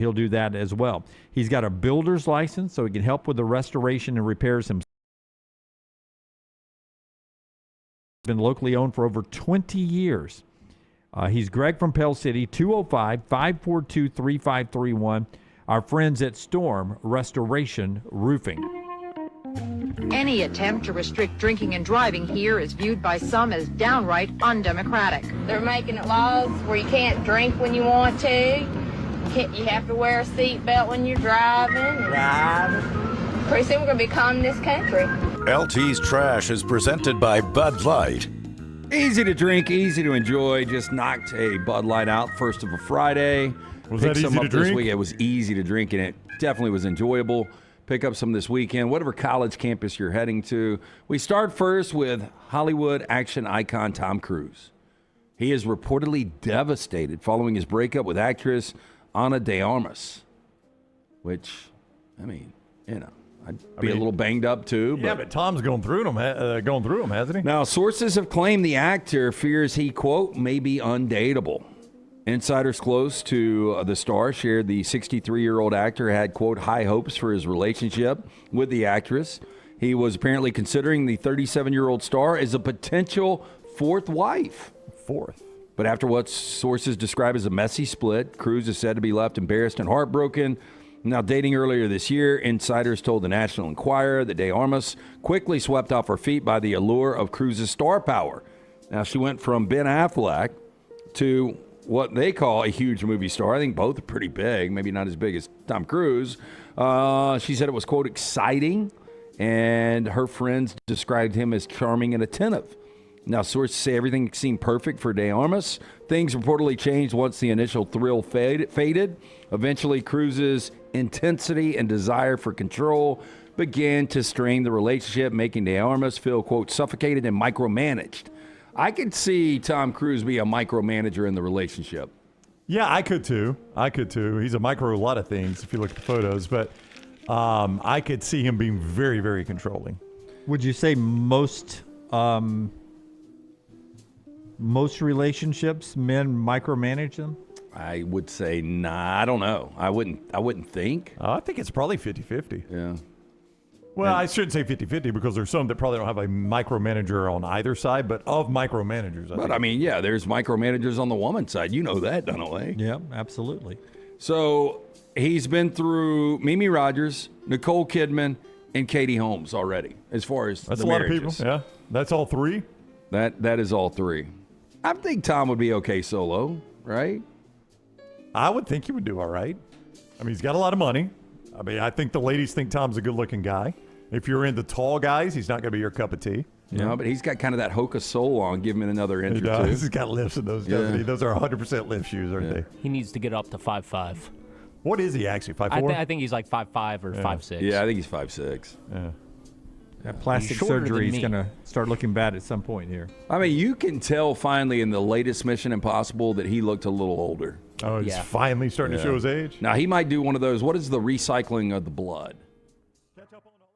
he'll do that as well. He's got a builder's license, so he can help with the restoration and repairs himself. Been locally owned for over 20 years. He's Greg from Pell City, 205-542-3531. Our friends at Storm Restoration Roofing. Any attempt to restrict drinking and driving here is viewed by some as downright undemocratic. They're making it laws where you can't drink when you want to. You have to wear a seatbelt when you're driving. Pretty soon we're going to be calling this country. LT's Trash is presented by Bud Light. Easy to drink, easy to enjoy. Just knocked a Bud Light out first of a Friday. Was that easy to drink? It was easy to drink, and it definitely was enjoyable. Pick up some this weekend, whatever college campus you're heading to. We start first with Hollywood action icon Tom Cruise. He is reportedly devastated following his breakup with actress Ana de Armas, which, I mean, you know, I'd be a little banged up too. Yeah, but Tom's going through them, hasn't he? Now, sources have claimed the actor fears he, quote, may be undateable. Insiders close to the star shared the 63-year-old actor had, quote, high hopes for his relationship with the actress. He was apparently considering the 37-year-old star as a potential fourth wife. Fourth. But after what sources describe as a messy split, Cruise is said to be left embarrassed and heartbroken. Now, dating earlier this year, insiders told the National Enquirer that de Armas quickly swept off her feet by the allure of Cruise's star power. Now, she went from Ben Affleck to what they call a huge movie star. I think both are pretty big, maybe not as big as Tom Cruise. She said it was, quote, exciting, and her friends described him as charming and attentive. Now, sources say everything seemed perfect for de Armas. Things reportedly changed once the initial thrill faded. Eventually, Cruise's intensity and desire for control began to strain the relationship, making de Armas feel, quote, suffocated and micromanaged. I could see Tom Cruise be a micromanager in the relationship. Yeah, I could too. He's a micro a lot of things if you look at the photos, but I could see him being very, very controlling. Would you say most relationships, men micromanage them? I would say, nah, I don't know. I wouldn't think. I think it's probably 50-50. Yeah. Well, I shouldn't say 50-50 because there's some that probably don't have a micromanager on either side, but of micromanagers. I mean, yeah, there's micromanagers on the woman's side. You know that, Dunaway. Yeah, absolutely. So he's been through Mimi Rogers, Nicole Kidman, and Katie Holmes already, as far as that's the a lot marriages. of people. Yeah, that's all three. That is all three. I think Tom would be okay solo, right? I would think he would do all right. I mean, he's got a lot of money. I mean, I think the ladies think Tom's a good-looking guy. If you're into tall guys, he's not going to be your cup of tea. Yeah, but he's got kind of that Hoka sole on. Give him another inch He or does. two. He's got lifts in those, doesn't he? Those are 100% lift shoes, aren't they? He needs to get up to 5'5". What is he actually, 5'4"? I think he's like 5'5" or 5'6". Yeah, I think he's 5'6". Yeah. That plastic shorter surgery than is me. going to start looking bad at some point here. I mean, you can tell finally in the latest Mission Impossible that he looked a little older. Oh, he's Yeah. finally starting to show his age? Now, he might do one of those. What is the recycling of the blood? Catch up on all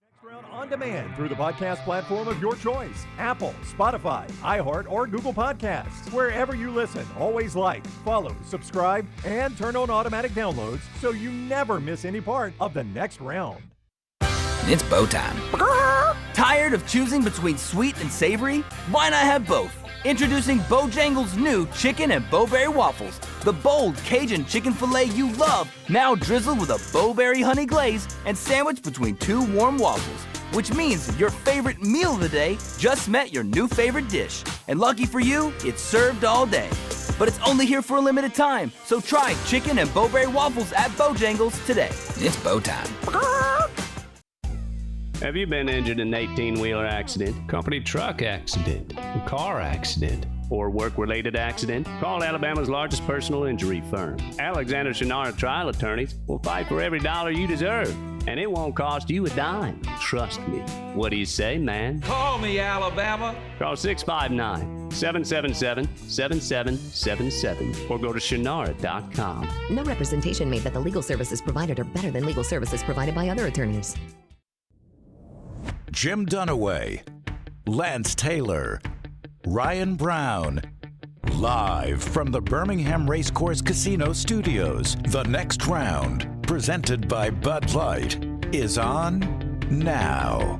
Next Round on demand through the podcast platform of your choice. Apple, Spotify, iHeart, or Google Podcasts. Wherever you listen, always like, follow, subscribe, and turn on automatic downloads so you never miss any part of the Next Round. It's bow time. Tired of choosing between sweet and savory? Why not have both? Introducing Bojangles' new chicken and bowberry waffles. The bold Cajun chicken filet you love, now drizzled with a bowberry honey glaze and sandwiched between two warm waffles. Which means your favorite meal of the day just met your new favorite dish. And lucky for you, it's served all day. But it's only here for a limited time, so try chicken and bowberry waffles at Bojangles today. It's bow time. Have you been injured in an 18-wheeler accident, company truck accident, car accident, or work-related accident? Call Alabama's largest personal injury firm. Alexander Shinara Trial Attorneys will fight for every dollar you deserve, and it won't cost you a dime. Trust me. What do you say, man? Call me, Alabama. Call 659-777-7777 or go to Shinara.com. No representation made that the legal services provided are better than legal services provided by other attorneys. Jim Dunaway, Lance Taylor, Ryan Brown, Live from the Birmingham Racecourse Casino Studios, the next round, presented by Bud Light, is on now.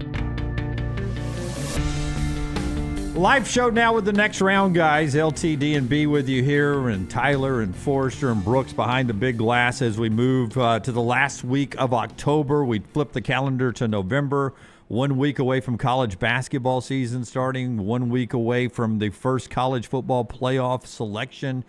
Live show now with the next round, guys. LTD and B with you here, and Tyler and Forrester and Brooks behind the big glass as we move to the last week of October. We flip the calendar to November, 1 week away from college basketball season starting, 1 week away from the first college football playoff selection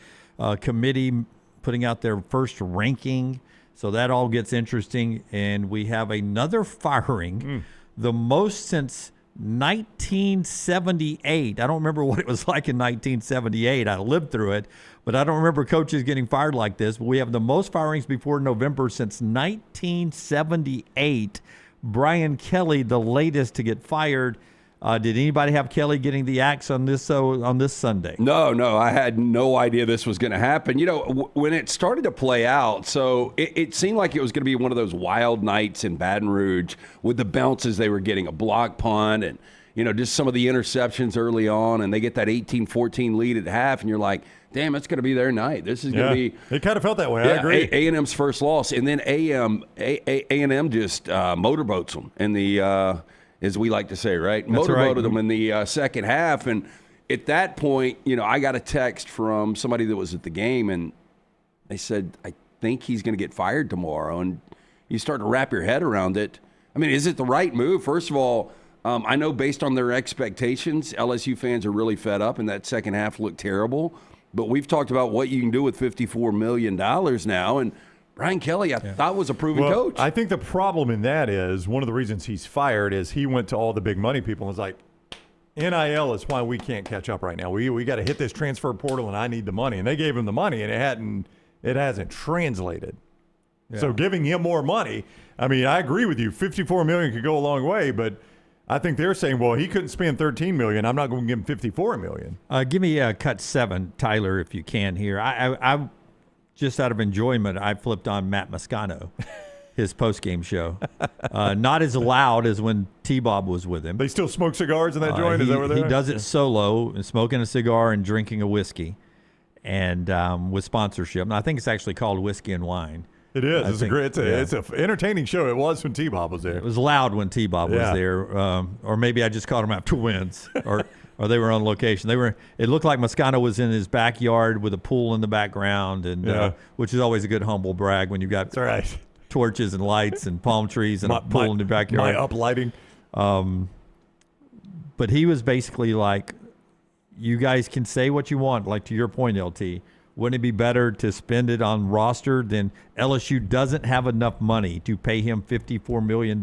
committee putting out their first ranking. So that all gets interesting, and we have another firing, the most since 1978. I don't remember what it was like in 1978. I lived through it, but I don't remember coaches getting fired like this. But we have the most firings before November since 1978. Brian Kelly, the latest to get fired. Did anybody have Kelly getting the axe on this Sunday? No, I had no idea this was going to happen. You know, when it started to play out, so it seemed like it was going to be one of those wild nights in Baton Rouge with the bounces they were getting, a block punt and, you know, just some of the interceptions early on, and they get that 18-14 lead at half, and you're like, damn, it's going to, be their night. This is going to be. It kind of felt that way. I agree. A&M's first loss, and then A&M just motorboats them in the as we like to say, right? Motorboated them in the second half. And at that point, you know, I got a text from somebody that was at the game, and they said, I think he's going to get fired tomorrow. And you start to wrap your head around it. I mean, is it the right move? First of all, I know based on their expectations, LSU fans are really fed up, and that second half looked terrible. But we've talked about what you can do with $54 million now, and Brian Kelly, I thought, was a proven coach. I think the problem in that is one of the reasons he's fired is he went to all the big money people and was like, NIL is why we can't catch up right now. We got to hit this transfer portal, and I need the money. And they gave him the money, and it hasn't translated. Yeah. So giving him more money, I mean, I agree with you. $54 million could go a long way, but I think they're saying, well, he couldn't spend $13 million. I'm not going to give him $54 million. Give me cut 7, Tyler, if you can here. I just out of enjoyment, I flipped on Matt Moscano, his post-game show. Not as loud as when T-Bob was with him. They still smoke cigars in that joint? Is that where he does it solo, smoking a cigar and drinking a whiskey, and with sponsorship. And I think it's actually called Whiskey and Wine. It is. It's an entertaining show. It was when T-Bob was there. It was loud when T-Bob was there. Or maybe I just caught him after wins. Or they were on location. It looked like Moscano was in his backyard with a pool in the background, and which is always a good humble brag when you've got torches and lights and palm trees and a pool in the backyard. My uplighting. But he was basically like, you guys can say what you want, like to your point, LT. Wouldn't it be better to spend it on roster than LSU doesn't have enough money to pay him $54 million,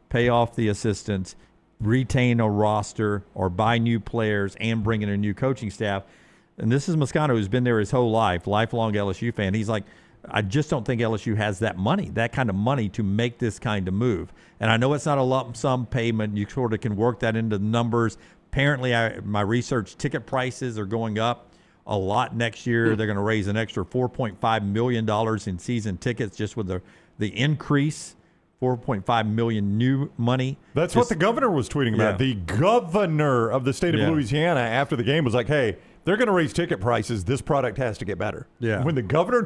pay off the assistants, retain a roster, or buy new players and bring in a new coaching staff? And this is Moscano, who's been there his whole life, lifelong LSU fan. He's like, I just don't think LSU has that money, that kind of money to make this kind of move. And I know it's not a lump sum payment. You sort of can work that into the numbers. Apparently, my research, ticket prices are going up a lot next year. They're going to raise an extra $4.5 million in season tickets just with the increase. 4.5 million new money. That's what the governor was tweeting about. The governor of the state of Louisiana after the game was like, hey, they're going to raise ticket prices. This product has to get better. Yeah. When the governor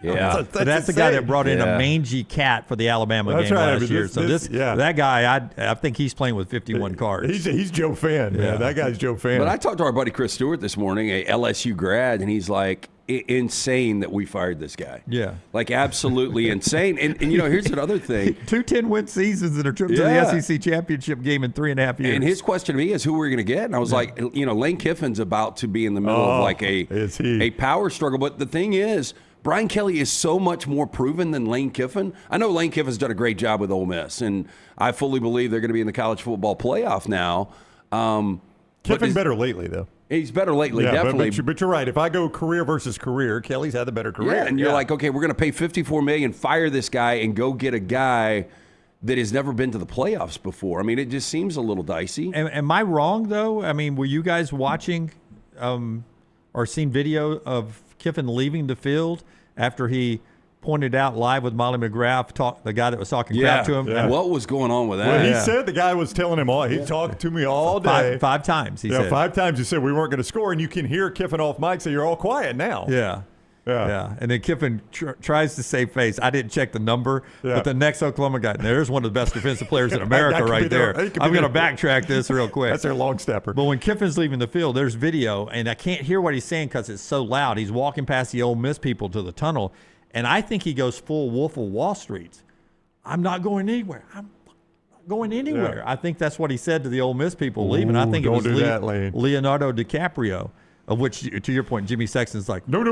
that's the guy that brought in a mangy cat for the Alabama game last year. That guy, I think he's playing with 51 cards. He's Joe Fan. Yeah, that guy's Joe Fan. But I talked to our buddy Chris Stewart this morning, a LSU grad, and he's like, insane that we fired this guy. Yeah. Like, absolutely insane. And you know, here's another thing. 2 10-win seasons and a trip to the SEC championship game in 3.5 years. And his question to me is, who we're going to get? And I was like, you know, Lane Kiffin's about to be in the middle of like a power struggle. But the thing is, Brian Kelly is so much more proven than Lane Kiffin. I know Lane Kiffin's done a great job with Ole Miss, and I fully believe they're going to be in the college football playoff now. Kiffin's better lately, though. He's better lately, definitely. But you're right. If I go career versus career, Kelly's had the better career. Yeah, and you're like, okay, we're going to pay $54 million, fire this guy, and go get a guy that has never been to the playoffs before. I mean, it just seems a little dicey. Am I wrong, though? I mean, were you guys watching or seen video of Kiffin leaving the field after he pointed out live with Molly McGrath, the guy that was talking crap to him. Yeah. What was going on with that? Well, he said the guy was telling him he talked to me all day. Five times, he said. 5 times he said we weren't going to score, and you can hear Kiffin off mic say, you're all quiet now. Yeah. And then Kiffin tries to save face. I didn't check the number, but the next Oklahoma guy, there's one of the best defensive players in America right there. I'm going to backtrack this real quick. That's their long stepper. But when Kiffin's leaving the field, there's video, and I can't hear what he's saying because it's so loud. He's walking past the Ole Miss people to the tunnel, and I think he goes full Wolf of Wall Street. I'm not going anywhere. I'm not going anywhere. Yeah. I think that's what he said to the Ole Miss people leaving. I think it was Leonardo DiCaprio. Of which, to your point, Jimmy Sexton's like, no. I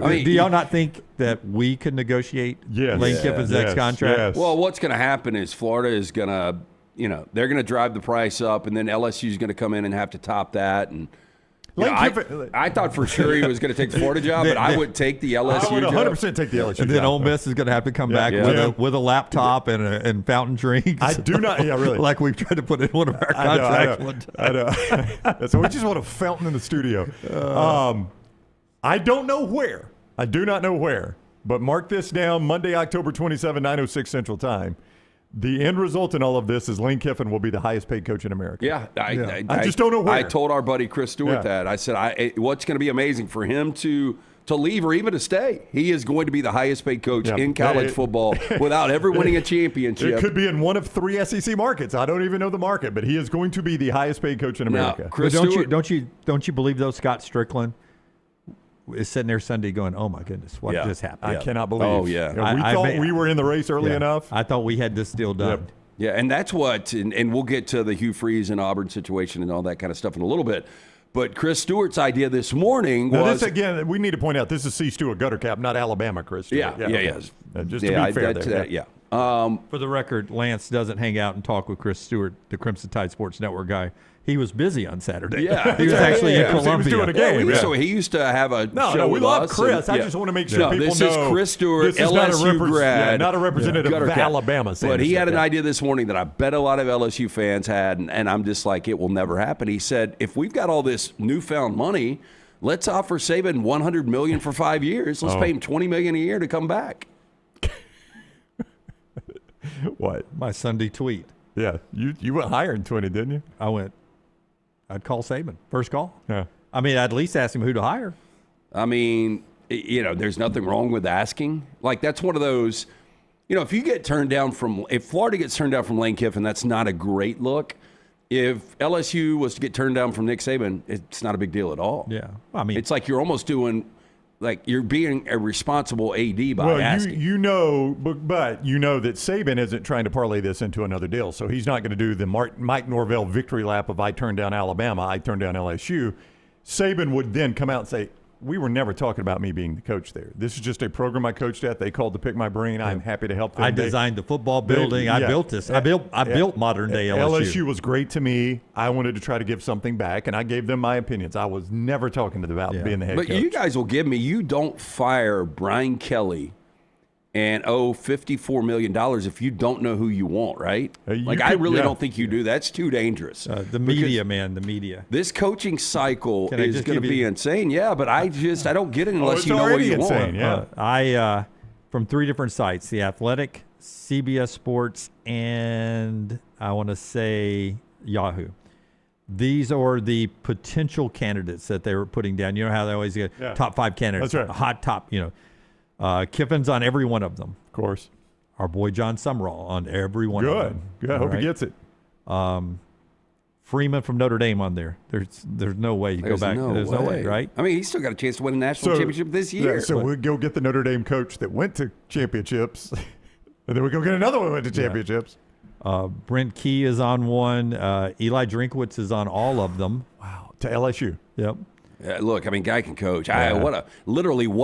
mean, do y'all not think that we could negotiate Lane Kiffin's next contract? Yes. Well, what's going to happen is Florida is going to, they're going to drive the price up, and then LSU is going to come in and have to top that. And I thought for sure he was going to take the Florida job, but I would take the LSU job. I would 100% take the LSU job. And then Ole Miss is going to have to come back with a laptop and fountain drinks. I do not, really. Like we've tried to put in one of our contracts. I know. So we just want a fountain in the studio. I don't know where. I do not know where. But mark this down, Monday, October 27, 9:06 Central Time. The end result in all of this is Lane Kiffin will be the highest paid coach in America. Yeah. I just don't know where. I told our buddy Chris Stewart that. I said, what's going to be amazing for him to leave or even to stay, he is going to be the highest paid coach in college football without ever winning a championship. It could be in one of 3 SEC markets. I don't even know the market, but he is going to be the highest paid coach in America. Now, Chris Stewart, don't you believe though Scott Strickland is sitting there Sunday going, oh my goodness, what just happened? I cannot believe. Oh yeah, we thought we were in the race early enough. I thought we had this deal done. Yep. Yeah, and that's what, and we'll get to the Hugh Freeze and Auburn situation and all that kind of stuff in a little bit. But Chris Stewart's idea this morning was... This, again, we need to point out, this is C. Stewart Gutter Cap, not Alabama Chris Stewart. Yeah. Just to be fair there. Yeah. For the record, Lance doesn't hang out and talk with Chris Stewart, the Crimson Tide Sports Network guy. He was busy on Saturday. Yeah. He was actually in Columbia. He was doing a game. So he used to have a show we with love us. Chris. I just want to make sure people this know. This is Chris Stewart, LSU grad. Not a representative of Alabama. But he had an idea this morning that I bet a lot of LSU fans had, and I'm just like, it will never happen. He said, if we've got all this newfound money, let's offer Saban $100 million for 5 years. Let's pay him $20 million a year to come back. What? My Sunday tweet. Yeah. You went higher than 20, didn't you? I'd call Saban. First call. Yeah. I mean, I'd at least ask him who to hire. I mean, there's nothing wrong with asking. Like, that's one of those, if you get turned down if Florida gets turned down from Lane Kiffin, that's not a great look. If LSU was to get turned down from Nick Saban, it's not a big deal at all. Yeah. I mean, it's like you're almost doing, like you're being a responsible AD by asking. But you know that Saban isn't trying to parlay this into another deal. So he's not going to do the Mike Norvell victory lap of I turned down Alabama, I turned down LSU. Saban would then come out and say, we were never talking about me being the coach there. This is just a program I coached at. They called to pick my brain. I'm happy to help them. I designed the football building. I built this. I built modern day LSU. LSU was great to me. I wanted to try to give something back, and I gave them my opinions. I was never talking to them about being the head coach. But you guys will give me, you don't fire Brian Kelly and owe $54 million if you don't know who you want, right? I really don't think you do. That's too dangerous. The media, man, the media. This coaching cycle is going to be insane. Yeah, but I don't get it unless you know what you want. Yeah. I from 3 different sites, The Athletic, CBS Sports, and I want to say Yahoo. These are the potential candidates that they were putting down. You know how they always get top 5 candidates. That's right. Hot top, Kiffin's on every one of them. Of course. Our boy John Sumrall on every one of them. Good. I hope he gets it. Freeman from Notre Dame on there. There's no way you go back. There's no way, right? I mean, he's still got a chance to win a national championship this year. Yeah, so we'll go get the Notre Dame coach that went to championships, and then we go get another one that went to championships. Brent Key is on one. Eli Drinkwitz is on all of them. Wow. To LSU. Yep. Look, I mean, guy can coach. What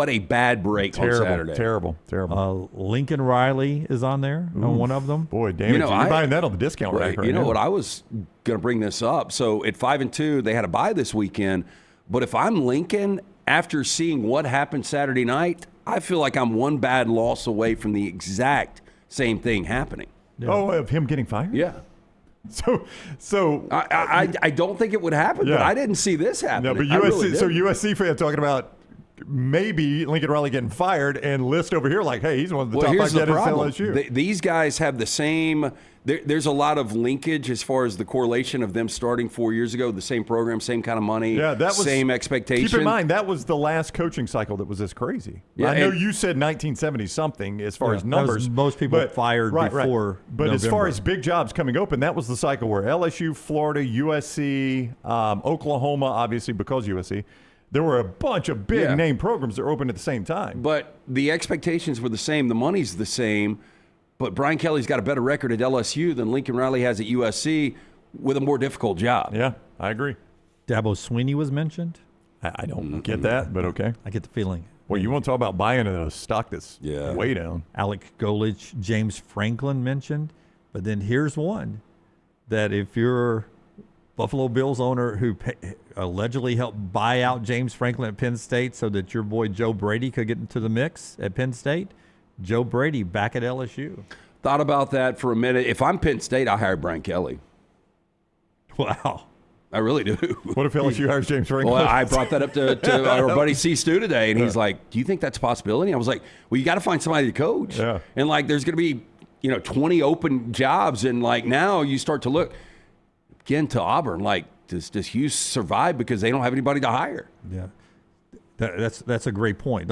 a bad break on Saturday. Terrible. Lincoln Riley is on there on one of them. Boy, damn it. You're buying that on the discount rack right now. What? I was going to bring this up. So at 5-2, they had a bye this weekend. But if I'm Lincoln, after seeing what happened Saturday night, I feel like I'm one bad loss away from the exact same thing happening. Yeah. Oh, of him getting fired? Yeah. So I don't think it would happen, but I didn't see this happen. No, but USC fans talking about maybe Lincoln Riley getting fired and list over here like, hey, he's one of the top here's 5 the candidates at problem. LSU. These guys have the same. There's a lot of linkage as far as the correlation of them starting 4 years ago, the same program, same kind of money, same expectation. Keep in mind, that was the last coaching cycle that was this crazy. Yeah, I know you said 1970-something as far as numbers. Most people fired before But November. as far as big jobs coming open, that was the cycle where LSU, Florida, USC, Oklahoma, obviously because USC, there were a bunch of big name programs that were open at the same time. But the expectations were the same. The money's the same. But Brian Kelly's got a better record at LSU than Lincoln Riley has at USC with a more difficult job. Yeah, I agree. Dabo Swinney was mentioned. I don't get that, but okay. I get the feeling. Well, you want to talk about buying a stock that's way down. Alec Golich, James Franklin mentioned. But then here's one that if you're Buffalo Bills owner who allegedly helped buy out James Franklin at Penn State so that your boy Joe Brady could get into the mix at Penn State, Joe Brady back at LSU. Thought about that for a minute. If I'm Penn State, I hire Brian Kelly. Wow. I really do. What if LSU hires James Franklin? Well, I brought that up to our buddy C. Stu today, and he's like, do you think that's a possibility? I was like, well, you got to find somebody to coach. Yeah. And, like, there's going to be, 20 open jobs, and, like, now you start to look, again, to Auburn, like, does Hughes survive because they don't have anybody to hire? Yeah. That's a great point.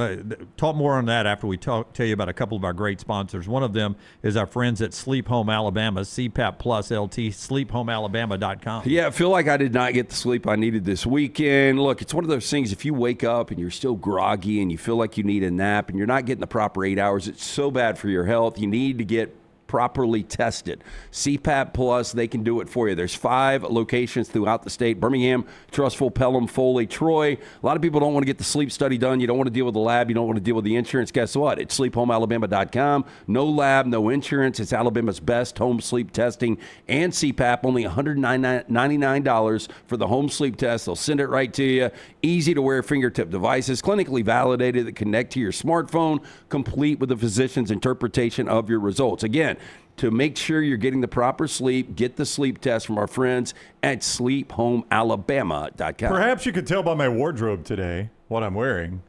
Talk more on that after we tell you about a couple of our great sponsors. One of them is our friends at Sleep Home Alabama, CPAP Plus LT, sleephomealabama.com. Yeah, I feel like I did not get the sleep I needed this weekend. Look, it's one of those things, if you wake up and you're still groggy and you feel like you need a nap and you're not getting the proper 8 hours, it's so bad for your health. You need to get properly tested. CPAP Plus, they can do it for you. There's 5 locations throughout the state: Birmingham, Trussville, Pelham, Foley, Troy. A lot of people don't want to get the sleep study done. You don't want to deal with the lab. You don't want to deal with the insurance. Guess what? It's sleephomealabama.com. No lab, no insurance. It's Alabama's best home sleep testing and CPAP. Only $199 for the home sleep test. They'll send it right to you. Easy to wear fingertip devices, clinically validated, that connect to your smartphone, complete with the physician's interpretation of your results. Again, to make sure you're getting the proper sleep, get the sleep test from our friends at sleephomealabama.com. Perhaps you could tell by my wardrobe today what I'm wearing,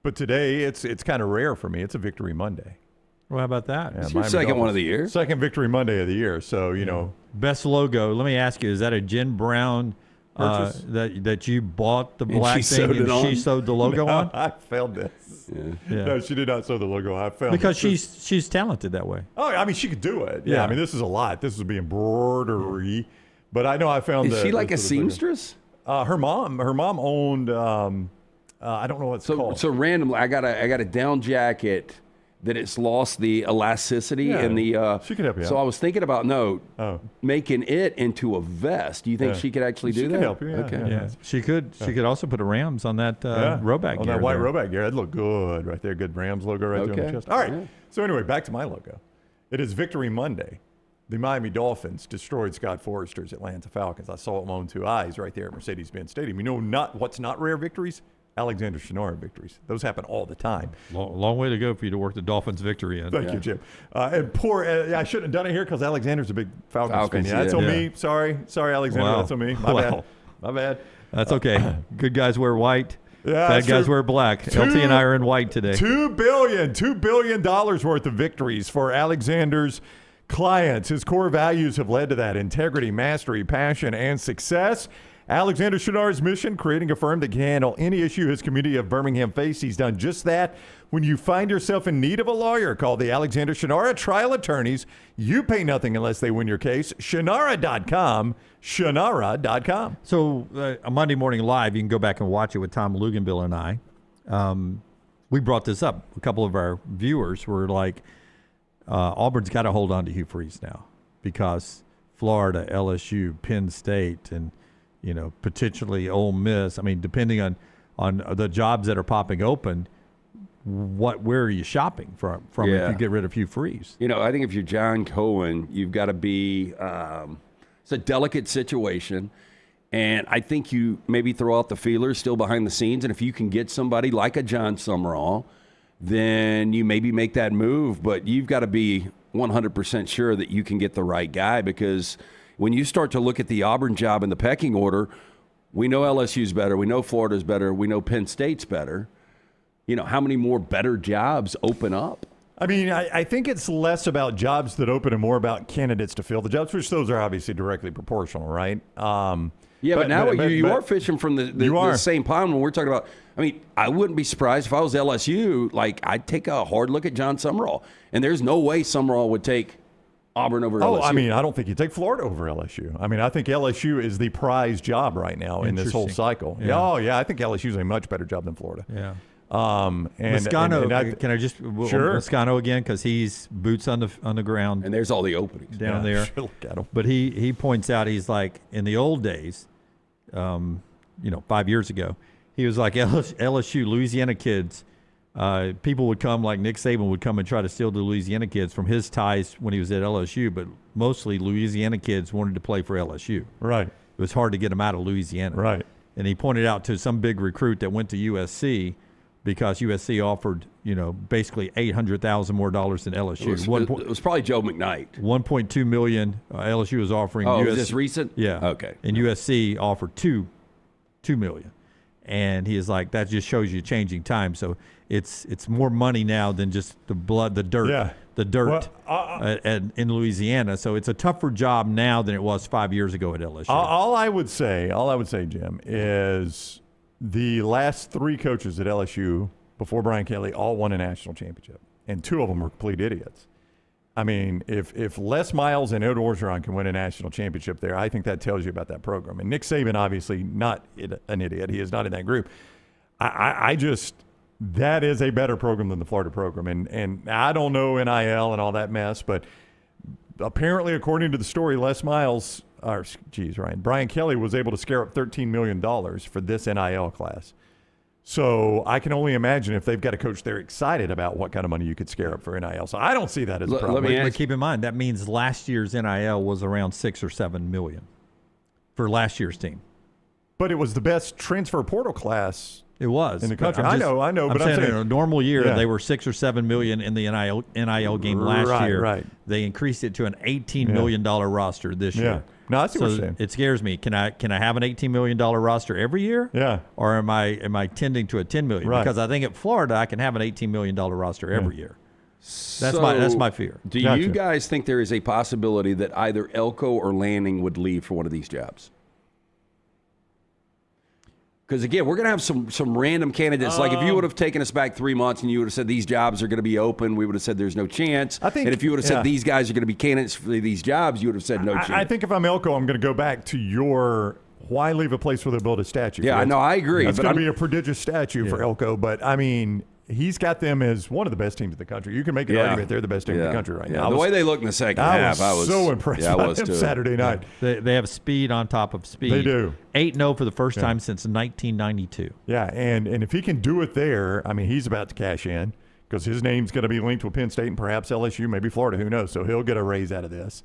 but today it's kind of rare for me. It's a Victory Monday. Well, how about that? Yeah, It's your second one of the year. Second Victory Monday of the year. So, Best logo. Let me ask you, is that a Jen Brown that you bought the black thing and she sewed the logo on? I found this. Yeah. No, she did not sew the logo. I found because this. she's talented that way. Oh, I mean, she could do it. Yeah. I mean, this is a lot. This would be embroidery. But I know I found Is she like a seamstress? Her mom owned, I don't know what it's called. So randomly, I got a down jacket that it's lost the elasticity and the. She could help you out. So I was thinking about making it into a vest. Do you think she could actually do that? She could help you. Yeah, okay. Yeah, she could. She could also put a Rams on that Roback on gear that white there. Roback gear. That'd look good right there. Good Rams logo right there on the chest. All right. Yeah. So anyway, back to my logo. It is Victory Monday. The Miami Dolphins destroyed Scott Forrester's Atlanta Falcons. I saw it with my own 2 eyes right there at Mercedes-Benz Stadium. You know what's not rare victories? Alexander Shinnara victories. Those happen all the time. Long way to go for you to work the Dolphins' victory in. Thank you, Jim. And I shouldn't have done it here because Alexander's a big Falcons fan. Yeah, That's on me. Sorry, Alexander. Wow. That's on me. My bad. That's okay. Good guys wear white. Yeah, bad guys wear black. LT and I are in white today. $2 billion worth of victories for Alexander's clients. His core values have led to that: integrity, mastery, passion, and success. Alexander Shinnara's mission, creating a firm that can handle any issue his community of Birmingham face. He's done just that. When you find yourself in need of a lawyer, call the Alexander Shinnara Trial Attorneys. You pay nothing unless they win your case. Shinnara.com. Shinnara.com. So a Monday Morning Live, you can go back and watch it with Tom Luganville and I. We brought this up. A couple of our viewers were like, Auburn's got to hold on to Hugh Freeze now because Florida, LSU, Penn State, and potentially Ole Miss. I mean, depending on the jobs that are popping open, where are you shopping from if you get rid of Hugh Freeze? I think if you're John Cohen, you've got to be it's a delicate situation. And I think you maybe throw out the feelers still behind the scenes. And if you can get somebody like a John Summerall, then you maybe make that move. But you've got to be 100% sure that you can get the right guy, because when you start to look at the Auburn job in the pecking order, we know LSU's better. We know Florida's better. We know Penn State's better. how many more better jobs open up? I mean, I think it's less about jobs that open and more about candidates to fill the jobs, which those are obviously directly proportional, right? But now you are fishing from the same pond when we're talking about. I mean, I wouldn't be surprised if I was LSU. Like, I'd take a hard look at John Summerall, and there's no way Summerall would take Auburn over LSU. I mean, I don't think you take Florida over LSU. I mean, I think LSU is the prize job right now in this whole cycle. Yeah. Oh, yeah, I think LSU is a much better job than Florida. Yeah. Moscano, can I just sure Moscano again, because he's boots on the ground, and there's all the openings down there. Sure, look at him. But he points out, he's like, in the old days, 5 years ago, he was like, LSU Louisiana kids. People would come, like Nick Saban would come and try to steal the Louisiana kids from his ties when he was at LSU, but mostly Louisiana kids wanted to play for LSU. Right. It was hard to get them out of Louisiana. Right. And he pointed out to some big recruit that went to USC, because USC offered, basically $800,000 more dollars than LSU. It was probably Joe McKnight. $1.2 million LSU was offering. Oh, is this recent? Yeah. Okay. And USC offered $2 million, and he is like, that just shows you changing time. So it's more money now than just the blood, the dirt, in Louisiana. So it's a tougher job now than it was 5 years ago at LSU. All I would say, Jim, is the last three coaches at LSU before Brian Kelly all won a national championship, and two of them were complete idiots. I mean, if Les Miles and Ed Orgeron can win a national championship there, I think that tells you about that program. And Nick Saban, obviously not an idiot. He is not in that group. That is a better program than the Florida program. And I don't know NIL and all that mess, but apparently, according to the story, Brian Kelly was able to scare up $13 million for this NIL class. So I can only imagine if they've got a coach they're excited about what kind of money you could scare up for NIL. So I don't see that as a problem. But keep in mind, that means last year's NIL was around $6 or $7 million for last year's team. But it was the best transfer portal class. It was in the country. I know. But I'm saying in a normal year, they were $6 or $7 million in the NIL game last year. Right. They increased it to an $18 million roster this year. No, I see what you're saying. It scares me. Can I have an $18 million roster every year? Yeah. Or am I tending to a $10 million? Right. Because I think at Florida I can have an $18 million roster every year. That's my fear. Do you guys think there is a possibility that either Elko or Lanning would leave for one of these jobs? Because, again, we're going to have some random candidates. Like, if you would have taken us back 3 months and you would have said these jobs are going to be open, we would have said there's no chance. And if you would have said these guys are going to be candidates for these jobs, you would have said no chance. I think if I'm Elko, I'm going to go back to your why leave a place where they build a statue. Yeah, I know. I agree. It's going to be a prodigious statue for Elko. But, I mean, he's got them as one of the best teams in the country. You can make an argument they're the best team in the country right now. The way they look in the second half, I was so impressed by them Saturday night. They have speed on top of speed. They do. 8-0 for the first time since 1992. Yeah, and if he can do it there, I mean, he's about to cash in because his name's going to be linked with Penn State and perhaps LSU, maybe Florida, who knows. So he'll get a raise out of this.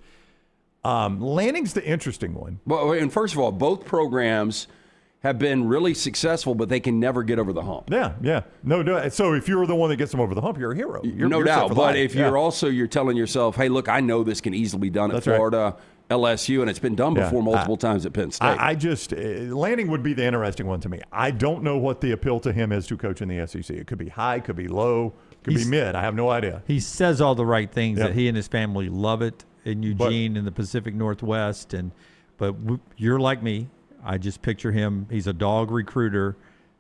Lanning's the interesting one. Well, and first of all, both programs have been really successful, but they can never get over the hump. Yeah. No. So if you're the one that gets them over the hump, you're a hero. No doubt. But if you're telling yourself, hey, look, I know this can easily be done at Florida, LSU, and it's been done before multiple times at Penn State. Lanning would be the interesting one to me. I don't know what the appeal to him is to coach in the SEC. It could be high, could be low, could be mid. I have no idea. He says all the right things, that he and his family love it in Eugene in the Pacific Northwest. But you're like me. I just picture him. He's a dog recruiter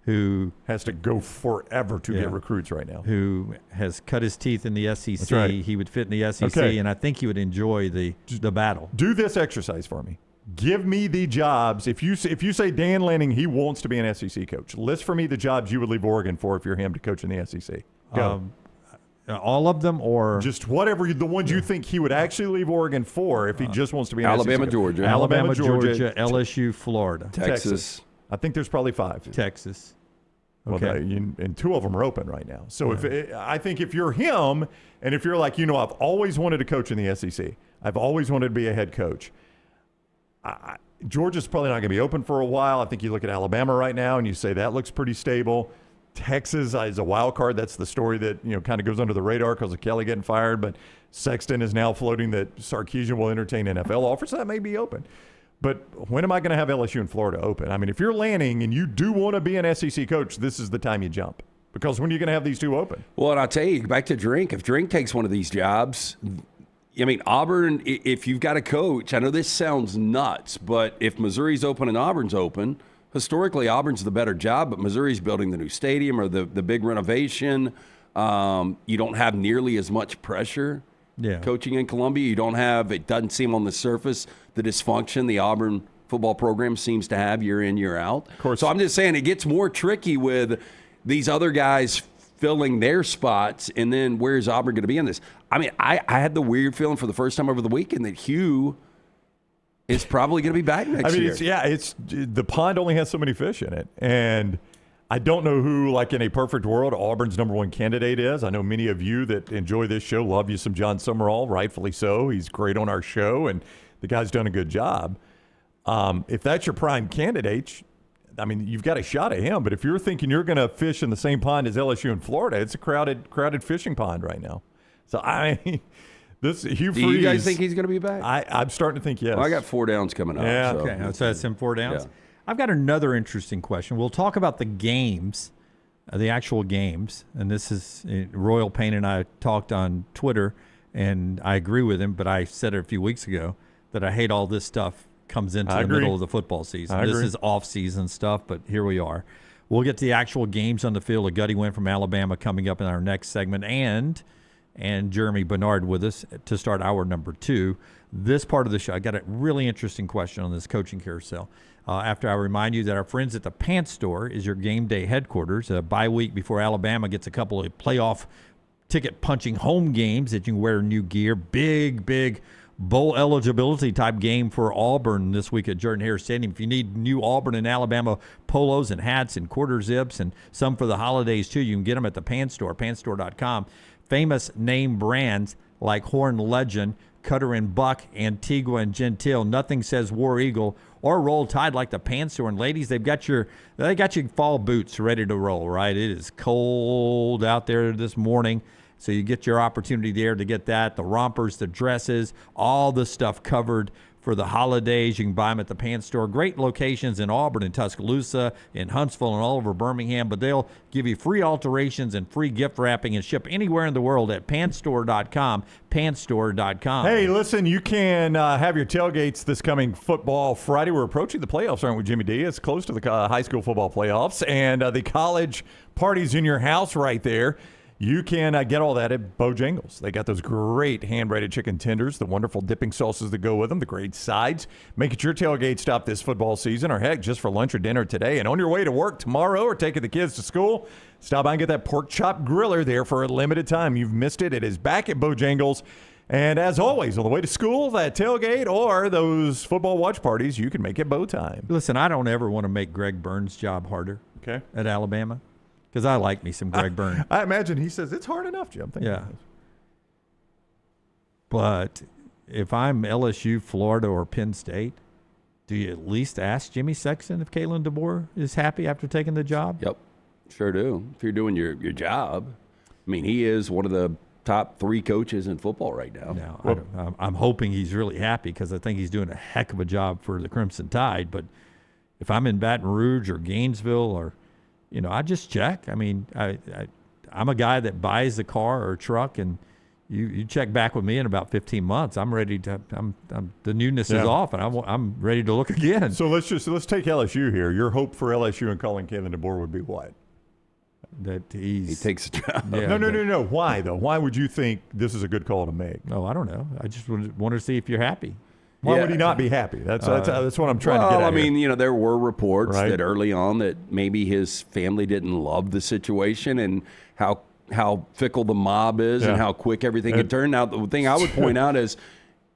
who has to go forever to get recruits right now. Who has cut his teeth in the SEC. That's right. He would fit in the SEC, and I think he would enjoy the battle. Do this exercise for me. Give me the jobs. If you say Dan Lanning, he wants to be an SEC coach. List for me the jobs you would leave Oregon for if you're him to coach in the SEC. Go. All of them, or just whatever the ones you think he would actually leave Oregon for if he just wants to be an Alabama, SEC Georgia, Alabama, Georgia, LSU, Florida, Texas. I think there's probably 5. Texas. Okay, and 2 of them are open right now. So I think if you're him, and if you're like, I've always wanted to coach in the SEC. I've always wanted to be a head coach. Georgia's probably not going to be open for a while. I think you look at Alabama right now and you say that looks pretty stable. Texas is a wild card. That's the story that kind of goes under the radar because of Kelly getting fired. But Sexton is now floating that Sarkisian will entertain NFL offers. So that may be open. But when am I going to have LSU and Florida open? I mean, if you're Lanning and you do want to be an SEC coach, this is the time you jump. Because when are you going to have these two open? Well, and I'll tell you, back to Drink. If Drink takes one of these jobs, I mean, Auburn, if you've got a coach, I know this sounds nuts, but if Missouri's open and Auburn's open, historically Auburn's the better job, but Missouri's building the new stadium or the big renovation. You don't have nearly as much pressure coaching in Columbia. You don't have, it doesn't seem on the surface, the dysfunction the Auburn football program seems to have year in, year out. Of course. So I'm just saying it gets more tricky with these other guys filling their spots, and then where's Auburn going to be in this? I mean, I had the weird feeling for the first time over the weekend that Hugh is probably going to be back next year. It's the pond only has so many fish in it, and I don't know who, like in a perfect world, Auburn's number one candidate is. I know many of you that enjoy this show love you some John Summerall, rightfully so. He's great on our show, and the guy's done a good job. If that's your prime candidate, I mean, you've got a shot at him. But if you're thinking you're going to fish in the same pond as LSU in Florida, it's a crowded fishing pond right now. So, I mean, this Hugh Freeze. Do you guys think he's going to be back? I'm starting to think yes. Well, I got 4 downs coming up. Yeah. Okay, so that's him 4 downs. Yeah. I've got another interesting question. We'll talk about the games, the actual games. And this is Royal Payne and I talked on Twitter, and I agree with him, but I said it a few weeks ago that I hate all this stuff comes into the middle of the football season. This is off-season stuff, but here we are. We'll get to the actual games on the field. A gutty win from Alabama coming up in our next segment, and Germie Bernard with us to start hour number 2. This part of the show, I got a really interesting question on this coaching carousel. After I remind you that our friends at the Pants Store is your game day headquarters. A bye week before Alabama gets a couple of playoff ticket-punching home games that you can wear new gear. Big bowl eligibility type game for Auburn this week at Jordan-Hare Stadium. If you need new Auburn and Alabama polos and hats and quarter zips and some for the holidays too, you can get them at the Pants Store, pantstore.com. Famous name brands like Horn Legend, Cutter and Buck, Antigua and Gentile. Nothing says War Eagle or Roll Tide like the Pants Store. And ladies, they got your fall boots ready to roll, right? It is cold out there this morning. So you get your opportunity there to get that, the rompers, the dresses, all the stuff covered for the holidays. You can buy them at the Pants Store. Great locations in Auburn and Tuscaloosa, in Huntsville and all over Birmingham, but they'll give you free alterations and free gift wrapping and ship anywhere in the world at pantstore.com, pantstore.com. Hey, listen, you can have your tailgates this coming football Friday. We're approaching the playoffs, aren't we, Jimmy D? It's close to the high school football playoffs, and the college parties in your house right there. You can get all that at Bojangles. They got those great hand-breaded chicken tenders, the wonderful dipping sauces that go with them, the great sides. Make it your tailgate stop this football season, or heck, just for lunch or dinner today. And on your way to work tomorrow or taking the kids to school, stop by and get that pork chop griller there for a limited time. You've missed it. It is back at Bojangles. And as always, on the way to school, that tailgate, or those football watch parties, you can make it bow time. Listen, I don't ever want to make Greg Burns' job harder at Alabama. Because I like me some Greg Burns. I imagine he says, it's hard enough, Jim. Yeah. But if I'm LSU, Florida, or Penn State, do you at least ask Jimmy Sexton if Kalen DeBoer is happy after taking the job? Yep, sure do. If you're doing your job. I mean, he is one of the top 3 coaches in football right now. Now, I'm hoping he's really happy because I think he's doing a heck of a job for the Crimson Tide. But if I'm in Baton Rouge or Gainesville or I just check. I mean, I'm a guy that buys a car or a truck, and you check back with me in about 15 months. I'm ready to. The newness is off, and I'm ready to look again. So let's take LSU here. Your hope for LSU and calling Kalen DeBoer would be what? That he takes a job. Yeah, no. Why though? Why would you think this is a good call to make? No, I don't know. I just want to see if you're happy. Why would he not be happy? That's what I'm trying to get at. I mean, there were reports that early on that maybe his family didn't love the situation and how fickle the mob is and how quick everything can turn. Now, the thing I would point out is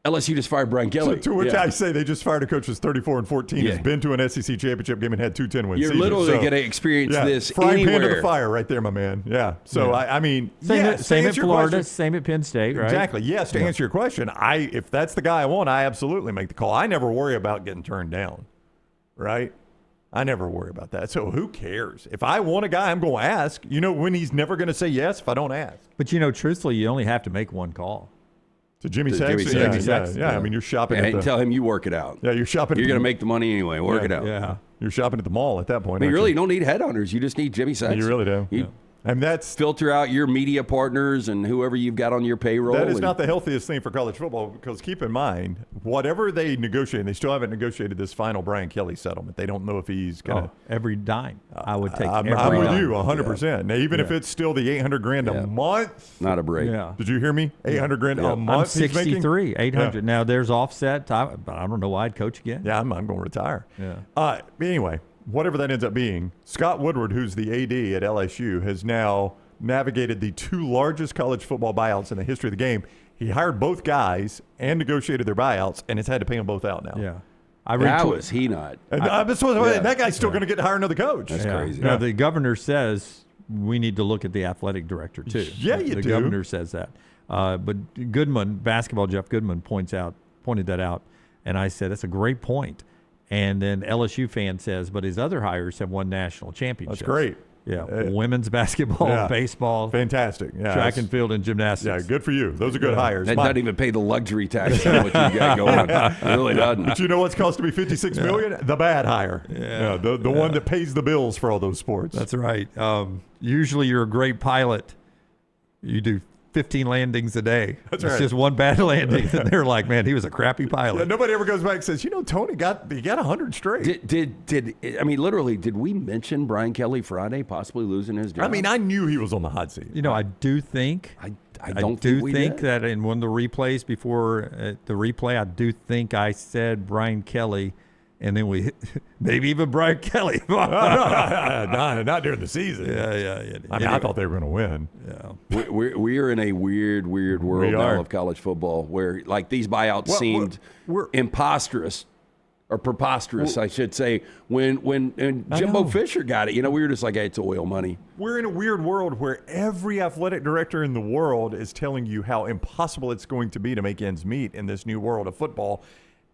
LSU just fired Brian Kelly. To which I say they just fired a coach who's 34-14, has been to an SEC championship game and had 2 10-win seasons. You're literally going to experience this frying anywhere. pan to the fire right there, my man. Yeah. So, I mean, same at Florida, same at Penn State, right? Exactly. Yes, to answer your question, if that's the guy I want, I absolutely make the call. I never worry about getting turned down, right? I never worry about that. So who cares? If I want a guy, I'm going to ask. When he's never going to say yes if I don't ask. But, truthfully, you only have to make one call. To Jimmy Sexton? Yeah. I mean, you're shopping and tell him you work it out. Yeah, you're shopping. You're going to make the money anyway. Work it out. Yeah. You're shopping at the mall at that point. You really don't need headhunters. You just need Jimmy Sexton. You really do. And that's filter out your media partners and whoever you've got on your payroll. That is not the healthiest thing for college football, because keep in mind, whatever they negotiate, they still haven't negotiated this final Brian Kelly settlement. They don't know if he's going to every dime. I would take. I'm every with dime. you 100%. Now, even if it's still the $800,000 a month, not a break. Yeah. Did you hear me? $800,000 a month. I'm 63, he's 800. Now there's offset, but I don't know why I'd coach again. Yeah, I'm going to retire. Yeah. Anyway, whatever that ends up being, Scott Woodward, who's the AD at LSU, has now navigated the two largest college football buyouts in the history of the game. He hired both guys and negotiated their buyouts, and has had to pay them both out now. Yeah. How is he not? And that guy's still going to get to hire another coach. That's crazy. Now, the governor says we need to look at the athletic director, too. Yeah, you do. The governor says that. But Goodman, basketball Jeff Goodman, pointed that out, and I said, that's a great point. And then LSU fan says, but his other hires have won national championships. That's great. Yeah, women's basketball, baseball. Fantastic. Yeah, track and field and gymnastics. Yeah, good for you. Those are good hires. That doesn't even pay the luxury tax on what you got going. It really doesn't. But you know what's cost to be $56 million? The bad hire. The one that pays the bills for all those sports. That's right. Usually you're a great pilot. You do 15 landings a day. That's it's right. just one bad landing, and they're like, man, he was a crappy pilot. Yeah, nobody ever goes back and says, Tony got 100 straight. Did we mention Brian Kelly Friday possibly losing his job? I mean, I knew he was on the hot seat. I do think. I don't think that in one of the replays before the replay, I do think I said Brian Kelly, and then maybe even Brian Kelly. Not during the season. Yeah. I thought they were going to win. Yeah. We are in a weird world now of college football where like these buyouts seemed preposterous, I should say, when Jimbo Fisher got it. We were just like, hey, it's oil money. We're in a weird world where every athletic director in the world is telling you how impossible it's going to be to make ends meet in this new world of football.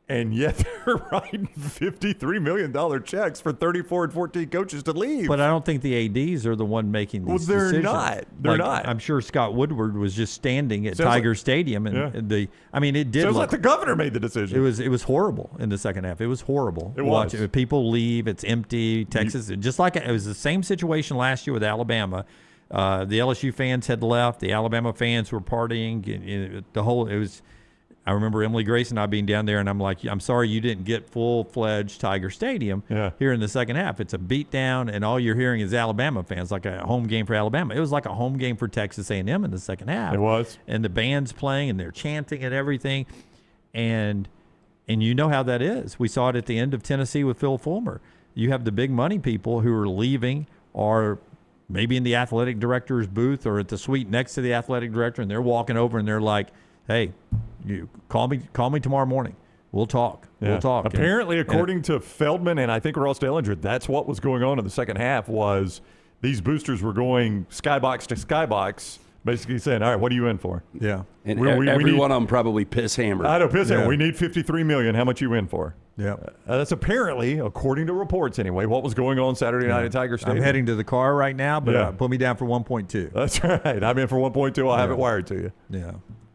And yet they're writing $53 million checks for 34 and 14 coaches to leave. But I don't think the ADs are the one making these decisions. They're like, not. I'm sure Scott Woodward was just standing at Tiger Stadium, and it did Sounds look like the governor made the decision. It was horrible in the second half. It was horrible. It was. People leave. It's empty. Texas, just like it was the same situation last year with Alabama. The LSU fans had left. The Alabama fans were partying. It was. I remember Emily Grace and I being down there, and I'm like, I'm sorry you didn't get full-fledged Tiger Stadium here in the second half. It's a beatdown, and all you're hearing is Alabama fans, like a home game for Alabama. It was like a home game for Texas A&M in the second half. It was. And the band's playing, and they're chanting and everything. And you know how that is. We saw it at the end of Tennessee with Phil Fulmer. You have the big money people who are leaving, or maybe in the athletic director's booth or at the suite next to the athletic director, and they're walking over, and they're like, hey, you call me tomorrow morning. We'll talk. Yeah. We'll talk. Apparently, according to Feldman and I think Ross Dellinger, that's what was going on in the second half. Was these boosters were going skybox to skybox, basically saying, "All right, what are you in for?" Yeah, and every one of them probably piss hammered. I know, piss hammered. We need $53 million. How much you in for? Yeah, that's apparently, according to reports anyway, what was going on Saturday night at Tiger Stadium. I'm heading to the car right now, but put me down for 1.2. That's right. I'm in for 1.2. I'll have it wired to you. Yeah.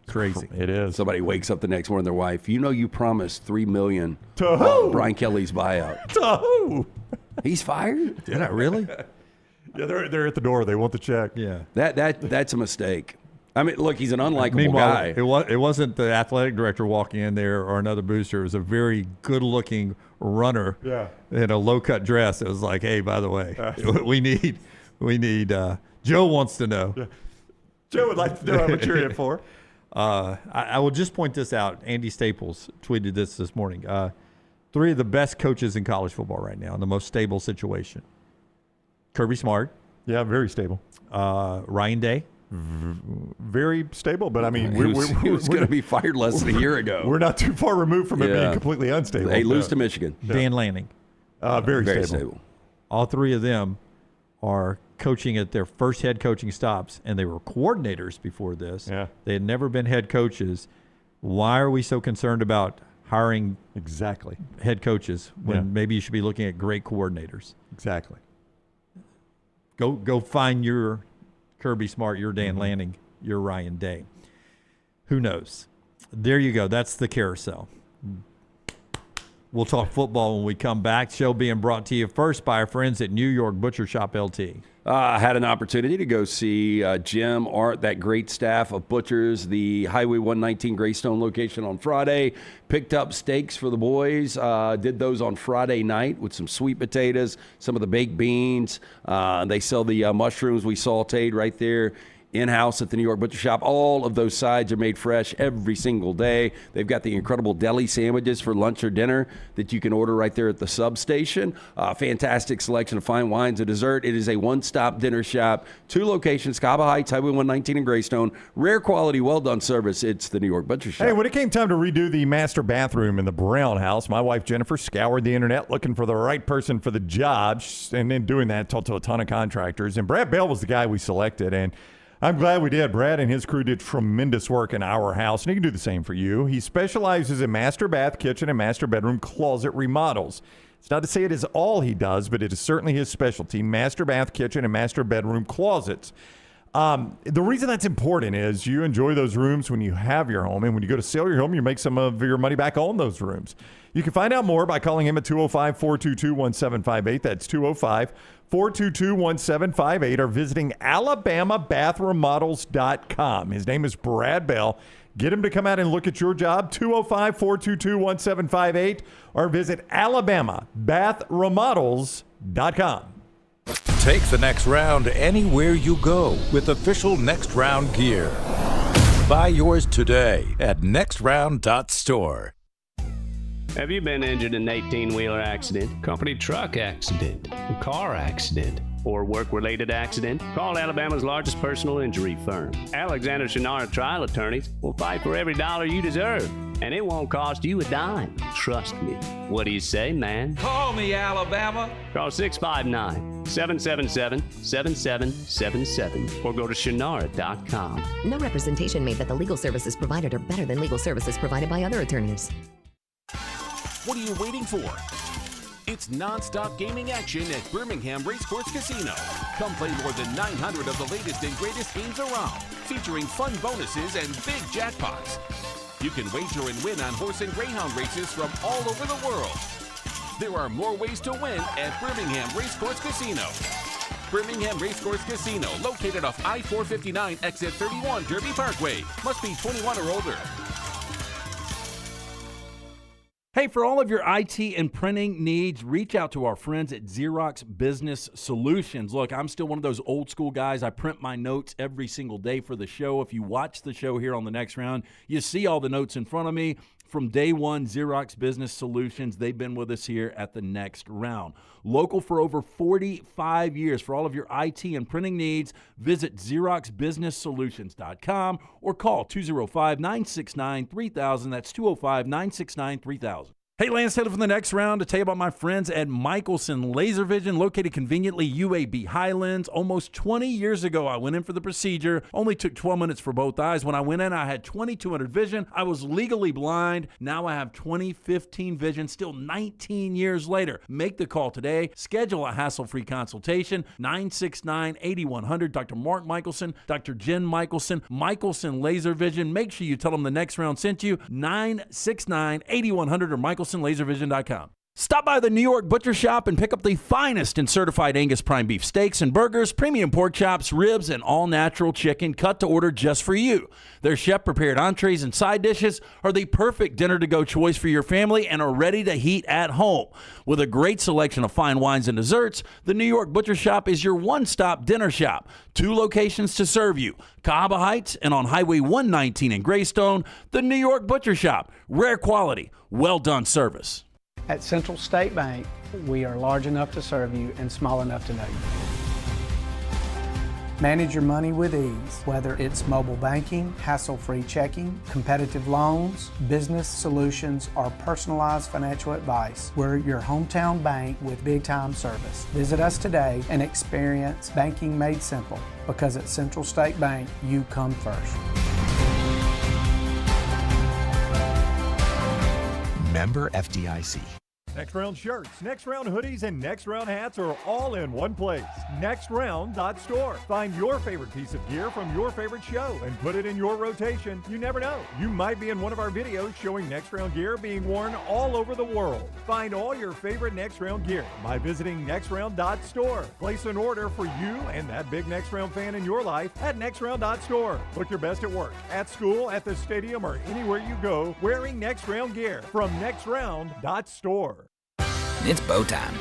Crazy. It is. Somebody wakes up the next morning, their wife, you promised $3 million to who? Brian Kelly's buyout. To who? He's fired? Did I really? Yeah, they're at the door. They want the check. Yeah. That's a mistake. I mean, look, he's an unlikable guy. It wasn't the athletic director walking in there or another booster. It was a very good-looking runner in a low-cut dress. It was like, hey, by the way, we need. Joe wants to know. Yeah. Joe would like to know how much you're in for. I will just point this out. Andy Staples tweeted this morning. 3 of the best coaches in college football right now in the most stable situation. Kirby Smart. Yeah, very stable. Ryan Day. Very stable, but I mean, he was going to be fired less than a year ago. We're not too far removed from it being completely unstable. They lose to Michigan. Dan Lanning. Very stable. All 3 of them are coaching at their first head coaching stops, and they were coordinators before this. Yeah. They had never been head coaches. Why are we so concerned about hiring head coaches when maybe you should be looking at great coordinators? Exactly. Go find your Kirby Smart, your Dan Lanning, your Ryan Day. Who knows? There you go. That's the carousel. We'll talk football when we come back. Show being brought to you first by our friends at New York Butcher Shop LT. I had an opportunity to go see Jim, Art, that great staff of butchers, the Highway 119 Greystone location on Friday. Picked up steaks for the boys. Did those on Friday night with some sweet potatoes, some of the baked beans. They sell the mushrooms we sauteed right there in-house at the New York Butcher Shop. All of those sides are made fresh every single day. They've got the incredible deli sandwiches for lunch or dinner that you can order right there at the substation. Fantastic selection of fine wines and dessert. It is a one-stop dinner shop. 2 locations, Caba Heights, Highway 119 and Greystone. Rare quality, well-done service. It's the New York Butcher Shop. Hey, when it came time to redo the master bathroom in the Brown house, my wife Jennifer scoured the internet looking for the right person for the job, and then doing that, talked to a ton of contractors. And Brad Bell was the guy we selected, and I'm glad we did. Brad and his crew did tremendous work in our house, and he can do the same for you. He specializes in master bath, kitchen, and master bedroom closet remodels. It's not to say it is all he does, but it is certainly his specialty, master bath, kitchen, and master bedroom closets. The reason that's important is you enjoy those rooms when you have your home, and when you go to sell your home, you make some of your money back on those rooms. You can find out more by calling him at 205-422-1758. That's 205-422-1758, or visiting alabamabathremodels.com. His name is Brad Bell. Get him to come out and look at your job, 205-422-1758, or visit alabamabathremodels.com. Take the next round anywhere you go with official Next Round gear. Buy yours today at nextround.store. Have you been injured in an 18-wheeler accident, company truck accident, a car accident, or work-related accident? Call Alabama's largest personal injury firm. Alexander Shinara Trial Attorneys will fight for every dollar you deserve, and it won't cost you a dime. Trust me. What do you say, man? Call me, Alabama. Call 659-777-7777 or go to Shinara.com. No representation made that the legal services provided are better than legal services provided by other attorneys. What are you waiting for? It's non-stop gaming action at Birmingham Racecourse Casino. Come play more than 900 of the latest and greatest games around, featuring fun bonuses and big jackpots. You can wager and win on horse and greyhound races from all over the world. There are more ways to win at Birmingham Racecourse Casino. Birmingham Racecourse Casino, located off I-459 exit 31 Derby Parkway. Must be 21 or older. Hey, for all of your IT and printing needs, reach out to our friends at Xerox Business Solutions. Look, I'm still one of those old school guys. I print my notes every single day for the show. If you watch the show here on the Next Round, you see all the notes in front of me. From day one, Xerox Business Solutions, they've been with us here at the Next Round. Local for over 45 years. For all of your IT and printing needs, visit XeroxBusinessSolutions.com or call 205-969-3000. That's 205-969-3000. Hey, Lance Taylor from the Next Round to tell you about my friends at Michelson Laser Vision, located conveniently UAB Highlands. Almost 20 years ago, I went in for the procedure. Only took 12 minutes for both eyes. When I went in, I had 2200 vision. I was legally blind. Now I have 20/15 vision, still 19 years later. Make the call today. Schedule a hassle-free consultation, 969-8100. Dr. Mark Michelson, Dr. Jen Michelson, Michelson Laser Vision. Make sure you tell them the Next Round sent you, 969-8100 or MichelsonLaserVision.com. Stop by the New York Butcher Shop and pick up the finest in certified Angus prime beef steaks and burgers, premium pork chops, ribs, and all-natural chicken cut to order just for you. Their chef-prepared entrees and side dishes are the perfect dinner-to-go choice for your family and are ready to heat at home. With a great selection of fine wines and desserts, the New York Butcher Shop is your one-stop dinner shop. 2 locations to serve you, Cahaba Heights and on Highway 119 in Greystone. The New York Butcher Shop, rare quality, well-done service. At Central State Bank, we are large enough to serve you and small enough to know you. Manage your money with ease, whether it's mobile banking, hassle-free checking, competitive loans, business solutions, or personalized financial advice. We're your hometown bank with big-time service. Visit us today and experience banking made simple, because at Central State Bank, you come first. Member FDIC. Next Round shirts, Next Round hoodies, and Next Round hats are all in one place. NextRound.store. Find your favorite piece of gear from your favorite show and put it in your rotation. You never know. You might be in one of our videos showing Next Round gear being worn all over the world. Find all your favorite Next Round gear by visiting NextRound.store. Place an order for you and that big Next Round fan in your life at NextRound.store. Look your best at work, at school, at the stadium, or anywhere you go wearing Next Round gear from NextRound.store. It's bow time.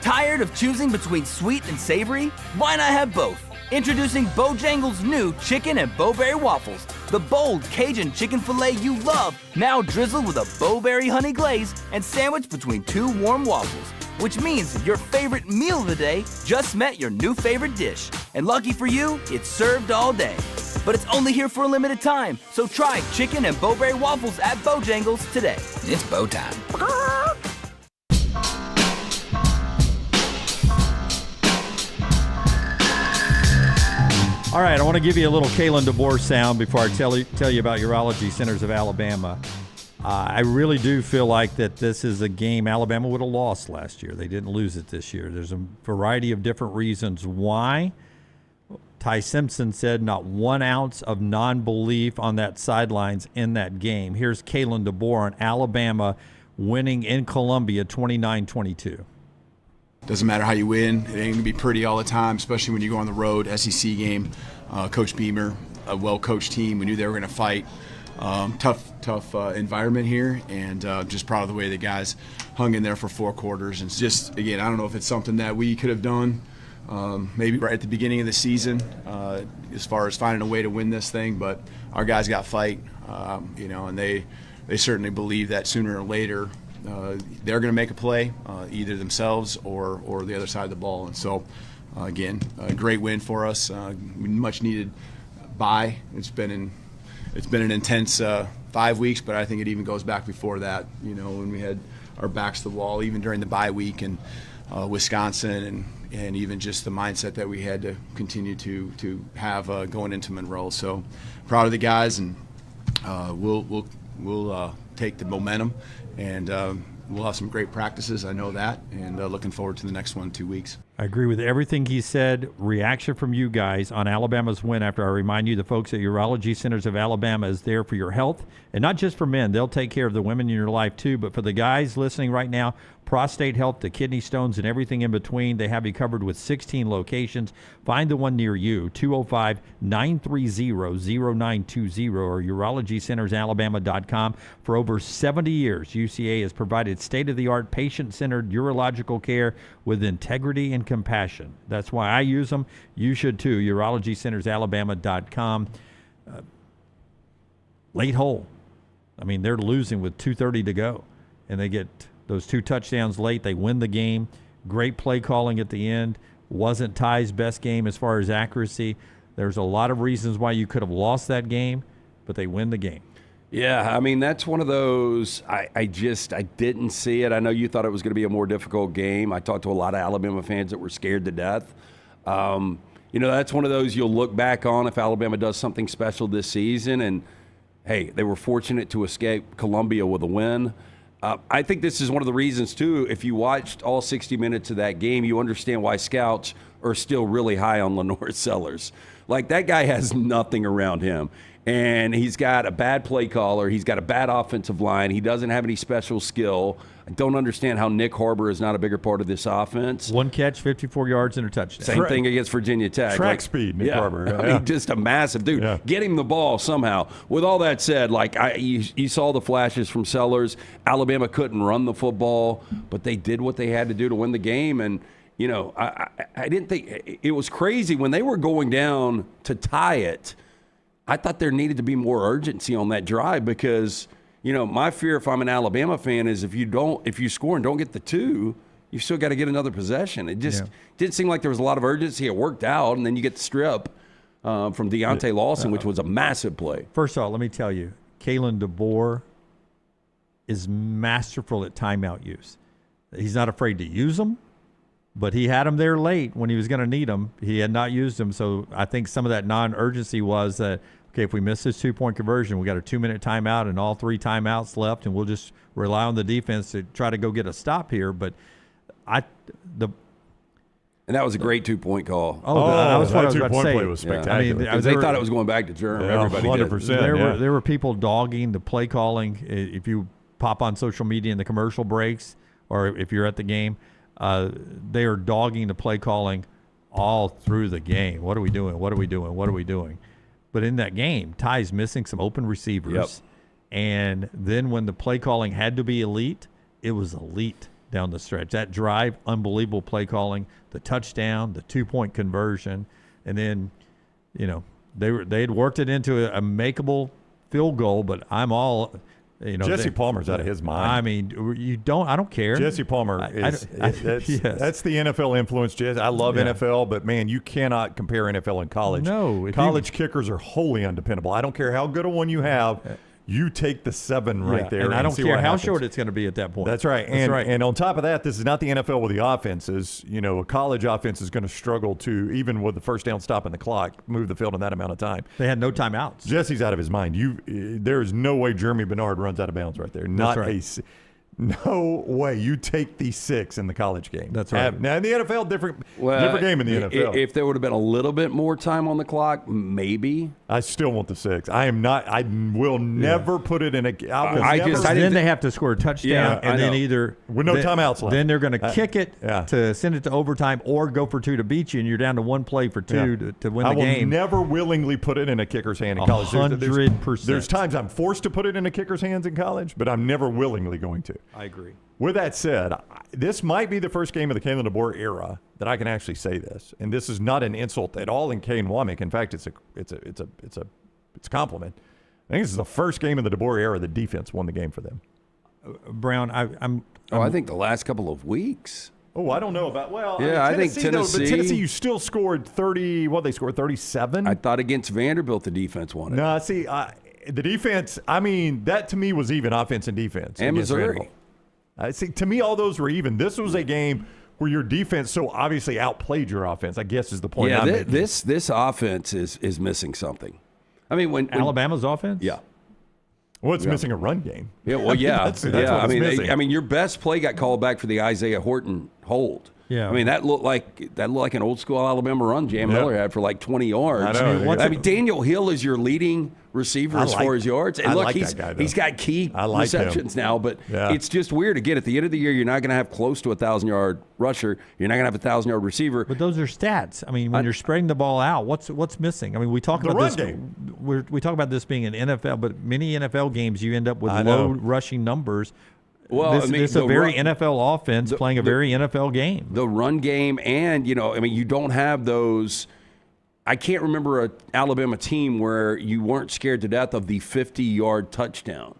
Tired of choosing between sweet and savory? Why not have both? Introducing Bojangles' new chicken and bowberry waffles. The bold Cajun chicken filet you love, now drizzled with a bowberry honey glaze and sandwiched between two warm waffles. Which means your favorite meal of the day just met your new favorite dish. And lucky for you, it's served all day. But it's only here for a limited time, so try chicken and bowberry waffles at Bojangles today. It's bow time. All right, I want to give you a little Kalen DeBoer sound before I tell you about Urology Centers of Alabama. I really do feel like that this is a game Alabama would have lost last year. They didn't lose it this year. There's a variety of different reasons why. Ty Simpson said not 1 ounce of non-belief on that sidelines in that game. Here's Kalen DeBoer on Alabama winning in Columbia 29-22. Doesn't matter how you win. It ain't going to be pretty all the time, especially when you go on the road. SEC game, Coach Beamer, a well-coached team. We knew they were going to fight. Tough environment here, and just proud of the way the guys hung in there for 4 quarters. And just, again, I don't know if it's something that we could have done maybe right at the beginning of the season as far as finding a way to win this thing, but our guys got fight, and they certainly believe that sooner or later they're going to make a play, either themselves or the other side of the ball. And so, again, a great win for us. Much needed bye. It's been an intense 5 weeks, but I think it even goes back before that. When we had our backs to the wall, even during the bye week and Wisconsin, and even just the mindset that we had to continue to have going into Monroe. So proud of the guys, and we'll take the momentum, and we'll have some great practices. I know that, and looking forward to the next one in 2 weeks. I agree with everything he said. Reaction from you guys on Alabama's win after I remind you the folks at Urology Centers of Alabama is there for your health, and not just for men. They'll take care of the women in your life too, but for the guys listening right now, prostate health to kidney stones and everything in between, they have you covered with 16 locations. Find the one near you, 205-930-0920 or urologycentersalabama.com. For over 70 years, UCA has provided state-of-the-art patient-centered urological care with integrity and compassion. That's why I use them. You should too. urologycentersalabama.com. Late hole. I mean, they're losing with 2:30 to go, and they get those 2 touchdowns late. They win the game. Great play calling at the end. Wasn't Ty's best game as far as accuracy. There's a lot of reasons why you could have lost that game, but they win the game. Yeah, I mean, that's one of those, I didn't see it. I know you thought it was going to be a more difficult game. I talked to a lot of Alabama fans that were scared to death. That's one of those you'll look back on if Alabama does something special this season. And, hey, they were fortunate to escape Columbia with a win. I think this is one of the reasons, too, if you watched all 60 minutes of that game, you understand why scouts are still really high on Lenore Sellers. Like, that guy has nothing around him. And he's got a bad play caller. He's got a bad offensive line. He doesn't have any special skill. I don't understand how Nick Harbor is not a bigger part of this offense. 1 catch, 54 yards, and a touchdown. Same thing against Virginia Tech. Track speed, Nick Harbor. I mean, just a massive dude. Yeah. Get him the ball somehow. With all that said, you saw the flashes from Sellers. Alabama couldn't run the football, but they did what they had to do to win the game. And, I didn't think – it was crazy. When they were going down to tie it, I thought there needed to be more urgency on that drive because, my fear if I'm an Alabama fan is if you score and don't get the 2, you've still got to get another possession. It just didn't seem like there was a lot of urgency. It worked out, and then you get the strip from Deontay Lawson, which was a massive play. First of all, let me tell you, Kalen DeBoer is masterful at timeout use. He's not afraid to use them. But he had him there late when he was going to need them. He had not used them, so I think some of that non-urgency was that, okay, if we miss this 2-point conversion, we got a 2-minute timeout and all 3 timeouts left, and we'll just rely on the defense to try to go get a stop here. But and that was a great 2-point call. That was what I was about to say. Play was spectacular. Yeah. I mean, they thought it was going back to Germ. Yeah, Everybody 100%. did. There were people dogging the play calling. If you pop on social media in the commercial breaks, or if you're at the game, they are dogging the play calling all through the game. What are we doing? What are we doing? What are we doing? But in that game, Ty's missing some open receivers. Yep. And then when the play calling had to be elite, it was elite down the stretch. That drive, unbelievable play calling, the touchdown, the 2-point conversion, and then, they had worked it into a makeable field goal. But I'm all, Jesse Palmer's out of his mind. I mean, I don't care. Jesse Palmer that's the NFL influence. Jesse, I love NFL, but man, you cannot compare NFL and college. No, college kickers are wholly undependable. I don't care how good a one you have. You take the 7 right there. And I don't see care what how happens. short it's going to be at that point. That's right. And on top of that, this is not the NFL with the offenses. A college offense is going to struggle to, even with the first down stop in the clock, move the field in that amount of time. They had no timeouts. Jesse's out of his mind. There is no way Germie Bernard runs out of bounds right there. No way. You take the 6 in the college game. That's right. Now in the NFL, different game in the NFL. If there would have been a little bit more time on the clock, maybe. I still want the 6. I will never put it in a. Then they have to score a touchdown, and then either with no timeouts left. Then they're going to kick it to send it to overtime, or go for 2 to beat you, and you're down to 1 play for 2 to win the game. I will never willingly put it in a kicker's hand in college. 100%. There's times I'm forced to put it in a kicker's hands in college, but I'm never willingly going to. I agree. With that said, this might be the first game of the Kalen DeBoer era that I can actually say this, and this is not an insult at all in Kane Womack. In fact, it's a compliment. I think this is the first game of the DeBoer era the defense won the game for them. Brown, I think the last couple of weeks. Oh, I don't know about. Well, I think Tennessee. But Tennessee, you still scored 30. What they scored 37. I thought against Vanderbilt the defense won it. No, see, the defense. I mean, that to me was even offense and defense. And Missouri. See, to me, all those were even. This was a game where your defense so obviously outplayed your offense, I guess is the point I'm making. This offense is missing something. I mean, when Alabama's offense? Yeah. Well, it's missing a run game. Yeah, well, yeah. that's what it's missing. I mean, your best play got called back for the Isaiah Horton hold. Yeah. I mean, that looked like an old school Alabama run Jam Miller had for like 20 yards. I mean, Daniel Hill is your leading receiver as far as yards. And look, he's got key receptions now, but it's just weird. Again, at the end of the year, you're not going to have close to a 1,000-yard rusher. You're not going to have a 1,000-yard receiver. But those are stats. I mean, when you're spreading the ball out, what's missing? I mean, we talk about this. Game. We talk about this being an NFL, but many NFL games you end up with low rushing numbers. Well, it's a very NFL offense playing a very NFL game. The run game, and you don't have those. I can't remember an Alabama team where you weren't scared to death of the 50-yard touchdown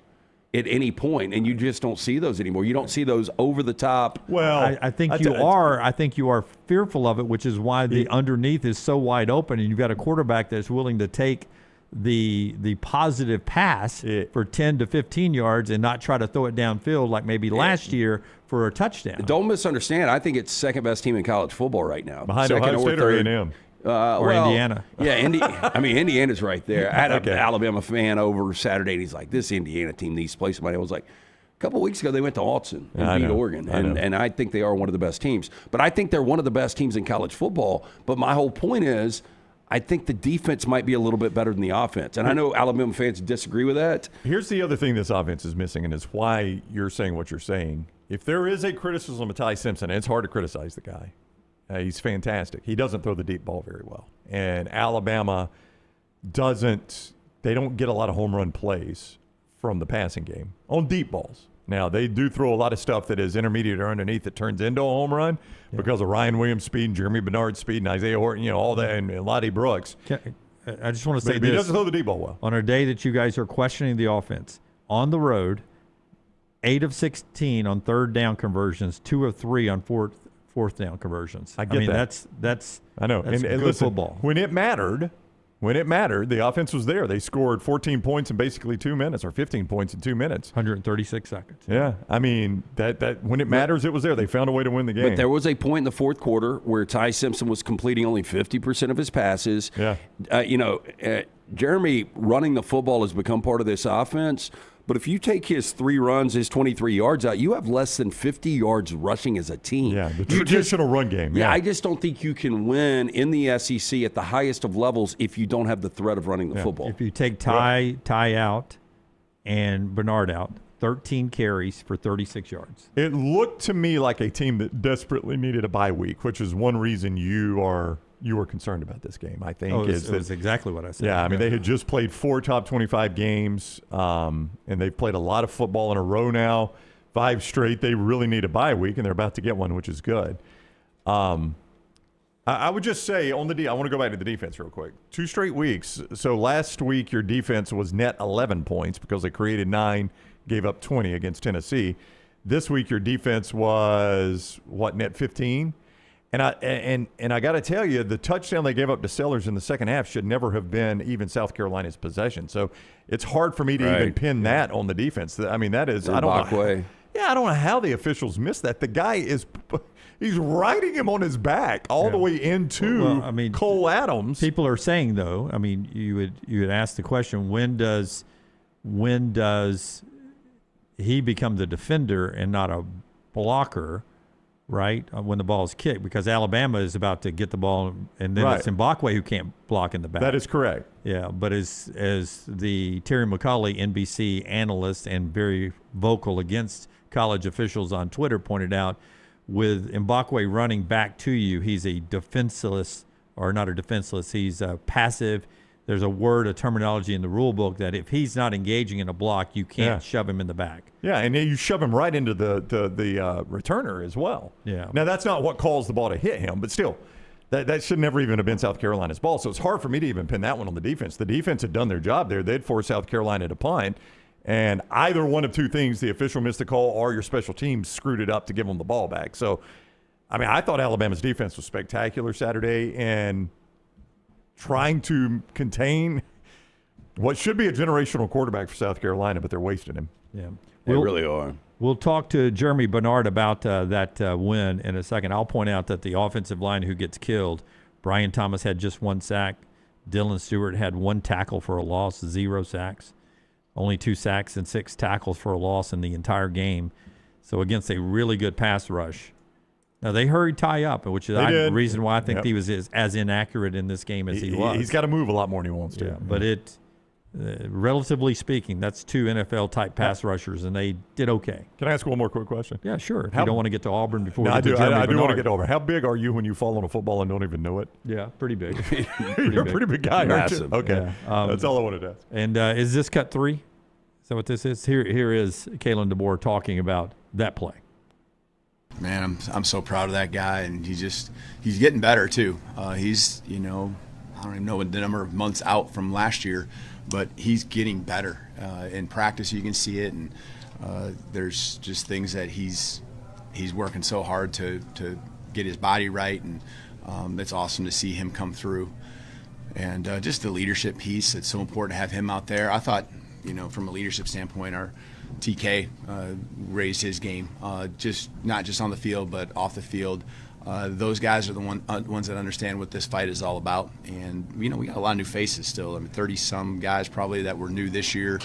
at any point, and you just don't see those anymore. You don't see those over the top. Well, I think you are. I think you are fearful of it, which is why the underneath is so wide open, and you've got a quarterback that's willing to take the positive pass for 10 to 15 yards and not try to throw it downfield like maybe last year for a touchdown. Don't misunderstand. I think it's second best team in college football right now. Behind Ohio State or A&M? Or Indiana. Yeah, Indiana's right there. I had an Alabama fan over Saturday, and he's like, this Indiana team needs to play somebody. I was like, a couple of weeks ago, they went to Autzen and beat Oregon, and I think they are one of the best teams. But I think they're one of the best teams in college football. But my whole point is, I think the defense might be a little bit better than the offense. And I know Alabama fans disagree with that. Here's the other thing this offense is missing, and it's why you're saying what you're saying. If there is a criticism of Ty Simpson, and it's hard to criticize the guy. He's fantastic. He doesn't throw the deep ball very well. And Alabama they don't get a lot of home run plays from the passing game on deep balls. Now, they do throw a lot of stuff that is intermediate or underneath that turns into a home run because of Ryan Williams' speed and Germie Bernard's speed and Isaiah Horton, all that, and Lottie Brooks. I just want to say but this. He doesn't throw the deep ball well. On a day that you guys are questioning the offense, on the road, 8 of 16 on third down conversions, 2 of 3 on fourth down conversions. I mean, that. That's I know. That's and good listen, football. When it mattered, When it mattered, the offense was there. They scored 14 points in basically 2 minutes, or 15 points in 2 minutes. 136 seconds. Yeah, I mean, that when it matters, it was there. They found a way to win the game. But there was a point in the fourth quarter where Ty Simpson was completing only 50% of his passes. Yeah. Germie running the football has become part of this offense. But if you take his 3 runs, his 23 yards out, you have less than 50 yards rushing as a team. Yeah, the traditional run game. Yeah, I just don't think you can win in the SEC at the highest of levels if you don't have the threat of running the football. If you take Ty out and Bernard out, 13 carries for 36 yards. It looked to me like a team that desperately needed a bye week, which is one reason you were concerned about this game, I think. It was exactly what I said. Yeah, I mean, they had just played 4 top 25 games, and they've played a lot of football in a row now, 5 straight. They really need a bye week, and they're about to get one, which is good. I would just say on I want to go back to the defense real quick. 2 straight weeks. So last week your defense was net 11 points because they created 9, gave up 20 against Tennessee. This week your defense was, net 15? And I got to tell you, the touchdown they gave up to Sellers in the second half should never have been even South Carolina's possession. So it's hard for me to even pin that on the defense. I mean, that is, I don't know how the officials missed that. The guy he's riding him on his back all the way into Cole Adams. People are saying, though, I mean, you would ask the question, when does he become the defender and not a blocker? Right, when the ball is kicked, because Alabama is about to get the ball, and then it's Mbakwe who can't block in the back. That is correct. Yeah, but as the Terry McCauley, NBC analyst and very vocal against college officials on Twitter, pointed out, with Mbakwe running back to you, he's a defenseless, or not a defenseless, he's a passive. There's a terminology in the rule book that if he's not engaging in a block, you can't shove him in the back. Yeah, and you shove him right into the returner as well. Yeah. Now, that's not what caused the ball to hit him, but still, that should never even have been South Carolina's ball. So it's hard for me to even pin that one on the defense. The defense had done their job there. They'd forced South Carolina to punt, and either one of 2 things, the official missed the call or your special teams screwed it up to give them the ball back. So, I mean, I thought Alabama's defense was spectacular Saturday, and trying to contain what should be a generational quarterback for South Carolina, but they're wasting him. Yeah, they really are. We'll talk to Germie Bernard about that win in a second. I'll point out that the offensive line who gets killed, Brian Thomas had just 1 sack. Dylan Stewart had 1 tackle for a loss, 0 sacks. Only 2 sacks and 6 tackles for a loss in the entire game. So against a really good pass rush. Now, they hurried Ty up, which is the reason why I think he was as inaccurate in this game as he was. He's got to move a lot more than he wants to. Yeah, but relatively speaking, that's 2 NFL-type pass rushers, and they did okay. Can I ask one more quick question? Yeah, sure. If you don't want to get to Auburn before we I get to do. Germie I do want to Bernard. get over. How big are you when you fall on a football and don't even know it? Yeah, pretty big. You're a pretty big guy, aren't you? Massive. Okay. Yeah. That's all I wanted to ask. And is this cut 3? Is that what this is? Here is Kalen DeBoer talking about that play. Man, I'm so proud of that guy, and he's getting better too. He's I don't even know the number of months out from last year, but he's getting better in practice. You can see it, and there's just things that he's working so hard to get his body right, and it's awesome to see him come through. And just the leadership piece, it's so important to have him out there. I thought, from a leadership standpoint, our TK raised his game, not just on the field, but off the field. Those guys are the ones that understand what this fight is all about. And, we got a lot of new faces still. I mean, 30-some guys probably that were new this year,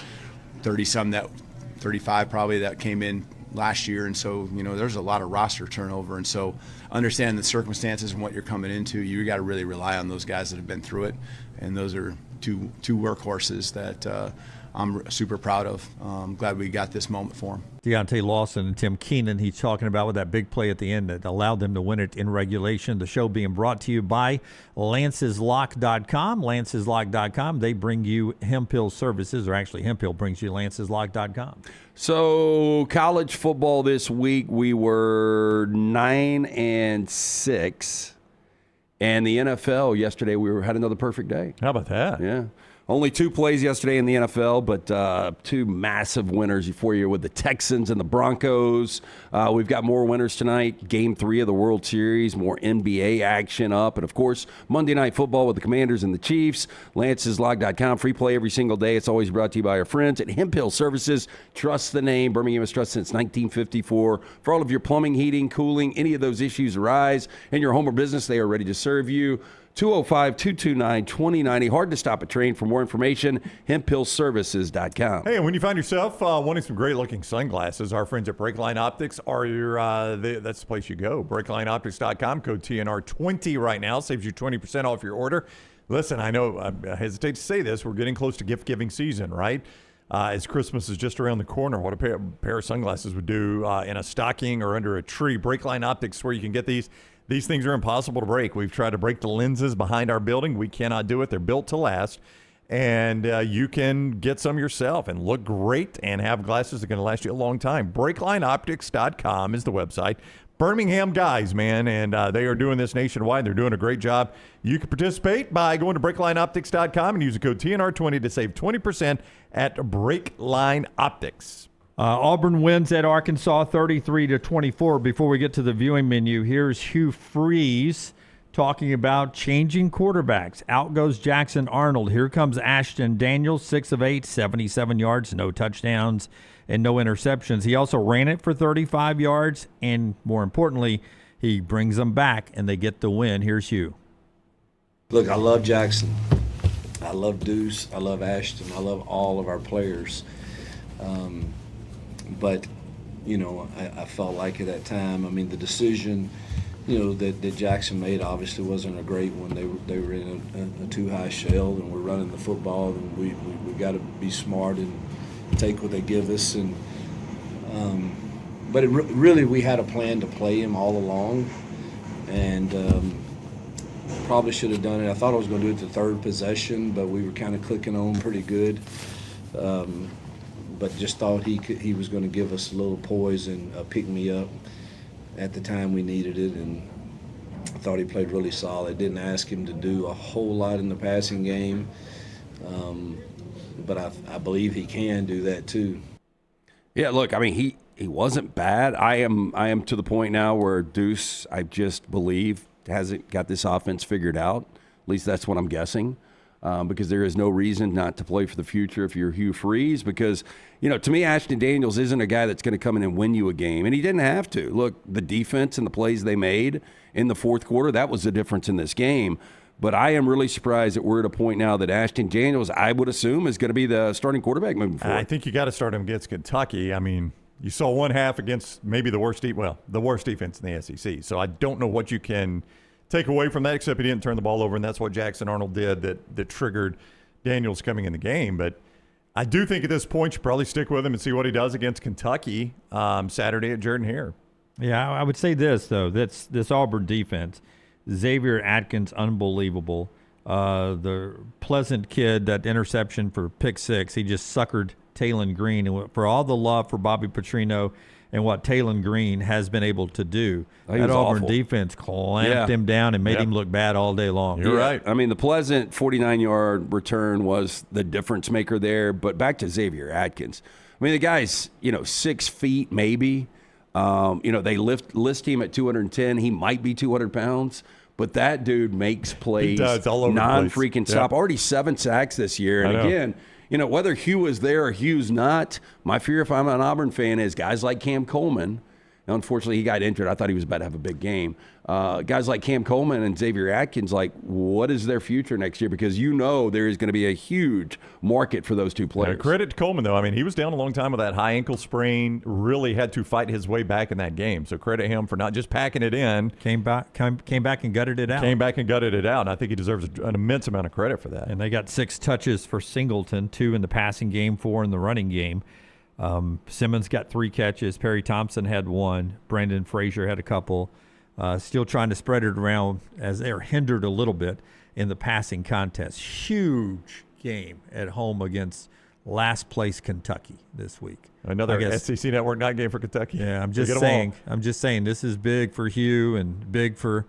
35 probably that came in last year. And so, there's a lot of roster turnover. And so understand the circumstances and what you're coming into. You got to really rely on those guys that have been through it. And those are two workhorses that I'm super proud of. I'm glad we got this moment for him. Deontay Lawson and Tim Keenan, he's talking about with that big play at the end that allowed them to win it in regulation. The show being brought to you by LancesLock.com. LancesLock.com, they bring you Hemphill services, or actually Hemphill brings you LancesLock.com. So college football this week, we were 9-6. And the NFL yesterday, we had another perfect day. How about that? Yeah. Only 2 plays yesterday in the NFL, but 2 massive winners for you with the Texans and the Broncos. We've got more winners tonight. Game 3 of the World Series, more NBA action up. And, of course, Monday Night Football with the Commanders and the Chiefs. Lance'sLog.com, free play every single day. It's always brought to you by our friends at Hemp Hill Services. Trust the name. Birmingham has trusted since 1954. For all of your plumbing, heating, cooling, any of those issues arise in your home or business, they are ready to serve you. 205-229-2090. Hard to stop a train. For more information, hemphillservices.com. Hey, and when you find yourself wanting some great-looking sunglasses, our friends at Breakline Optics are that's the place you go. BreaklineOptics.com, code TNR20 right now. Saves you 20% off your order. Listen, I know I hesitate to say this. We're getting close to gift-giving season, right? As Christmas is just around the corner, what a pair of sunglasses would do in a stocking or under a tree. Breakline Optics, where you can get these. These things are impossible to break. We've tried to break the lenses behind our building. We cannot do it. They're built to last. And you can get some yourself and look great and have glasses that are going to last you a long time. BreaklineOptics.com is the website. Birmingham guys, man, and they are doing this nationwide. They're doing a great job. You can participate by going to BreaklineOptics.com and use the code TNR20 to save 20% at Breakline Optics. Auburn wins at Arkansas 33-24. Before we get to the viewing menu, here's Hugh Freeze talking about changing quarterbacks. Out goes Jackson Arnold. Here comes Ashtron Daniels, 6 of 8, 77 yards, no touchdowns and no interceptions. He also ran it for 35 yards, and more importantly, he brings them back, and they get the win. Here's Hugh. Look, I love Jackson. I love Deuce. I love Ashton. I love all of our players. But, you know, I felt like at that time, I mean, the decision, you know, that Jackson made obviously wasn't a great one. They were in a too high shell, and we're running the football, and we got to be smart and take what they give us. And but really we had a plan to play him all along, and probably should have done it. I thought I was going to do it the third possession, but we were kind of clicking on pretty good. But just thought he was going to give us a little poise and pick me up at the time we needed it, and I thought he played really solid. Didn't ask him to do a whole lot in the passing game, but I believe he can do that too. Yeah, look, I mean, he wasn't bad. I am to the point now where Deuce, I just believe, hasn't got this offense figured out. At least that's what I'm guessing. Because there is no reason not to play for the future if you're Hugh Freeze. Because, you know, to me, Ashtron Daniels isn't a guy that's going to come in and win you a game, and he didn't have to. Look, the defense and the plays they made in the fourth quarter, that was the difference in this game. But I am really surprised that we're at a point now that Ashtron Daniels, I would assume, is going to be the starting quarterback moving forward. I think you got to start him against Kentucky. I mean, you saw one half against maybe the worst defense in the SEC. So I don't know what you can take away from that, except he didn't turn the ball over, and that's what Jackson Arnold did that triggered Daniels coming in the game. But I do think at this point you probably stick with him and see what he does against Kentucky Saturday at Jordan-Hare. Yeah, I would say this, though. That's this Auburn defense. Xavier Atkins, unbelievable. The Pleasant kid, that interception for pick 6, he just suckered Talon Green. And for all the love for Bobby Petrino and what Talon Green has been able to do, that Auburn defense clamped him down and made him look bad all day long. You're right. I mean, the Pleasant 49-yard return was the difference maker there. But back to Xavier Atkins. I mean, the guy's, 6 feet maybe. They list him at 210. He might be 200 pounds. But that dude makes plays non-freaking stop. Already 7 sacks this year. And again, whether Hugh is there or Hugh's not, my fear if I'm an Auburn fan is guys like Cam Coleman. Now, unfortunately, he got injured. I thought he was about to have a big game. Guys like Cam Coleman and Xavier Atkins, what is their future next year? Because there is going to be a huge market for those two players. Credit to Coleman, though. I mean, he was down a long time with that high ankle sprain, really had to fight his way back in that game. So credit him for not just packing it in. Came back and gutted it out. And I think he deserves an immense amount of credit for that. And they got 6 touches for Singleton, 2 in the passing game, 4 in the running game. Simmons got 3 catches. Perry Thompson had 1. Brandon Frazier had a couple. Still trying to spread it around as they're hindered a little bit in the passing contest. Huge game at home against last place Kentucky this week. Another SEC Network night game for Kentucky. Yeah, I'm just saying this is big for Hugh and big for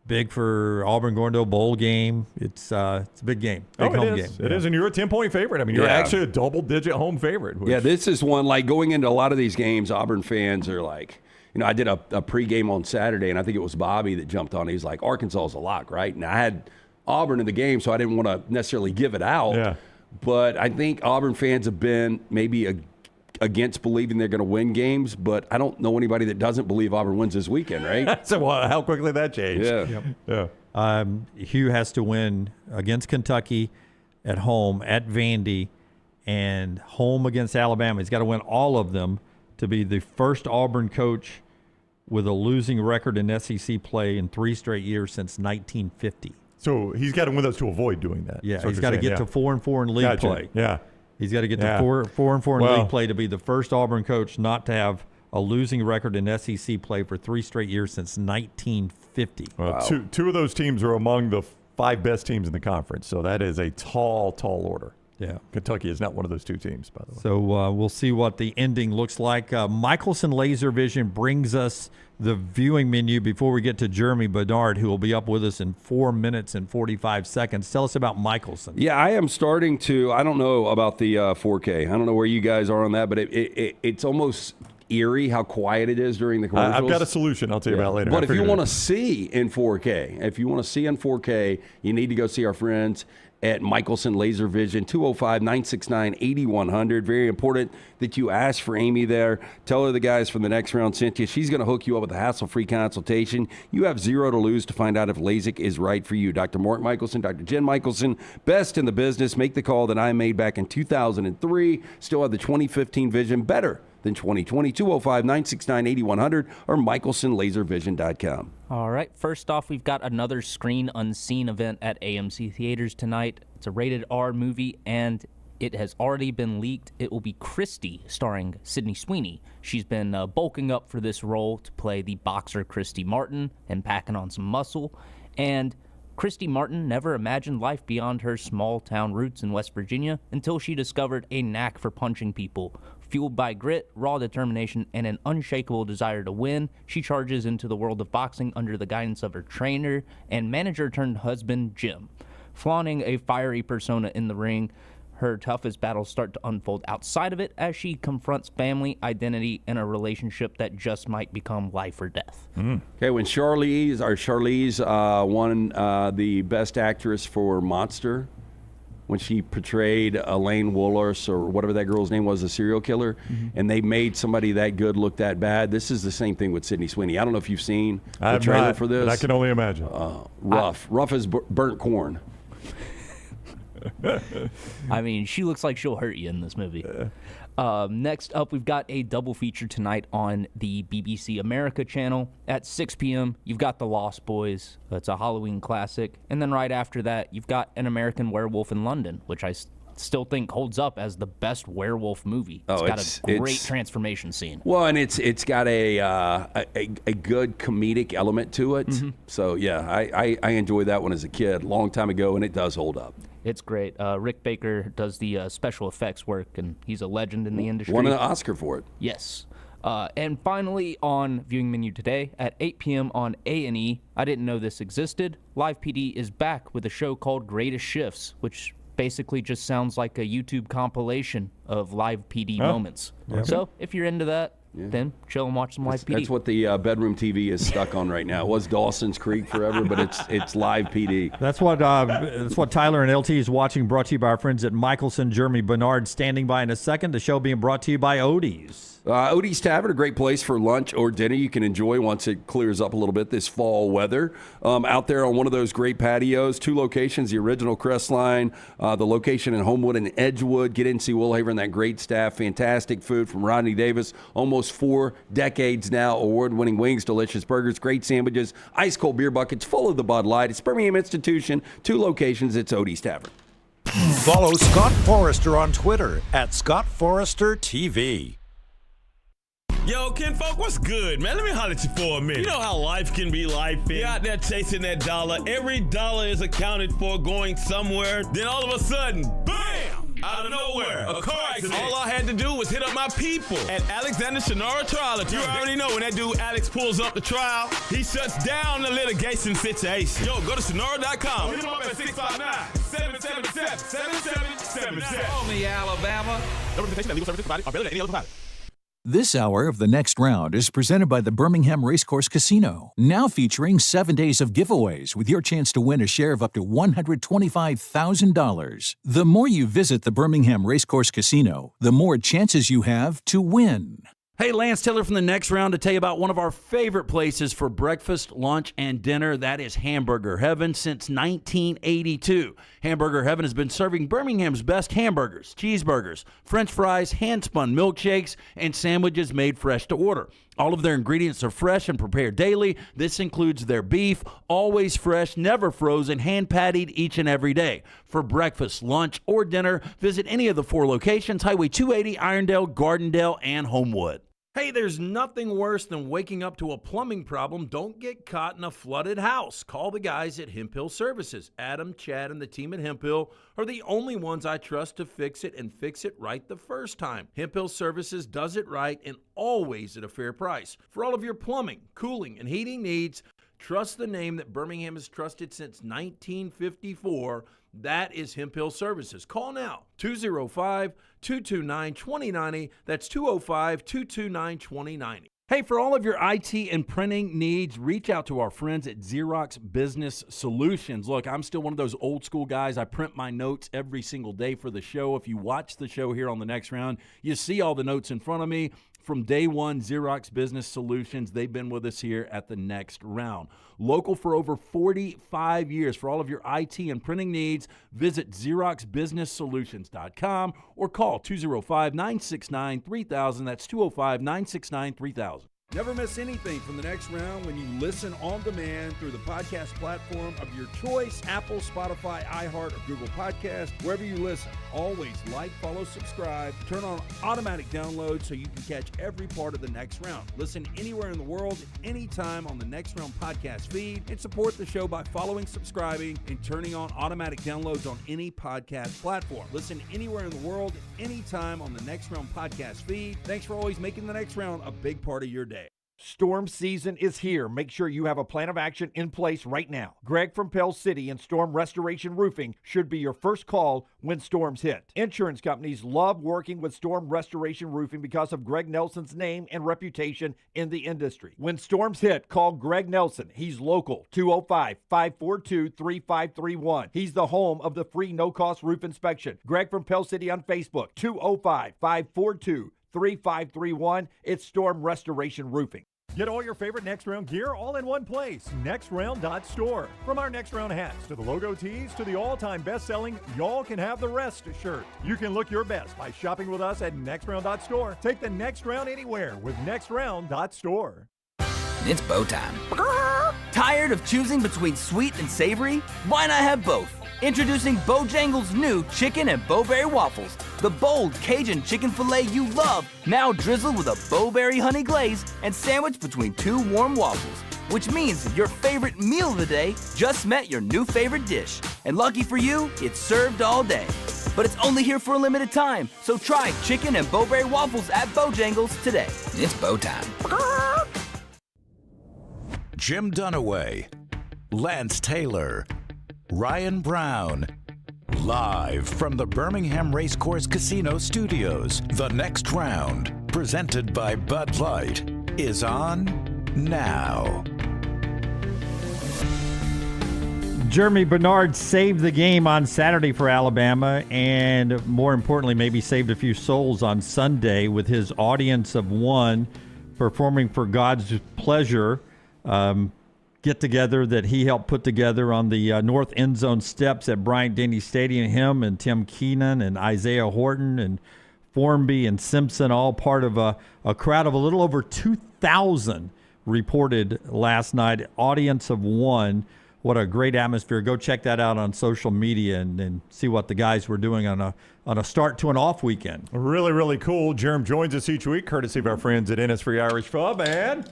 big for Auburn going to a bowl game. It's a big game. Big home game. It is, and you're a 10-point favorite. I mean, you're actually a double-digit home favorite. Yeah, this is one, like, going into a lot of these games, Auburn fans are like, I did a pregame on Saturday, and I think it was Bobby that jumped on. He's like, Arkansas is a lock, right? And I had Auburn in the game, so I didn't want to necessarily give it out. Yeah. But I think Auburn fans have been maybe against believing they're going to win games, but I don't know anybody that doesn't believe Auburn wins this weekend, right? So how quickly that changed. Yeah. Hugh has to win against Kentucky at home, at Vandy, and home against Alabama. He's got to win all of them to be the first Auburn coach with a losing record in SEC play in 3 straight years since 1950. So he's got to win those to avoid doing that. Yeah, he's got to get to 4-4 in league play. Yeah. He's got to get to 4-4 in league play to be the first Auburn coach not to have a losing record in SEC play for 3 straight years since 1950. Well, Wow. two of those teams are among the 5 best teams in the conference, so that is a tall order. Yeah. Kentucky is not one of those 2 teams, by the way. So we'll see what the ending looks like. Michelson Laser Vision brings us the viewing menu before we get to Germie Bernard, who will be up with us in 4 minutes and 45 seconds. Tell us about Michelson. Yeah, I am starting to – I don't know about the 4K. I don't know where you guys are on that, but it's almost eerie how quiet it is during the commercials. I've got a solution I'll tell you about later. But if you want to see in 4K, you need to go see our friends at Michelson Laser Vision, 205-969-8100. Very important that you ask for Amy there. Tell her the guys from the next round sent you. She's going to hook you up with a hassle-free consultation. You have 0 to lose to find out if LASIK is right for you. Dr. Mark Michelson, Dr. Jen Michelson, best in the business. Make the call that I made back in 2003. Still have the 2015 vision, better than 2020. 205-969-8100 or michelsonlaservision.com. All right. First off, we've got another Screen Unseen event at AMC Theaters tonight. It's a rated R movie, and it has already been leaked. It will be Christy, starring Sydney Sweeney. She's been bulking up for this role to play the boxer Christy Martin and packing on some muscle. And Christy Martin never imagined life beyond her small-town roots in West Virginia until she discovered a knack for punching people. Fueled by grit, raw determination, and an unshakable desire to win, she charges into the world of boxing under the guidance of her trainer and manager-turned-husband, Jim. Flaunting a fiery persona in the ring, her toughest battles start to unfold outside of it as she confronts family, identity, and a relationship that just might become life or death. Okay, when Charlize won the Best Actress for Monster, when she portrayed Elaine Woolers or whatever that girl's name was, a serial killer, and they made somebody that good look that bad. This is the same thing with Sydney Sweeney. I don't know if you've seen the trailer for this. But I can only imagine. Rough as burnt corn. I mean, she looks like she'll hurt you in this movie. Next up, we've got a double feature tonight on the BBC America channel. At 6 p.m., you've got The Lost Boys. It's a Halloween classic. And then right after that, you've got An American Werewolf in London, which I still think holds up as the best werewolf movie. It's got a great transformation scene. Well, and it's got a good comedic element to it. So, yeah, I enjoyed that one as a kid, long time ago, and it does hold up. It's great. Rick Baker does the special effects work, and he's a legend in the industry. Won an Oscar for it. Yes. And finally, on viewing menu today at 8 p.m. on A&E, I didn't know this existed. Live PD is back with a show called Greatest Shifts, which basically just sounds like a YouTube compilation of live PD moments. Yeah. So if you're into that, then chill and watch some live PD. That's what the bedroom TV is stuck on right now. It was Dawson's Creek forever, but it's live PD. That's what Tyler and LT is watching, brought to you by our friends at Michelson. Germie Bernard standing by in a second. The show being brought to you by Odie's. Odie's Tavern, a great place for lunch or dinner you can enjoy once it clears up a little bit this fall weather. Out there on one of those great patios, 2 locations, the original Crestline, the location in Homewood and Edgewood. Get in, see Will Haver and that great staff. Fantastic food from Rodney Davis. Almost 4 decades now. Award-winning wings, delicious burgers, great sandwiches, ice-cold beer buckets full of the Bud Light. It's Birmingham Institution, 2 locations. It's Odie's Tavern. Follow Scott Forrester on Twitter at ScottForresterTV. Yo, kinfolk, what's good, man? Let me holler at you for a minute. You know how life can be life. You're out there chasing that dollar. Every dollar is accounted for going somewhere. Then all of a sudden, bam! Out of nowhere, a car accident. All I had to do was hit up my people at Alexander Sonora Trial Attorney. You already know when that dude Alex pulls up the trial, he shuts down the litigation situation. Yo, go to Sonora.com. Hit him up at 659-777-7777. Call me, Alabama. No representation that legal services provided are better than any other provider. This hour of The Next Round is presented by the Birmingham Racecourse Casino, now featuring 7 days of giveaways with your chance to win a share of up to $125,000. The more you visit the Birmingham Racecourse Casino, the more chances you have to win. Hey, Lance Taylor from The Next Round to tell you about one of our favorite places for breakfast, lunch, and dinner. That is Hamburger Heaven since 1982. Hamburger Heaven has been serving Birmingham's best hamburgers, cheeseburgers, French fries, hand-spun milkshakes, and sandwiches made fresh to order. All of their ingredients are fresh and prepared daily. This includes their beef, always fresh, never frozen, hand-pattied each and every day. For breakfast, lunch, or dinner, visit any of the 4 locations, Highway 280, Irondale, Gardendale, and Homewood. Hey, there's nothing worse than waking up to a plumbing problem. Don't get caught in a flooded house. Call the guys at Hemp Hill Services. Adam, Chad, and the team at Hemp Hill are the only ones I trust to fix it and fix it right the first time. Hemp Hill Services does it right and always at a fair price. For all of your plumbing, cooling, and heating needs, trust the name that Birmingham has trusted since 1954. That is Hemp Hill Services. Call now, 205-229-2090. That's 205-229-2090. Hey, for all of your IT and printing needs, reach out to our friends at Xerox Business Solutions. Look, I'm still one of those old school guys. I print my notes every single day for the show. If you watch the show here on The Next Round, you see all the notes in front of me. From day one, Xerox Business Solutions, they've been with us here at The Next Round. Local for over 45 years. For all of your IT and printing needs, visit XeroxBusinessSolutions.com or call 205-969-3000. That's 205-969-3000. Never miss anything from The Next Round when you listen on demand through the podcast platform of your choice, Apple, Spotify, iHeart, or Google Podcast, wherever you listen. Always like, follow, subscribe, turn on automatic download so you can catch every part of The Next Round. Listen anywhere in the world, anytime on the Next Round podcast feed, and support the show by following, subscribing, and turning on automatic downloads on any podcast platform. Listen anywhere in the world, anytime on the Next Round podcast feed. Thanks for always making The Next Round a big part of your day. Storm season is here. Make sure you have a plan of action in place right now. Greg from Pell City and Storm Restoration Roofing should be your first call when storms hit. Insurance companies love working with Storm Restoration Roofing because of Greg Nelson's name and reputation in the industry. When storms hit, call Greg Nelson. He's local, 205-542-3531. He's the home of the free no-cost roof inspection. Greg from Pell City on Facebook, 205-542-3531. It's Storm Restoration Roofing. Get all your favorite Next Round gear all in one place. NextRound.store. From our Next Round hats to the logo tees to the all-time best-selling Y'all Can Have the Rest shirt. You can look your best by shopping with us at NextRound.store. Take the Next Round anywhere with NextRound.store. It's bow time. Tired of choosing between sweet and savory? Why not have both? Introducing Bojangles' new chicken and bowberry waffles. The bold Cajun chicken filet you love, now drizzled with a bowberry honey glaze and sandwiched between 2 warm waffles. Which means your favorite meal of the day just met your new favorite dish. And lucky for you, it's served all day. But it's only here for a limited time, so try chicken and bowberry waffles at Bojangles today. It's bow time. Jim Dunaway, Lance Taylor, Ryan Brown. Live from the Birmingham Racecourse Casino Studios, The Next Round, presented by Bud Light, is on now. Germie Bernard saved the game on Saturday for Alabama, and more importantly, maybe saved a few souls on Sunday with his audience of one performing for God's pleasure. Get-together that he helped put together on the north end zone steps at Bryant-Denny Stadium. Him and Tim Keenan and Isaiah Horton and Formby and Simpson, all part of a crowd of a little over 2,000 reported last night. Audience of one. What a great atmosphere. Go check that out on social media and see what the guys were doing on a start to an off weekend. Really, really cool. Germ joins us each week, courtesy of our friends at Innisfree Irish Pub and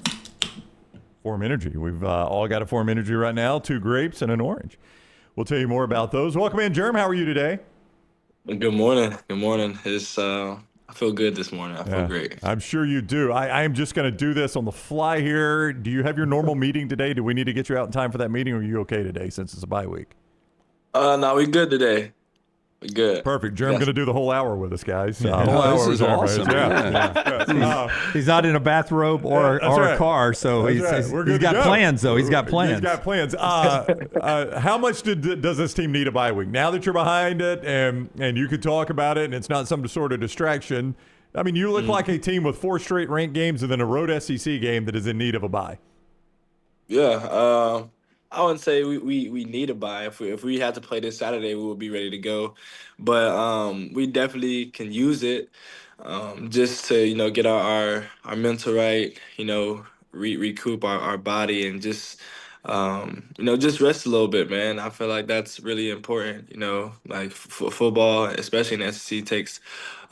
Form Energy. We've all got a Form Energy right now, 2 grapes and an orange. We'll tell you more about those. Welcome in, Germ. How are you today? Good morning. Good morning. I feel good this morning. I feel great. I'm sure you do. I am just going to do this on the fly here. Do you have your normal meeting today? Do we need to get you out in time for that meeting, or are you okay today since it's a bye week? No, we good today. We good. Perfect. Jerem's going to do the whole hour with us, guys. Yeah. Whole hour this with is Jeremy. awesome. He's not in a bathrobe or a car, so he's got plans, though. He's got plans. He's got plans. How much does this team need a bye week? Now that you're behind it and you could talk about it and it's not some sort of distraction, I mean, you look like a team with 4 straight ranked games and then a road SEC game that is in need of a bye. Yeah. I wouldn't say we need a bye. If we had to play this Saturday, we would be ready to go. But we definitely can use it just to get our mental right. Recoup our body and just just rest a little bit, man. I feel like that's really important. Like football, especially in the SEC, takes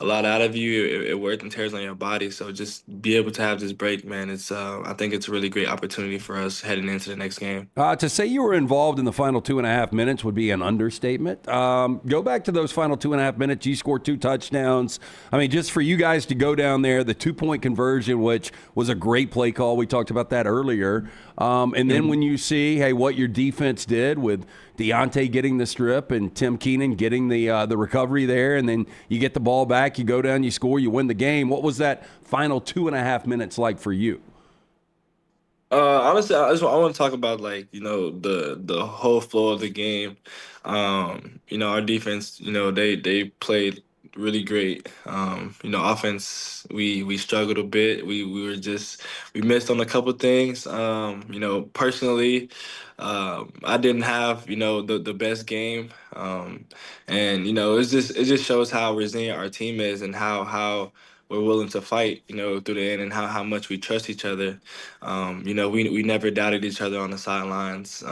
a lot out of you. It wears and tears on your body. So just be able to have this break, man. I think it's a really great opportunity for us heading into the next game. To say you were involved in the final 2.5 minutes would be an understatement. Go back to those final 2.5 minutes. You scored 2 touchdowns. I mean, just for you guys to go down there, the 2-point conversion, which was a great play call. We talked about that earlier. And then when you see, hey, what your defense did with Deontay getting the strip and Tim Keenan getting the recovery there, and then you get the ball back, you go down, you score, you win the game. What was that final 2.5 minutes like for you? Honestly, I want to talk about the whole flow of the game. Our defense, they played really great. Offense, we struggled a bit. We missed on a couple things. Personally, I didn't have the best game, and it just shows how resilient our team is and how we're willing to fight, through the end, and how much we trust each other. We never doubted each other on the sidelines.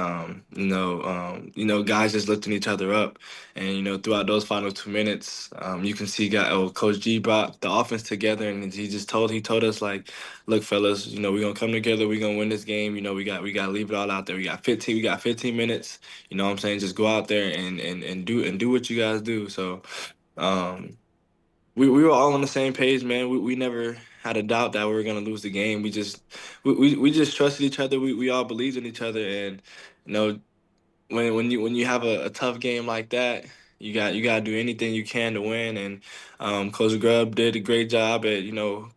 Guys just lifting each other up, and throughout those final 2 minutes, you can see Coach G brought the offense together, and he told us, like, look, fellas, we're gonna come together, we're gonna win this game. We got to leave it all out there. We got 15 minutes. You know what I'm saying? Just go out there and do what you guys do. So. We were all on the same page, man. We never had a doubt that we were gonna lose the game. We just trusted each other. We all believed in each other, and when you have a tough game like that, you got to do anything you can to win. And Coach Grubb did a great job at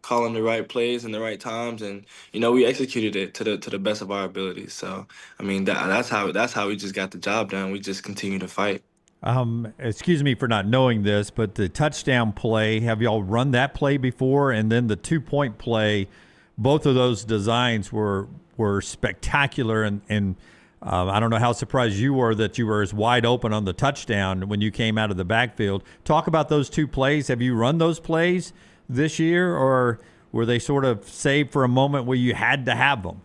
calling the right plays in the right times, and we executed it to the best of our abilities. So I mean that's how we just got the job done. We just continue to fight. Excuse me for not knowing this, but the touchdown play, have y'all run that play before? And then the 2-point play, both of those designs were spectacular. And I don't know how surprised you were that you were as wide open on the touchdown when you came out of the backfield. Talk about those 2 plays. Have you run those plays this year, or were they sort of saved for a moment where you had to have them?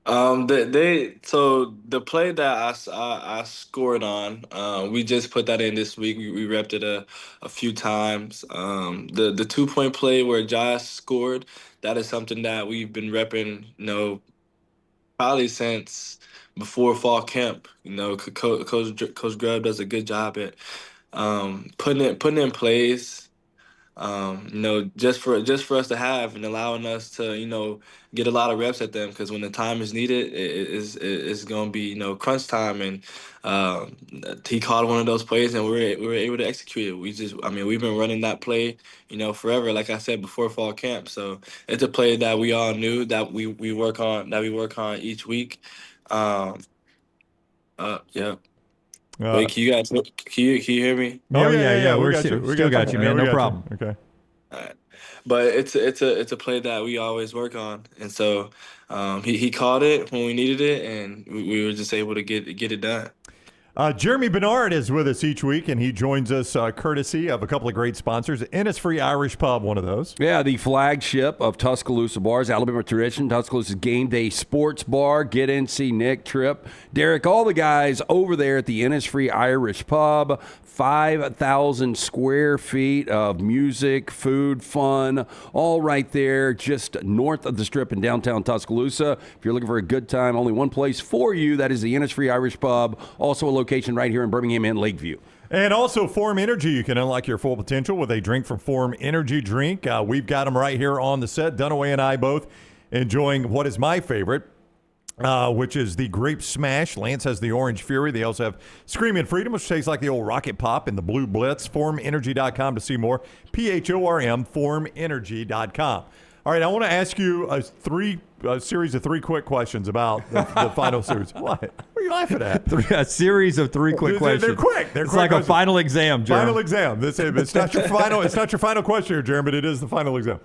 The play that I scored on, we just put that in this week. We repped it a few times. The 2-point play where Josh scored, that is something that we've been repping, probably since before fall camp. Coach Grubb does a good job at putting in plays. Just for us to have and allowing us to get a lot of reps at them, because when the time is needed, it's going to be crunch time, and he called one of those plays and we were able to execute it. We've been running that play forever, like I said, before fall camp. So it's a play that we all knew that we work on each week. Yeah. Wait, can you hear me? Oh yeah. We still got you, man. No problem. Okay. All right. But it's a play that we always work on, and so he called it when we needed it, and we were just able to get it done. Germie Bernard is with us each week, and he joins us courtesy of a couple of great sponsors. Innisfree Irish Pub, one of those. Yeah, the flagship of Tuscaloosa Bars, Alabama tradition, Tuscaloosa's game day sports bar. Get in, see Nick, Tripp, Derek, all the guys over there at the Innisfree Irish Pub. 5,000 square feet of music, food, fun, all right there just north of the Strip in downtown Tuscaloosa. If you're looking for a good time, only one place for you. That is the Innisfree Irish Pub, also a location right here in Birmingham and Lakeview. And also Form Energy. You can unlock your full potential with a drink from Form Energy Drink. We've got them right here on the set. Dunaway and I both enjoying what is my favorite, which is the Grape Smash. Lance has the Orange Fury. They also have Screamin' Freedom, which tastes like the old Rocket Pop, and the Blue Blitz. FormEnergy.com to see more. PHORM, FormEnergy.com. All right, I want to ask you a series of three quick questions about the final series. What? What are you laughing at? A series of three quick questions. They're quick. It's like a final exam, Jeremy. Final exam. It's not your final. It's not your final question here, Jeremy, but it is the final exam.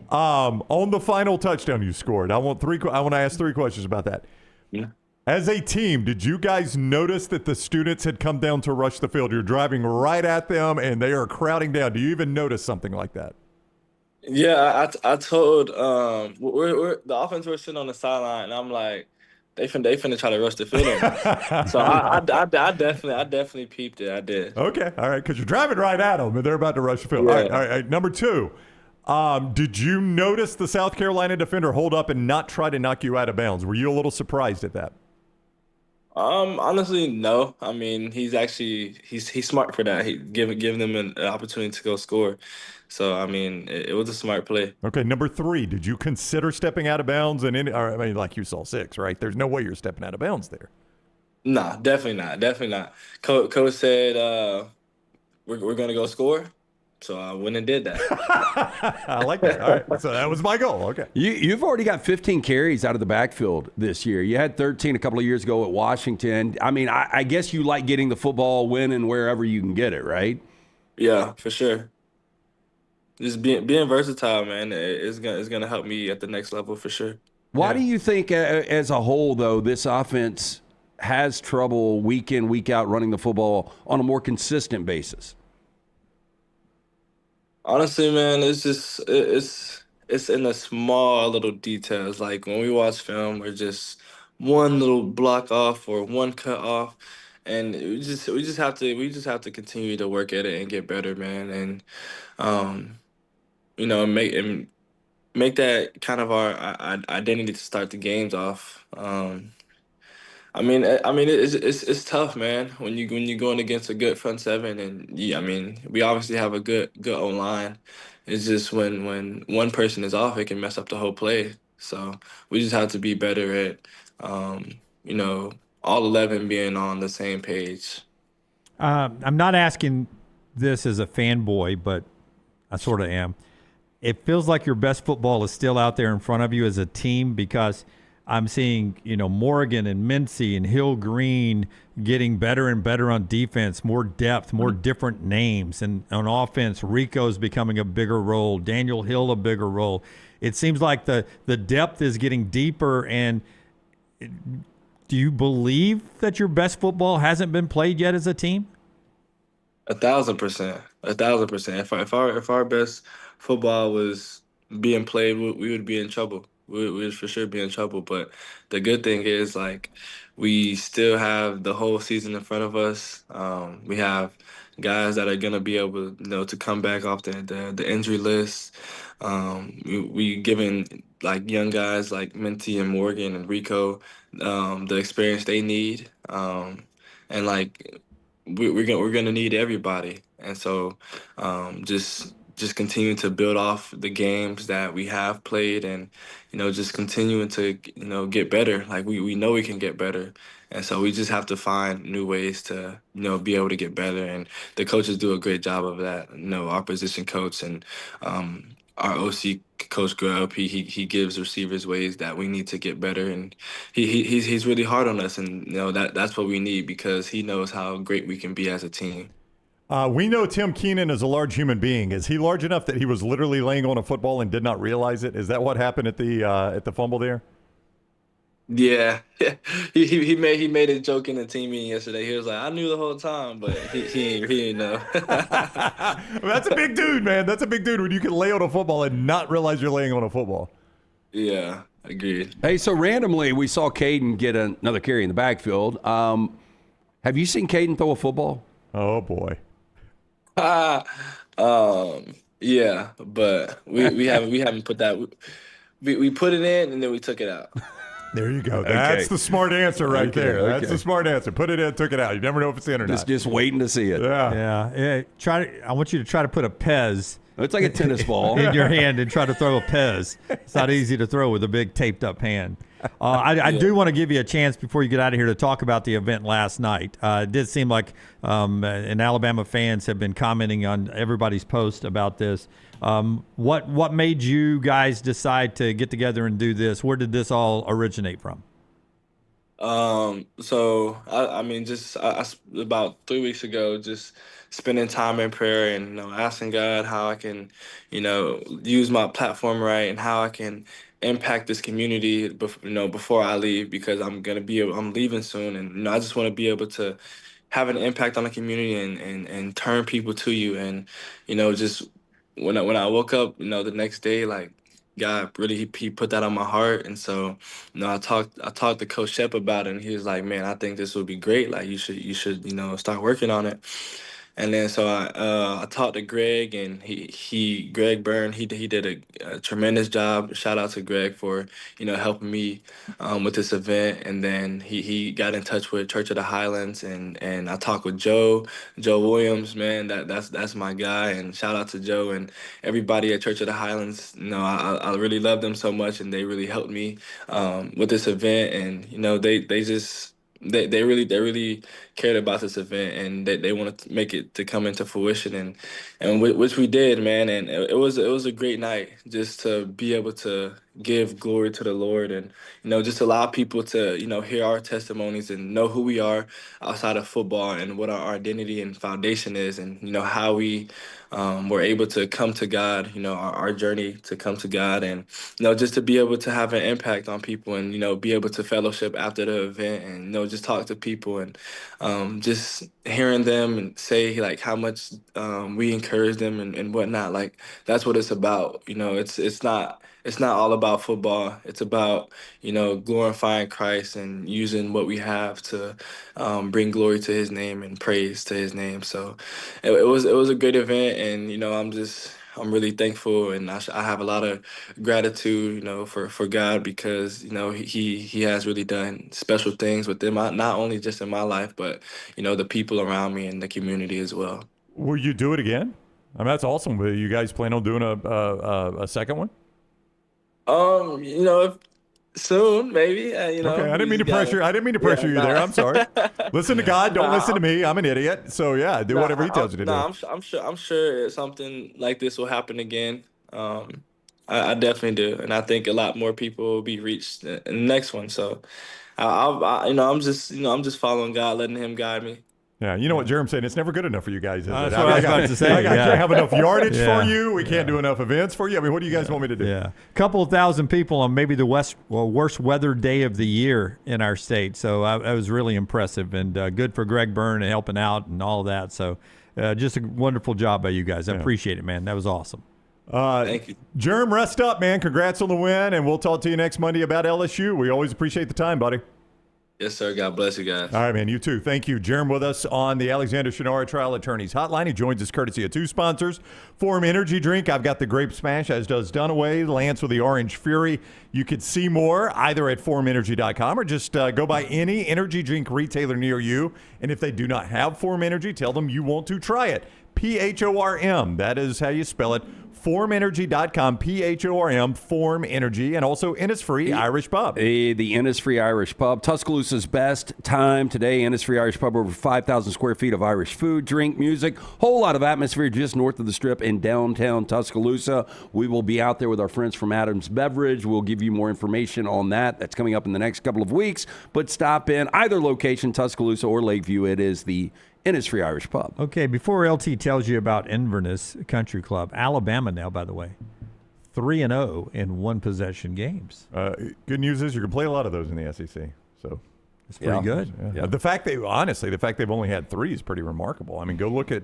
On the final touchdown you scored, I want to ask three questions about that. Yeah. As a team, did you guys notice that the students had come down to rush the field? You're driving right at them, and they are crowding down. Do you even notice something like that? Yeah, I told we're the offense were sitting on the sideline, and I'm like, they finna try to rush the field. So I definitely peeped it. I did. Okay, all right, because you're driving right at them, and they're about to rush the field. Yeah. All right. Number two, did you notice the South Carolina defender hold up and not try to knock you out of bounds? Were you a little surprised at that? Honestly, no. I mean, he's smart for that. He giving them an opportunity to go score. So I mean, it was a smart play. Okay, number three, did you consider stepping out of bounds? Like you saw 6, right? There's no way you're stepping out of bounds there. Nah, definitely not. Coach said we're gonna go score. So I went and did that. I like that. All right. So that was my goal. Okay. You've already got 15 carries out of the backfield this year. You had 13 a couple of years ago at Washington. I mean, I guess you like getting the football, winning wherever you can get it, right? Yeah, for sure. Just being versatile, man, is gonna help me at the next level for sure. Why do you think, as a whole, though, this offense has trouble week in, week out running the football on a more consistent basis? Honestly, man, it's just it's in the small little details. Like when we watch film, we're just one little block off or one cut off, and we just have to continue to work at it and get better, man. And make that kind of our identity to start the games off. I mean, it's tough, man. When you're going against a good front seven, and we obviously have a good O line. It's just when one person is off, it can mess up the whole play. So we just have to be better at, all 11 being on the same page. I'm not asking this as a fanboy, but I sort of am. It feels like your best football is still out there in front of you as a team, because I'm seeing, Morgan and Mincy and Hill Green getting better and better on defense, more depth, more different names. And on offense, Rico's becoming a bigger role, Daniel Hill a bigger role. It seems like the depth is getting deeper. And do you believe that your best football hasn't been played yet as a team? 1,000%. 1,000%. If our best football was being played, we would be in trouble. We would for sure be in trouble. But the good thing is, like, we still have the whole season in front of us. We have guys that are gonna be able, to come back off the injury list. We giving like young guys like Minty and Morgan and Rico the experience they need, and like we're gonna need everybody. And so just continue to build off the games that we have played, and just continuing to get better. Like we know we can get better, and so we just have to find new ways to be able to get better. And the coaches do a great job of that. Our position coach and our OC coach Grubb, he gives receivers ways that we need to get better, and he's really hard on us, and that's what we need, because he knows how great we can be as a team. We know Tim Keenan is a large human being. Is he large enough that he was literally laying on a football and did not realize it? Is that what happened at the fumble there? Yeah, he made a joke in the team meeting yesterday. He was like, "I knew the whole time, but he didn't know." That's a big dude, man. That's a big dude when you can lay on a football and not realize you're laying on a football. Yeah, agreed. Hey, so randomly we saw Caden get another carry in the backfield. Have you seen Caden throw a football? Oh boy. Yeah, but we haven't put that. We put it in and then we took it out. There you go. That's the smart answer right there. That's the smart answer. Put it in, took it out. You never know if it's in or not. Just waiting to see it. Yeah. I want you to try to put a Pez. It's like a tennis ball in your hand and try to throw a Pez. It's not easy to throw with a big taped up hand. I do want to give you a chance before you get out of here to talk about the event last night. It did seem like and Alabama fans have been commenting on everybody's post about this. What made you guys decide to get together and do this? Where did this all originate from? So I mean, just about 3 weeks ago, just spending time in prayer and asking God how I can, use my platform right and how I can impact this community, before I leave, because I'm leaving soon, and I just want to be able to have an impact on the community and turn people to you, and just when I woke up, the next day, like, God really he put that on my heart, and so I talked to Coach Shep about it, and he was like, "Man, I think this would be great. Like, you should start working on it." And then so I talked to Greg, and Greg Byrne, he did a tremendous job. Shout out to Greg for helping me with this event. And then he got in touch with Church of the Highlands, and I talked with Joe Williams, man. That's my guy. And shout out to Joe and everybody at Church of the Highlands. I really love them so much, and they really helped me with this event. And they really cared about this event, and they wanted to make it to come into fruition, and which we did, man. And it was a great night just to be able to give glory to the Lord, and just allow people to hear our testimonies and know who we are outside of football and what our identity and foundation is, and how we were able to come to God, our journey to come to God, and just to be able to have an impact on people, and be able to fellowship after the event, and just talk to people, and just hearing them and say like how much we encourage them and whatnot. Like, that's what it's about. It's not all about football. It's about glorifying Christ and using what we have to bring glory to His name and praise to His name. So it was a great event, and I'm really thankful, and I have a lot of gratitude, for God, because He has really done special things with them, not only just in my life, but the people around me and the community as well. Will you do it again? I mean, that's awesome. Will you guys plan on doing a second one? If soon, maybe. Okay, I didn't mean to pressure you there. I'm sorry. Listen to God. Don't listen to me. I'm an idiot. So yeah, do whatever He tells you to do. I'm sure something like this will happen again. I definitely do, and I think a lot more people will be reached in the next one. So, I'm just following God, letting Him guide me. Yeah, you know what Jerem's saying? It's never good enough for you guys, is it? That's what I was about to say. I can't have enough yardage for you. We can't do enough events for you. I mean, what do you guys want me to do? Yeah, a couple of thousand people on maybe the worst weather day of the year in our state. So that was really impressive, and good for Greg Byrne and helping out and all of that. So just a wonderful job by you guys. I appreciate it, man. That was awesome. Thank you. Germ, rest up, man. Congrats on the win, and we'll talk to you next Monday about LSU. We always appreciate the time, buddy. Yes, sir. God bless you guys. All right, man. You too. Thank you. Jerem with us on the Alexander Shinara Trial Attorneys Hotline. He joins us courtesy of two sponsors. Forum Energy Drink. I've got the Grape Smash, as does Dunaway. Lance with the Orange Fury. You could see more either at forumenergy.com or just go by any energy drink retailer near you. And if they do not have Forum Energy, tell them you want to try it. PHORM. That is how you spell it. ForumEnergy.com, PHORM, Forum Energy, and also Innisfree Irish Pub. The Innisfree Irish Pub. Tuscaloosa's best time today. Innisfree Irish Pub, over 5,000 square feet of Irish food, drink, music, whole lot of atmosphere just north of the Strip in downtown Tuscaloosa. We will be out there with our friends from Adams Beverage. We'll give you more information on that. That's coming up in the next couple of weeks. But stop in either location, Tuscaloosa or Lakeview. It is the Innisfree Irish Pub. Okay, before LT tells you about Inverness Country Club, Alabama now, by the way, 3-0 in one-possession games. Good news is you can play a lot of those in the SEC. So it's pretty good. Yeah. The fact they've only had 3 is pretty remarkable. I mean, go look at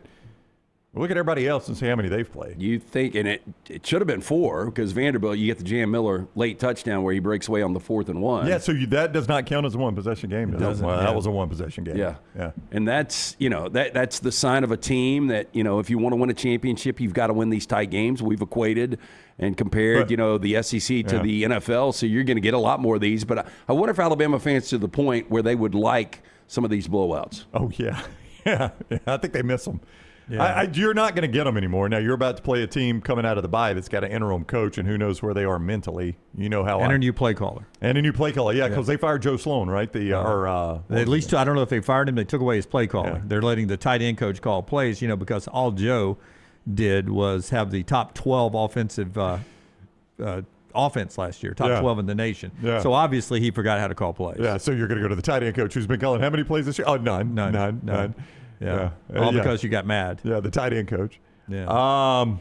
Look at everybody else and see how many they've played. You think, and it should have been 4 because Vanderbilt, you get the Jam Miller late touchdown where he breaks away on the 4th and 1. Yeah, so that does not count as a one-possession game. It doesn't. Well, that was a one-possession game. Yeah. Yeah. And that's, that's the sign of a team that, if you want to win a championship, you've got to win these tight games. We've equated and compared, the SEC to the NFL, so you're going to get a lot more of these. But I wonder if Alabama fans to the point where they would like some of these blowouts. Oh, yeah. Yeah. I think they miss them. Yeah. You're not going to get them anymore. Now, you're about to play a team coming out of the bye that's got an interim coach, and who knows where they are mentally. You know how. And a new play caller. And a new play caller, yeah, because they fired Joe Sloan, right? At least, I don't know if they fired him. They took away his play caller. Yeah. They're letting the tight end coach call plays, because all Joe did was have the top 12 offensive offense last year, top 12 in the nation. Yeah. So obviously he forgot how to call plays. Yeah, so you're going to go to the tight end coach who's been calling how many plays this year? Oh, none. Yeah. All because you got mad. Yeah, the tight end coach. Yeah.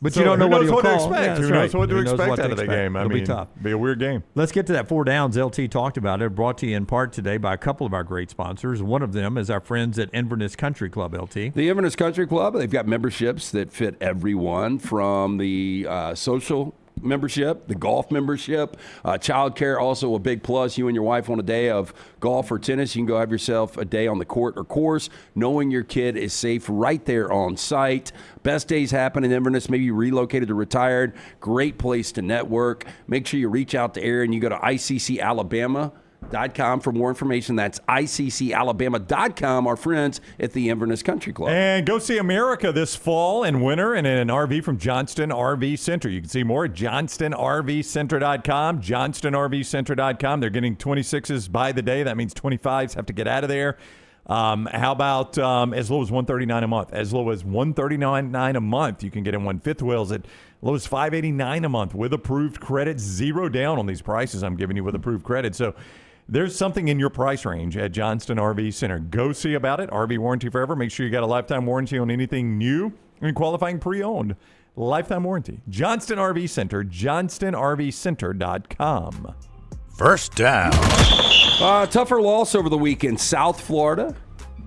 But so you don't know what he'll to expect. expect. Who knows what to expect out of the game? It'll be tough. Be a weird game. Let's get to that 4 downs. LT talked about it. Brought to you in part today by a couple of our great sponsors. One of them is our friends at Inverness Country Club, LT. The Inverness Country Club, they've got memberships that fit everyone, from the social membership, the golf membership, childcare, also a big plus. You and your wife on a day of golf or tennis, you can go have yourself a day on the court or course, knowing your kid is safe right there on site. Best days happen in Inverness. Maybe you relocated or retired. Great place to network. Make sure you reach out to Aaron. You go to ICCalabama.com for more information. That's ICCalabama.com, our friends at the Inverness Country Club. And go see America this fall and winter in an RV from Johnston RV Center. You can see more at johnstonrvcenter.com, johnstonrvcenter.com. They're getting 26s by the day. That means 25s have to get out of there. How about as low as $139 a month? As low as $139 a month. You can get in one fifth wheels at low as $589 a month with approved credit. 0 down on these prices I'm giving you with approved credit. So there's something in your price range at Johnston RV Center. Go see about it. RV warranty forever. Make sure you got a lifetime warranty on anything new and qualifying pre-owned. Lifetime warranty. Johnston RV Center, johnstonrvcenter.com. First down. Tougher loss over the weekend. South Florida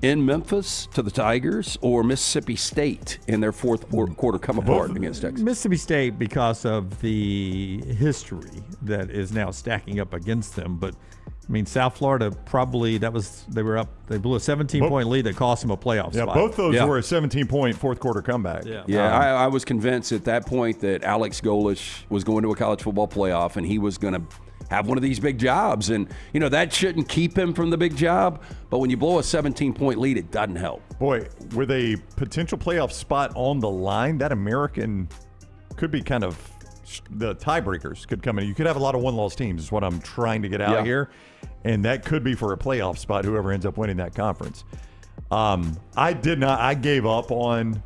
in Memphis to the Tigers, or Mississippi State in their fourth quarter come apart against Texas? Mississippi State, because of the history that is now stacking up against them. But I mean, South Florida probably they blew a 17-point lead that cost them a playoff spot. Both those were a 17-point fourth quarter comeback. I was convinced at that point that Alex Golesh was going to a college football playoff and he was going to have one of these big jobs. And, that shouldn't keep him from the big job. But when you blow a 17-point lead, it doesn't help. Boy, with a potential playoff spot on the line, that American could be kind of the tiebreakers could come in. You could have a lot of one-loss teams is what I'm trying to get out here. And that could be for a playoff spot, whoever ends up winning that conference. I gave up on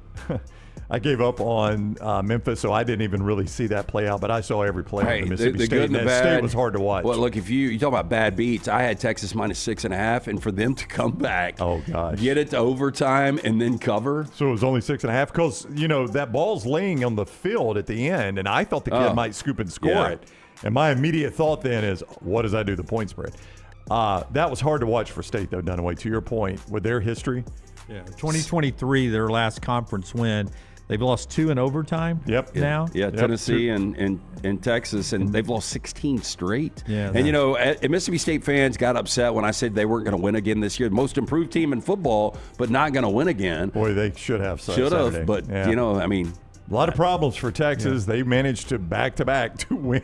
Memphis, so I didn't even really see that play out, but I saw every play of the Mississippi State, and that State was hard to watch. Well, look, if you talk about bad beats, I had Texas minus 6.5, and for them to come back, get it to overtime, and then cover. So it was only 6.5 because, that ball's laying on the field at the end, and I thought the kid might scoop and score it. And my immediate thought then is, what does that do to the point spread? That was hard to watch for State, though, Dunaway, to your point, with their history. Yeah, 2023, their last conference win. They've lost 2 in overtime now. Yeah, Tennessee and Texas, and they've lost 16 straight. Yeah, and Mississippi State fans got upset when I said they weren't going to win again this year. The most improved team in football, but not going to win again. Boy, they should have. Should have, but, a lot of problems for Texas. They managed to back-to-back to win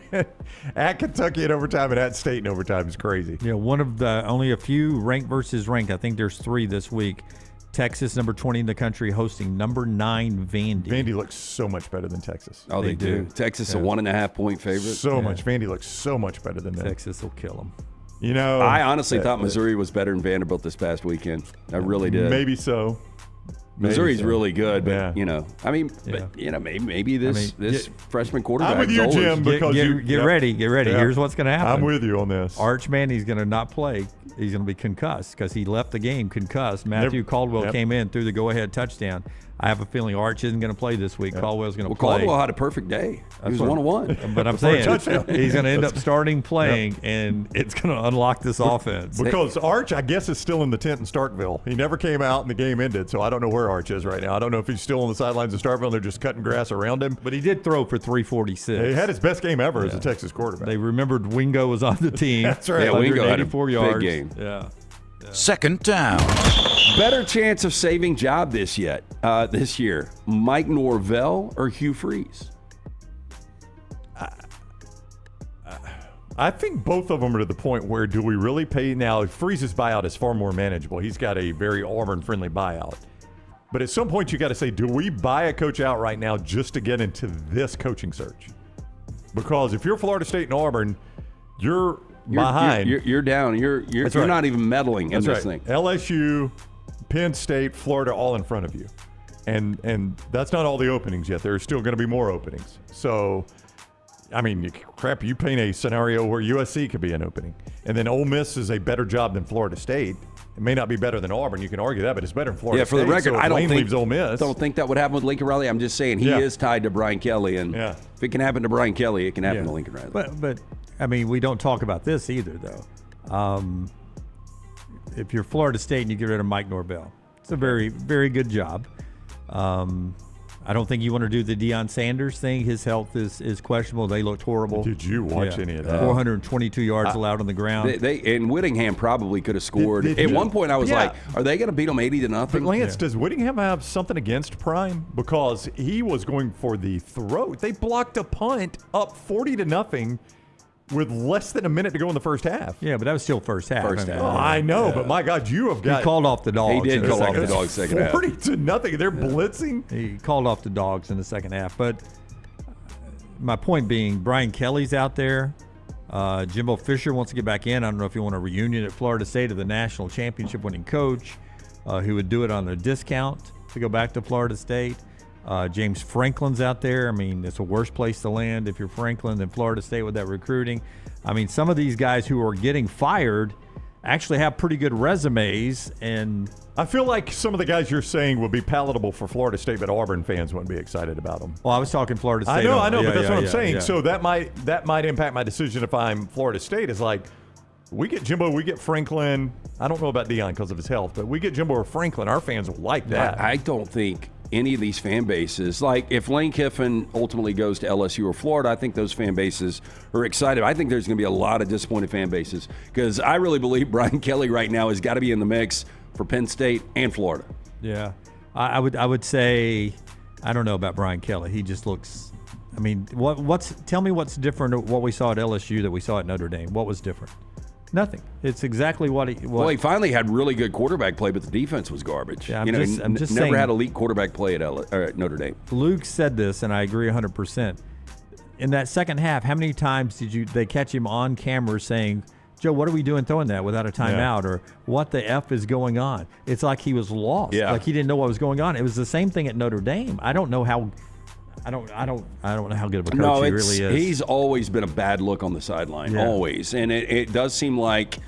at Kentucky in overtime and at State in overtime. Is crazy. Yeah, one of the only a few ranked versus ranked. I think there's 3 this week. Texas, number 20 in the country, hosting number 9 Vandy. Vandy looks so much better than Texas. Oh, they do. Texas, a 1.5-point favorite. So much. Vandy looks so much better than them. Texas will kill them. I honestly thought Missouri was better than Vanderbilt this past weekend. I really did. Maybe so. Missouri's really good, but maybe this freshman quarterback. I'm with you, Jim. Because get ready. Here's what's going to happen. I'm with you on this. Arch Manny's going to not play. He's going to be concussed because he left the game concussed. Matthew Caldwell came in, threw the go-ahead touchdown. I have a feeling Arch isn't going to play this week. Caldwell's going to play. Caldwell had a perfect day. He was 1-1. But I'm saying he's going to end up starting playing, and it's going to unlock this offense. Because Arch, I guess, is still in the tent in Starkville. He never came out and the game ended, so I don't know where Arch is right now. I don't know if he's still on the sidelines of Starkville and they're just cutting grass around him. But he did throw for 346. He had his best game ever as a Texas quarterback. They remembered Wingo was on the team. That's right. Yeah, Wingo had a 184 yards. big game. Yeah. Second down. Better chance of saving job this year, Mike Norvell or Hugh Freeze? I think both of them are to the point where do we really pay now? Freeze's buyout is far more manageable. He's got a very Auburn-friendly buyout. But at some point, you got to say, do we buy a coach out right now just to get into this coaching search? Because if you're Florida State and Auburn, you're behind. You're down. You're not even meddling in this thing. LSU, Penn State, Florida, all in front of you, and that's not all the openings yet. There are still going to be more openings. So, I mean, crap, you paint a scenario where USC could be an opening, and then Ole Miss is a better job than Florida State. It may not be better than Auburn. You can argue that, but it's better than Florida State. Yeah, for the record, so I don't leaves Ole Miss. think that would happen with Lincoln Riley. I'm just saying he is tied to Brian Kelly, and if it can happen to Brian Kelly, it can happen to Lincoln Riley. But I mean, we don't talk about this either, though. If you're Florida State and you get rid of Mike Norvell, it's a very, very good job. I don't think you want to do the Deion Sanders thing. His health is questionable. They looked horrible. Did you watch any of that? 422 yards allowed on the ground. And Whittingham probably could have scored. At one point, I was like, are they going to beat them 80-0? But Lance, does Whittingham have something against Prime? Because he was going for the throat. They blocked a punt up 40-0 with less than a minute to go in the first half. Yeah, but that was still first half. I know, but my God, you have got. He called off the dogs. He did call off the dogs second half. 40-0. They're blitzing. He called off the dogs in the second half. But my point being, Brian Kelly's out there. Jimbo Fisher wants to get back in. I don't know if you want a reunion at Florida State of the national championship winning coach who would do it on a discount to go back to Florida State. James Franklin's out there. I mean, it's a worse place to land if you're Franklin than Florida State with that recruiting. I mean, some of these guys who are getting fired actually have pretty good resumes. And I feel like some of the guys you're saying would be palatable for Florida State, but Auburn fans wouldn't be excited about them. Well, I was talking Florida State. I know, but that's what I'm saying. Yeah. So that might impact my decision if I'm Florida State. Is like, we get Jimbo, we get Franklin. I don't know about Deion because of his health, but we get Jimbo or Franklin. Our fans will like that. I don't think any of these fan bases, like if Lane Kiffin ultimately goes to LSU or Florida, I think those fan bases are excited. I think there's going to be a lot of disappointed fan bases because I really believe Brian Kelly right now has got to be in the mix for Penn State and Florida. Yeah, I would say I don't know about Brian Kelly. He just looks. I mean, tell me what's different of what we saw at LSU that we saw at Notre Dame? What was different? Nothing. It's exactly what he. Well, he finally had really good quarterback play, but the defense was garbage. Yeah, I'm just saying, never had elite quarterback play at Notre Dame. Luke said this, and I agree 100%. In that second half, how many times did they catch him on camera saying, "Joe, what are we doing throwing that without a timeout?" Or "What the F is going on?" It's like he was lost. Yeah. Like he didn't know what was going on. It was the same thing at Notre Dame. I don't know how. I don't know how good of a coach he really is. He's always been a bad look on the sideline, always. And it does seem like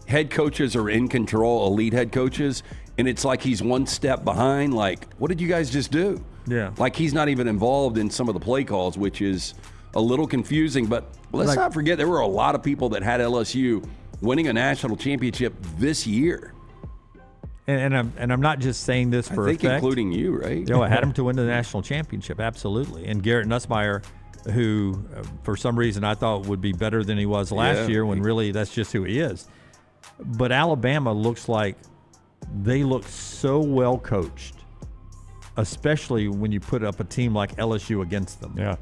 head coaches are in control, elite head coaches, and it's like he's one step behind. Like, what did you guys just do? Yeah. Like he's not even involved in some of the play calls, which is a little confusing. But let's not forget there were a lot of people that had LSU winning a national championship this year. And I'm not just saying this for effect. Including you, right? I had him to win the national championship, absolutely. And Garrett Nussmeier, who for some reason I thought would be better than he was last year, when really that's just who he is. But Alabama looks like they look so well coached, especially when you put up a team like LSU against them. Yeah.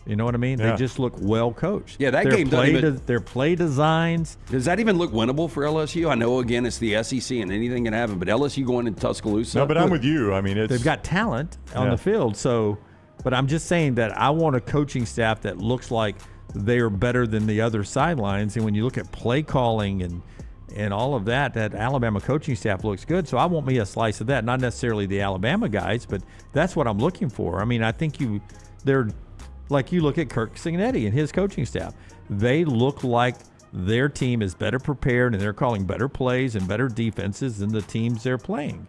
You know what I mean? Yeah. They just look well coached. Yeah, that game doesn't even. Their play designs. Does that even look winnable for LSU? I know, again, it's the SEC and anything can happen, but LSU going into Tuscaloosa. No, but I'm with you. I mean, they've got talent on the field. So, but I'm just saying that I want a coaching staff that looks like they are better than the other sidelines. And when you look at play calling and all of that Alabama coaching staff looks good. So I want me a slice of that. Not necessarily the Alabama guys, but that's what I'm looking for. I mean, I think they're. Like you look at Kirk Cignetti and his coaching staff, they look like their team is better prepared and they're calling better plays and better defenses than the teams they're playing.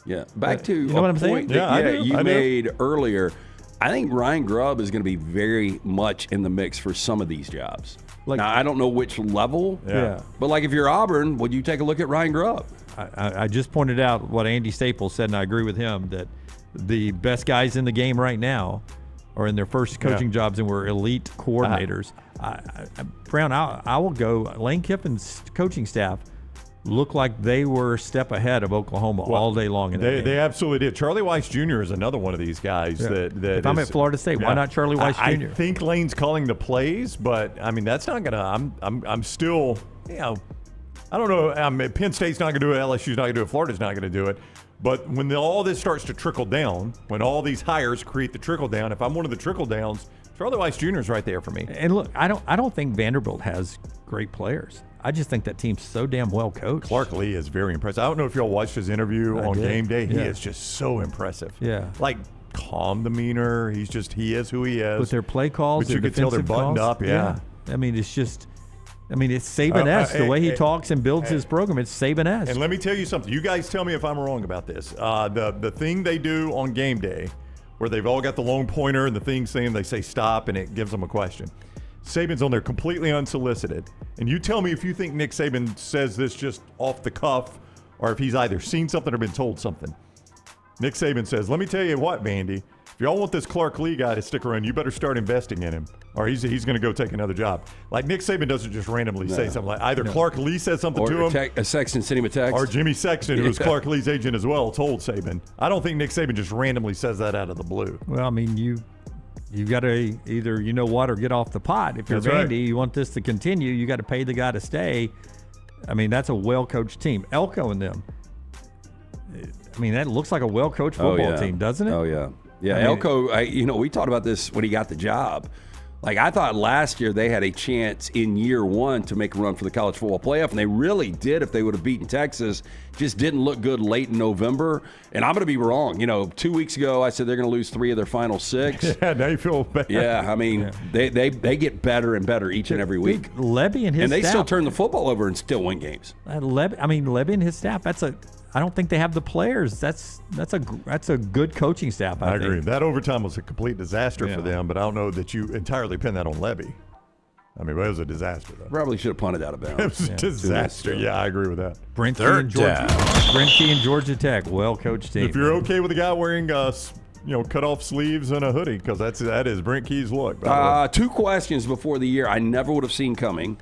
Yeah. Back to you know what I'm saying? point that, I do. you I do. made earlier. I think Ryan Grubb is going to be very much in the mix for some of these jobs. Now, I don't know which level, but like if you're Auburn, would you take a look at Ryan Grubb? I just pointed out what Andy Staples said, and I agree with him, that the best guys in the game right now are in their first coaching jobs and were elite coordinators. Brown, I will go. Lane Kiffin's coaching staff looked like they were a step ahead of Oklahoma all day long. They absolutely did. Charlie Weiss Jr. is another one of these guys that if I'm at Florida State, why not Charlie Weiss Jr.? I think Lane's calling the plays, but I mean that's not gonna. I'm still, I don't know. Penn State's not gonna do it. LSU's not gonna do it. Florida's not gonna do it. But when all this starts to trickle down, when all these hires create the trickle down, if I'm one of the trickle downs, Charlie Weiss Jr. is right there for me. And look, I don't think Vanderbilt has great players. I just think that team's so damn well coached. Clark Lee is very impressive. I don't know if y'all watched his interview on game day. He is just so impressive. Yeah. Like calm demeanor. He is who he is. With their play calls, but you could tell they're buttoned up. Yeah. I mean, it's just. I mean, it's Saban-esque. The way he talks and builds his program, it's Saban-esque. And let me tell you something. You guys tell me if I'm wrong about this. The thing they do on game day, where they've all got the long pointer and the thing saying they say stop and it gives them a question. Saban's on there completely unsolicited. And you tell me if you think Nick Saban says this just off the cuff or if he's either seen something or been told something. Nick Saban says, let me tell you what, Vandy, if y'all want this Clark Lee guy to stick around, you better start investing in him or he's going to go take another job. Like Nick Saban doesn't just randomly say something like either Clark Lee says something to him. Sexton sent him a text. Or Jimmy Sexton, who was Clark Lee's agent as well, told Saban. I don't think Nick Saban just randomly says that out of the blue. Well, I mean, you got to either or get off the pot. If you're Vandy, you want this to continue, you got to pay the guy to stay. I mean, that's a well-coached team. Elko and them. I mean, that looks like a well-coached football team, doesn't it? Oh, yeah. Yeah, Elko, we talked about this when he got the job. Like, I thought last year they had a chance in year one to make a run for the college football playoff, and they really did if they would have beaten Texas. Just didn't look good late in November. And I'm going to be wrong. 2 weeks ago, I said they're going to lose 3 of their final 6. Yeah, now you feel bad. Yeah, I mean, they get better and better each and every week. Levy and his staff. And they still turn the football over and still win games. Levy and his staff, I don't think they have the players. That's a good coaching staff. I agree. think. That overtime was a complete disaster for them, but I don't know that you entirely pin that on Levy. I mean, it was a disaster, though. Probably should have punted out of bounds. It was a disaster. Yeah, I agree with that. Brent Key and Georgia Tech, well-coached team. If you're okay with the guy wearing cut off sleeves and a hoodie, because that is Brent Key's look. 2 questions before the year I never would have seen coming.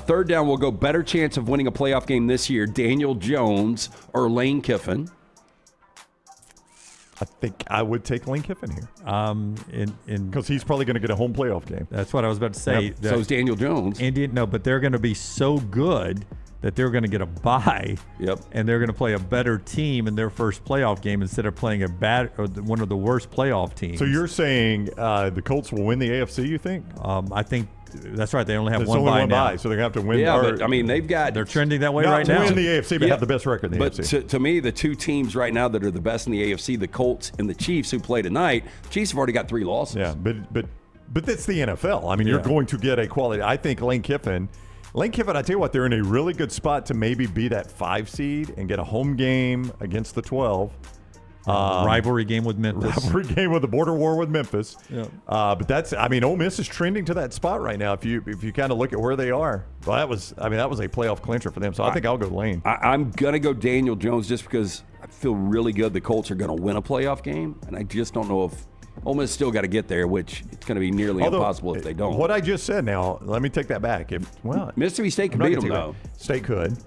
Third down, we'll go better chance of winning a playoff game this year, Daniel Jones or Lane Kiffin? I think I would take Lane Kiffin here. Because he's probably going to get a home playoff game. That's what I was about to say. Yep. So is Daniel Jones. But they're going to be so good that they're going to get a bye. Yep. And they're going to play a better team in their first playoff game instead of playing one of the worst playoff teams. So you're saying the Colts will win the AFC, you think? I think that's right. They only have There's one only bye one now. bye, so they're going to have to win. Yeah, but I mean, they're trending that way right now. Not to win the AFC, but have the best record in the AFC. But to me, the 2 teams right now that are the best in the AFC, the Colts and the Chiefs, who play tonight, Chiefs have already got 3 losses. Yeah, but that's the NFL. I mean, you're going to get a quality. I think Lane Kiffin, I tell you what, they're in a really good spot to maybe be that 5 seed and get a home game against the 12. Rivalry game with Memphis. Rivalry game with the border war with Memphis. Yeah. But Ole Miss is trending to that spot right now. If you kind of look at where they are, well, that was a playoff clincher for them. So I think I'll go Lane. I'm gonna go Daniel Jones just because I feel really good the Colts are gonna win a playoff game, and I just don't know if Ole Miss still got to get there, which it's going to be nearly impossible if they don't. What I just said now, let me take that back. Mississippi State could beat them, though. State could.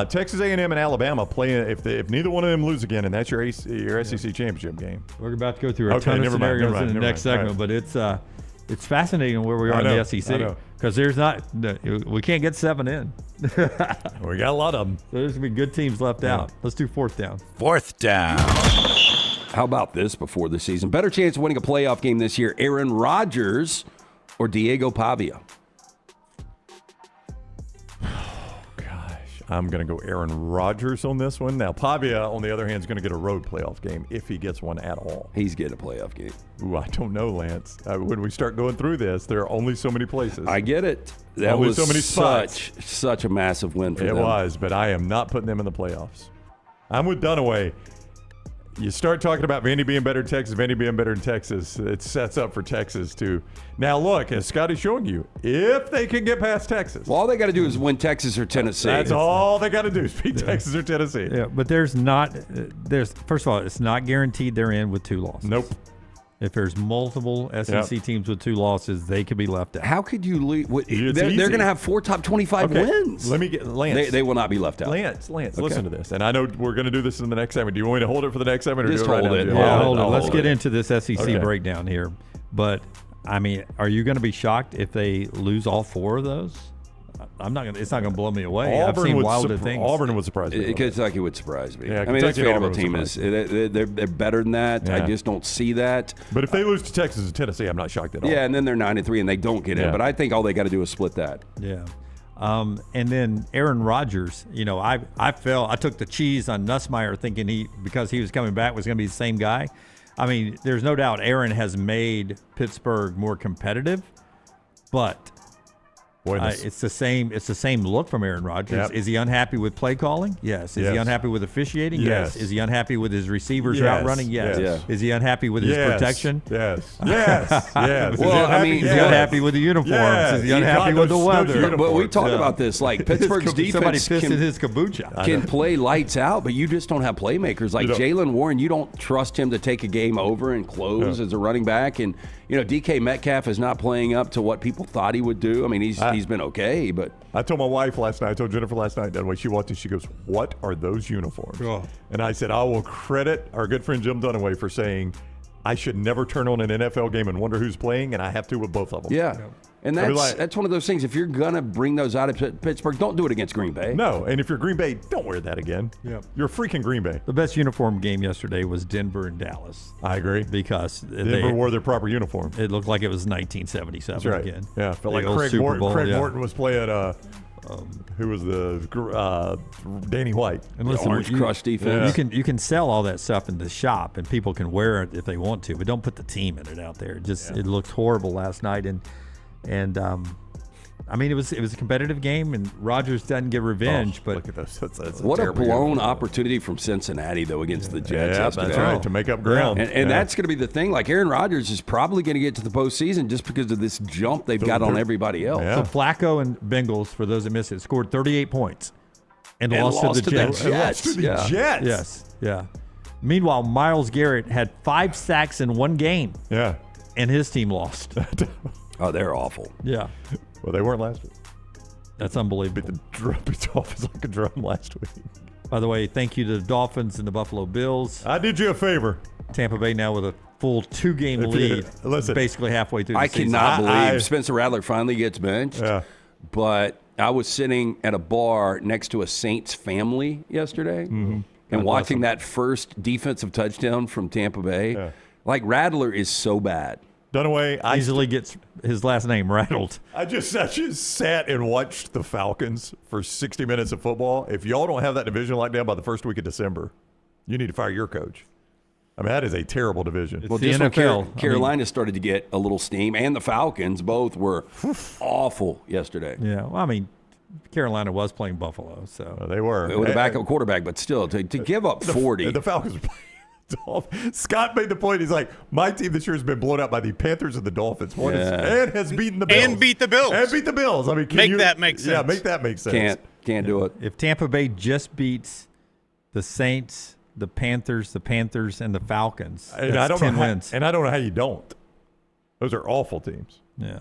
Texas A&M and Alabama playing if neither one of them lose again, and that's your SEC championship game. We're about to go through a ton of scenarios in the next segment, but it's fascinating where we are in the SEC because we can't get 7 in. We got a lot of them. So there's going to be good teams left out. Let's do 4th down. 4th down. How about this before the season? Better chance of winning a playoff game this year, Aaron Rodgers or Diego Pavia? I'm going to go Aaron Rodgers on this one. Now, Pavia, on the other hand, is going to get a road playoff game if he gets one at all. He's getting a playoff game. Ooh, I don't know, Lance. When we start going through this, there are only so many places. I get it. That only was so many spots. Such a massive win for them. It was, but I am not putting them in the playoffs. I'm with Dunaway. You start talking about Vandy being better in Texas, Vandy being better in Texas, it sets up for Texas too. Now look, as Scotty's showing you, if they can get past Texas. Well, all they got to do is win Texas or Tennessee. That's all they got to do is beat Texas or Tennessee. Yeah, but first of all, it's not guaranteed they're in with 2 losses. Nope. If there's multiple SEC teams with 2 losses, they could be left out. How could you leave? They're going to have 4 top 25 wins. Let me get Lance. They will not be left out. Lance, Okay. listen to this. And I know we're going to do this in the next segment. Do you want me to hold it for the next segment or Just do it right hold now? it. Jim? Yeah, hold it. Let's hold get it. into this SEC breakdown here. But, I mean, are you going to be shocked if they lose all 4 of those? I'm not gonna. It's not gonna blow me away. I've seen wilder things. Auburn would surprise me. Kentucky would surprise me. Yeah, I mean, this Kentucky and Fayetteville Auburn team would is they're better than that. Yeah. I just don't see that. But if they lose to Texas and Tennessee, I'm not shocked at all. Yeah, and then they're 9-3 and they don't get in. Yeah. But I think all they got to do is split that. Yeah. And then Aaron Rodgers, I took the cheese on Nussmeier thinking because he was coming back was going to be the same guy. I mean, there's no doubt Aaron has made Pittsburgh more competitive, but it's the same look from Aaron Rodgers. Yep. Is he unhappy with play calling? Yes. Is he unhappy with officiating? Yes. Is he unhappy with his receivers route running? Yes. Yes. Is he unhappy with his protection? Yes. Yes. Yes. Well, I mean, is he unhappy with the uniforms? Yes. Is he unhappy with the weather? But we talked about this. Like Pittsburgh's defense somebody pissed in his kombucha. Can play lights out, but you just don't have playmakers. Like Jalen Warren, you don't trust him to take a game over and close as a running back. And DK Metcalf is not playing up to what people thought he would do. I mean, he's been okay, but I told my wife last night. I told Jennifer last night. Dunaway, she walked in. She goes, "What are those uniforms?" Oh. And I said, "I will credit our good friend Jim Dunaway for saying I should never turn on an NFL game and wonder who's playing, and I have to with both of them." Yeah. And that's one of those things. If you're going to bring those out of Pittsburgh, don't do it against Green Bay. No, and if you're Green Bay, don't wear that again. Yeah. You're freaking Green Bay. The best uniform game yesterday was Denver and Dallas. I agree. Because Denver wore their proper uniform. It looked like it was 1977 That's right. again. Yeah, felt like old Craig Super Bowl, Morton was playing who was the Danny White. And listen, Orange Crush defense. You can sell all that stuff in the shop, and people can wear it if they want to, but don't put the team in it out there. It looked horrible last night, and I mean, it was a competitive game, and Rodgers doesn't get revenge. But look at those. That's what a blown opportunity from Cincinnati, though, against the Jets. Yeah, yesterday. that's right, to make up ground. And that's going to be the thing. Like, Aaron Rodgers is probably going to get to the postseason just because of this jump they've got on everybody else. So Flacco and Bengals, for those that missed it, scored 38 points and lost to the Jets. Lost to the Jets. Yes. Yeah. Meanwhile, Myles Garrett had 5 sacks in one game. Yeah. And his team lost. Oh, they're awful. Yeah. Well, they weren't last week. That's unbelievable. Beat the Dolphins like a drum last week. By the way, thank you to the Dolphins and the Buffalo Bills. I did you a favor. Tampa Bay now with a full 2-game lead. Listen, basically halfway through the season. I cannot believe Spencer Rattler finally gets benched. Yeah. But I was sitting at a bar next to a Saints family yesterday and watching that first defensive touchdown from Tampa Bay. Yeah. Like, Rattler is so bad. Dunaway easily gets his last name rattled. I just sat and watched the Falcons for 60 minutes of football. If y'all don't have that division locked down by the first week of December, you need to fire your coach. I mean, that is a terrible division. Well, just when Carolina started to get a little steam, and the Falcons both were awful yesterday. Yeah, well, I mean, Carolina was playing Buffalo, so they were with a backup quarterback, but still to give up 40. The Falcons were playing. Scott made the point. He's like, my team this year has been blown out by the Panthers and the Dolphins. And has beaten the Bills. And beat the Bills. I mean, make that make sense. Yeah, make that make sense. Can't do it. If Tampa Bay just beats the Saints, the Panthers, and the Falcons, that's 10 wins. And I don't know how you don't. Those are awful teams. Yeah.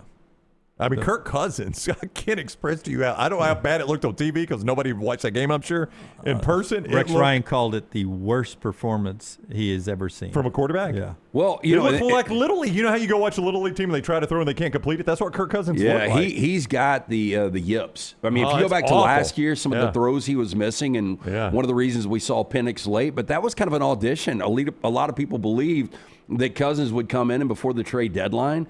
I mean, Kirk Cousins, I can't express to you how, I don't know how bad it looked on TV because nobody watched that game, I'm sure. In person, Rex Ryan called it the worst performance he has ever seen. From a quarterback? Yeah. Well, it looked like Little League. You know how you go watch a Little League team and they try to throw and they can't complete it? That's what Kirk Cousins looked like. He's got the yips. I mean, if you go back to last year, some of the throws he was missing, and one of the reasons we saw Penix late, but that was kind of an audition. A lot of people believed that Cousins would come in and before the trade deadline,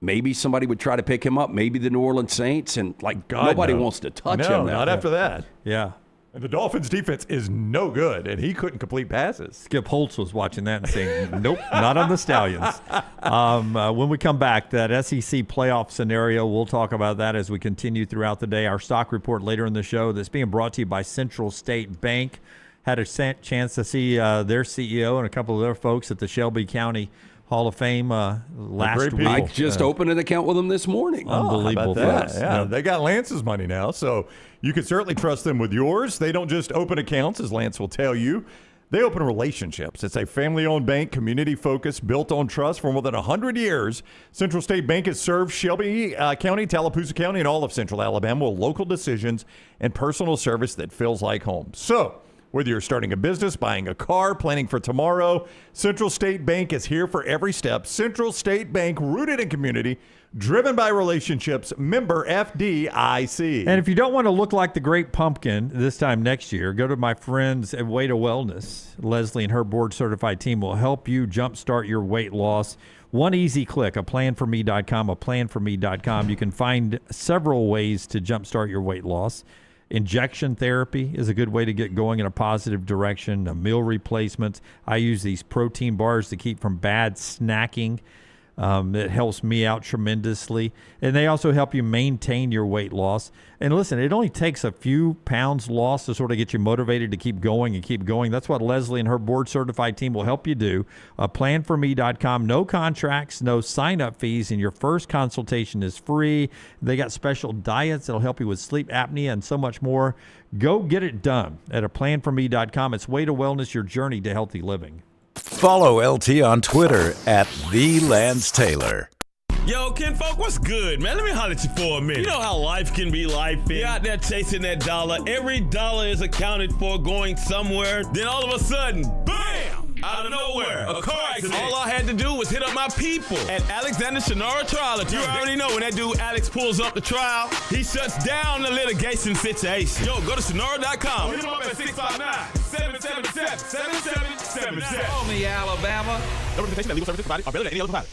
maybe somebody would try to pick him up, maybe the New Orleans Saints, and nobody wants to touch him. Not after that. Yeah. And the Dolphins' defense is no good, and he couldn't complete passes. Skip Holtz was watching that and saying, nope, not on the Stallions. When we come back, that SEC playoff scenario, we'll talk about that as we continue throughout the day. Our stock report later in the show that's being brought to you by Central State Bank. had a chance to see their CEO and a couple of their folks at the Shelby County Hall of Fame last week. I just opened an account with them this morning. Unbelievable. How about that? Yeah, they got Lance's money now, so you can certainly trust them with yours. They don't just open accounts, as Lance will tell you. They open relationships. It's a family-owned bank, community-focused, built on trust for more than 100 years. Central State Bank has served Shelby County, Tallapoosa County, and all of Central Alabama with local decisions and personal service that feels like home. So, whether you're starting a business, buying a car, planning for tomorrow, Central State Bank is here for every step. Central State Bank, rooted in community, driven by relationships, member FDIC. And if you don't want to look like the Great Pumpkin this time next year, go to my friends at Way to Wellness. Leslie and her board-certified team will help you jumpstart your weight loss. One easy click, aplanforme.com, aplanforme.com. You can find several ways to jumpstart your weight loss. Injection therapy is a good way to get going in a positive direction. Meal replacements. I use these protein bars to keep from bad snacking. It helps me out tremendously. And they also help you maintain your weight loss. And listen, it only takes a few pounds lost to sort of get you motivated to keep going and keep going. That's what Leslie and her board-certified team will help you do. Planforme.com, no contracts, no sign-up fees, and your first consultation is free. They got special diets that'll help you with sleep apnea and so much more. Go get it done at planforme.com. It's Way to Wellness, your journey to healthy living. Follow LT on Twitter at @TheLanceTaylor. Yo, kinfolk, what's good, man? Let me holler at you for a minute. You know how life can be life. You're out there chasing that dollar. Every dollar is accounted for going somewhere. Then all of a sudden, bam! Out of nowhere, a car accident. All I had to do was hit up my people at Alexander Shinara Trial Attorney. You already know when that dude Alex pulls up the trial, he shuts down the litigation situation. Yo, go to Shinara.com. Hit him up at 659-777-7777. Call me, Alabama. No representation that legal services provided are better than any other provider.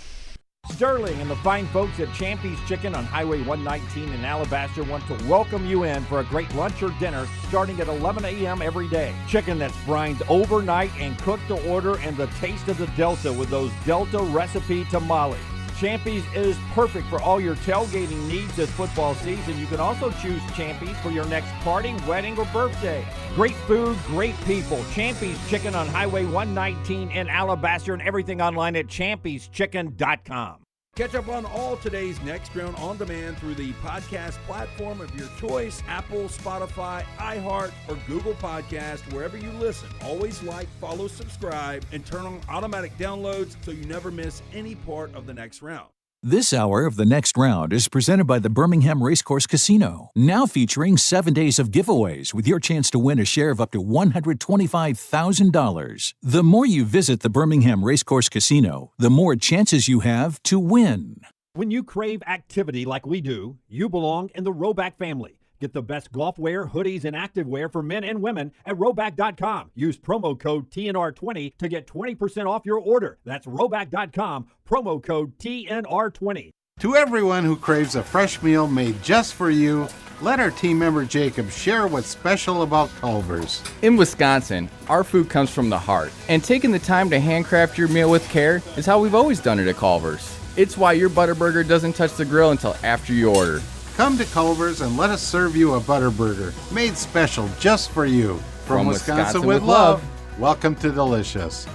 Sterling and the fine folks at Champy's Chicken on Highway 119 in Alabaster want to welcome you in for a great lunch or dinner starting at 11 a.m. every day. Chicken that's brined overnight and cooked to order, and the taste of the Delta with those Delta recipe tamales. Champy's is perfect for all your tailgating needs this football season. You can also choose Champy's for your next party, wedding, or birthday. Great food, great people. Champy's Chicken on Highway 119 in Alabaster, and everything online at champyschicken.com. Catch up on all today's Next Round on demand through the podcast platform of your choice, Apple, Spotify, iHeart, or Google Podcast, wherever you listen. Always like, follow, subscribe, and turn on automatic downloads so you never miss any part of the Next Round. This hour of The Next Round is presented by the Birmingham Racecourse Casino, now featuring 7 days of giveaways with your chance to win a share of up to $125,000. The more you visit the Birmingham Racecourse Casino, the more chances you have to win. When you crave activity like we do, you belong in the Roback family. Get the best golf wear, hoodies, and activewear for men and women at Roback.com. Use promo code TNR20 to get 20% off your order. That's Roback.com, promo code TNR20. To everyone who craves a fresh meal made just for you, let our team member Jacob share what's special about Culver's. In Wisconsin, our food comes from the heart, and taking the time to handcraft your meal with care is how we've always done it at Culver's. It's why your Butterburger doesn't touch the grill until after you order. Come to Culver's and let us serve you a Butterburger, made special just for you. From Wisconsin with love, welcome to Delicious.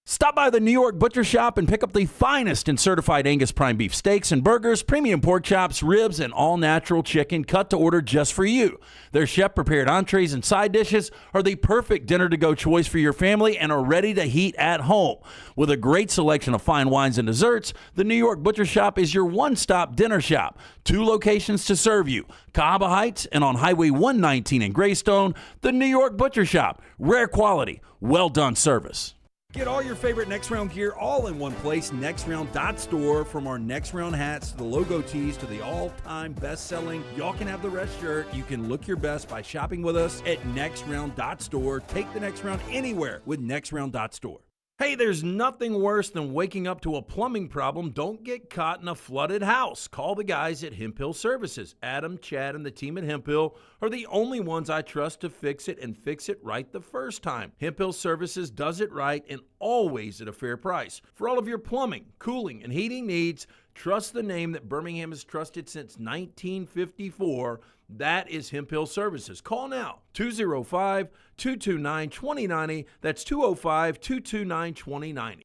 Stop by the New York Butcher Shop and pick up the finest in certified Angus prime beef steaks and burgers, premium pork chops, ribs, and all-natural chicken cut to order just for you. Their chef-prepared entrees and side dishes are the perfect dinner-to-go choice for your family and are ready to heat at home. With a great selection of fine wines and desserts, the New York Butcher Shop is your one-stop dinner shop. 2 locations to serve you, Cahaba Heights and on Highway 119 in Greystone. The New York Butcher Shop, rare quality, well-done service. Get all your favorite Next Round gear all in one place, nextround.store. From our Next Round hats to the logo tees to the all-time best-selling Y'all Can Have the Rest shirt, you can look your best by shopping with us at nextround.store. Take the Next Round anywhere with nextround.store. Hey, there's nothing worse than waking up to a plumbing problem. Don't get caught in a flooded house. Call the guys at Hemphill Services. Adam, Chad, and the team at Hemphill are the only ones I trust to fix it and fix it right the first time. Hemphill Services does it right and always at a fair price. For all of your plumbing, cooling, and heating needs, Trust the name that Birmingham has trusted since 1954. That is Hemp Hill Services. Call now, 205-229-2090. That's 205-229-2090.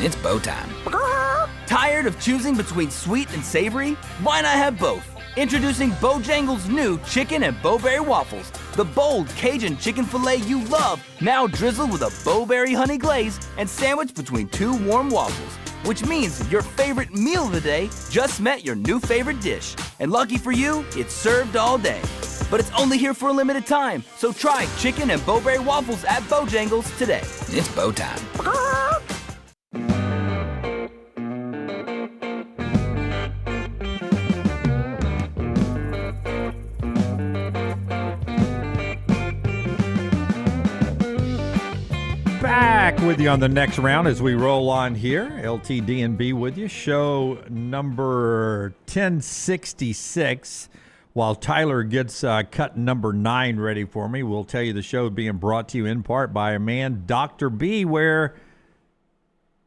It's bow time. Tired of choosing between sweet and savory? Why not have both? Introducing Bojangles' new chicken and bowberry waffles. The bold Cajun chicken filet you love, now drizzled with a bowberry honey glaze and sandwiched between two warm waffles. Which means your favorite meal of the day just met your new favorite dish. And lucky for you, it's served all day. But it's only here for a limited time, so try chicken and bowberry waffles at Bojangles today. It's bow time. Back with you on the next round as we roll on here. LTD&B with you. Show number 1066. While Tyler gets cut number 9 ready for me, we'll tell you the show being brought to you in part by a man, Dr. B, where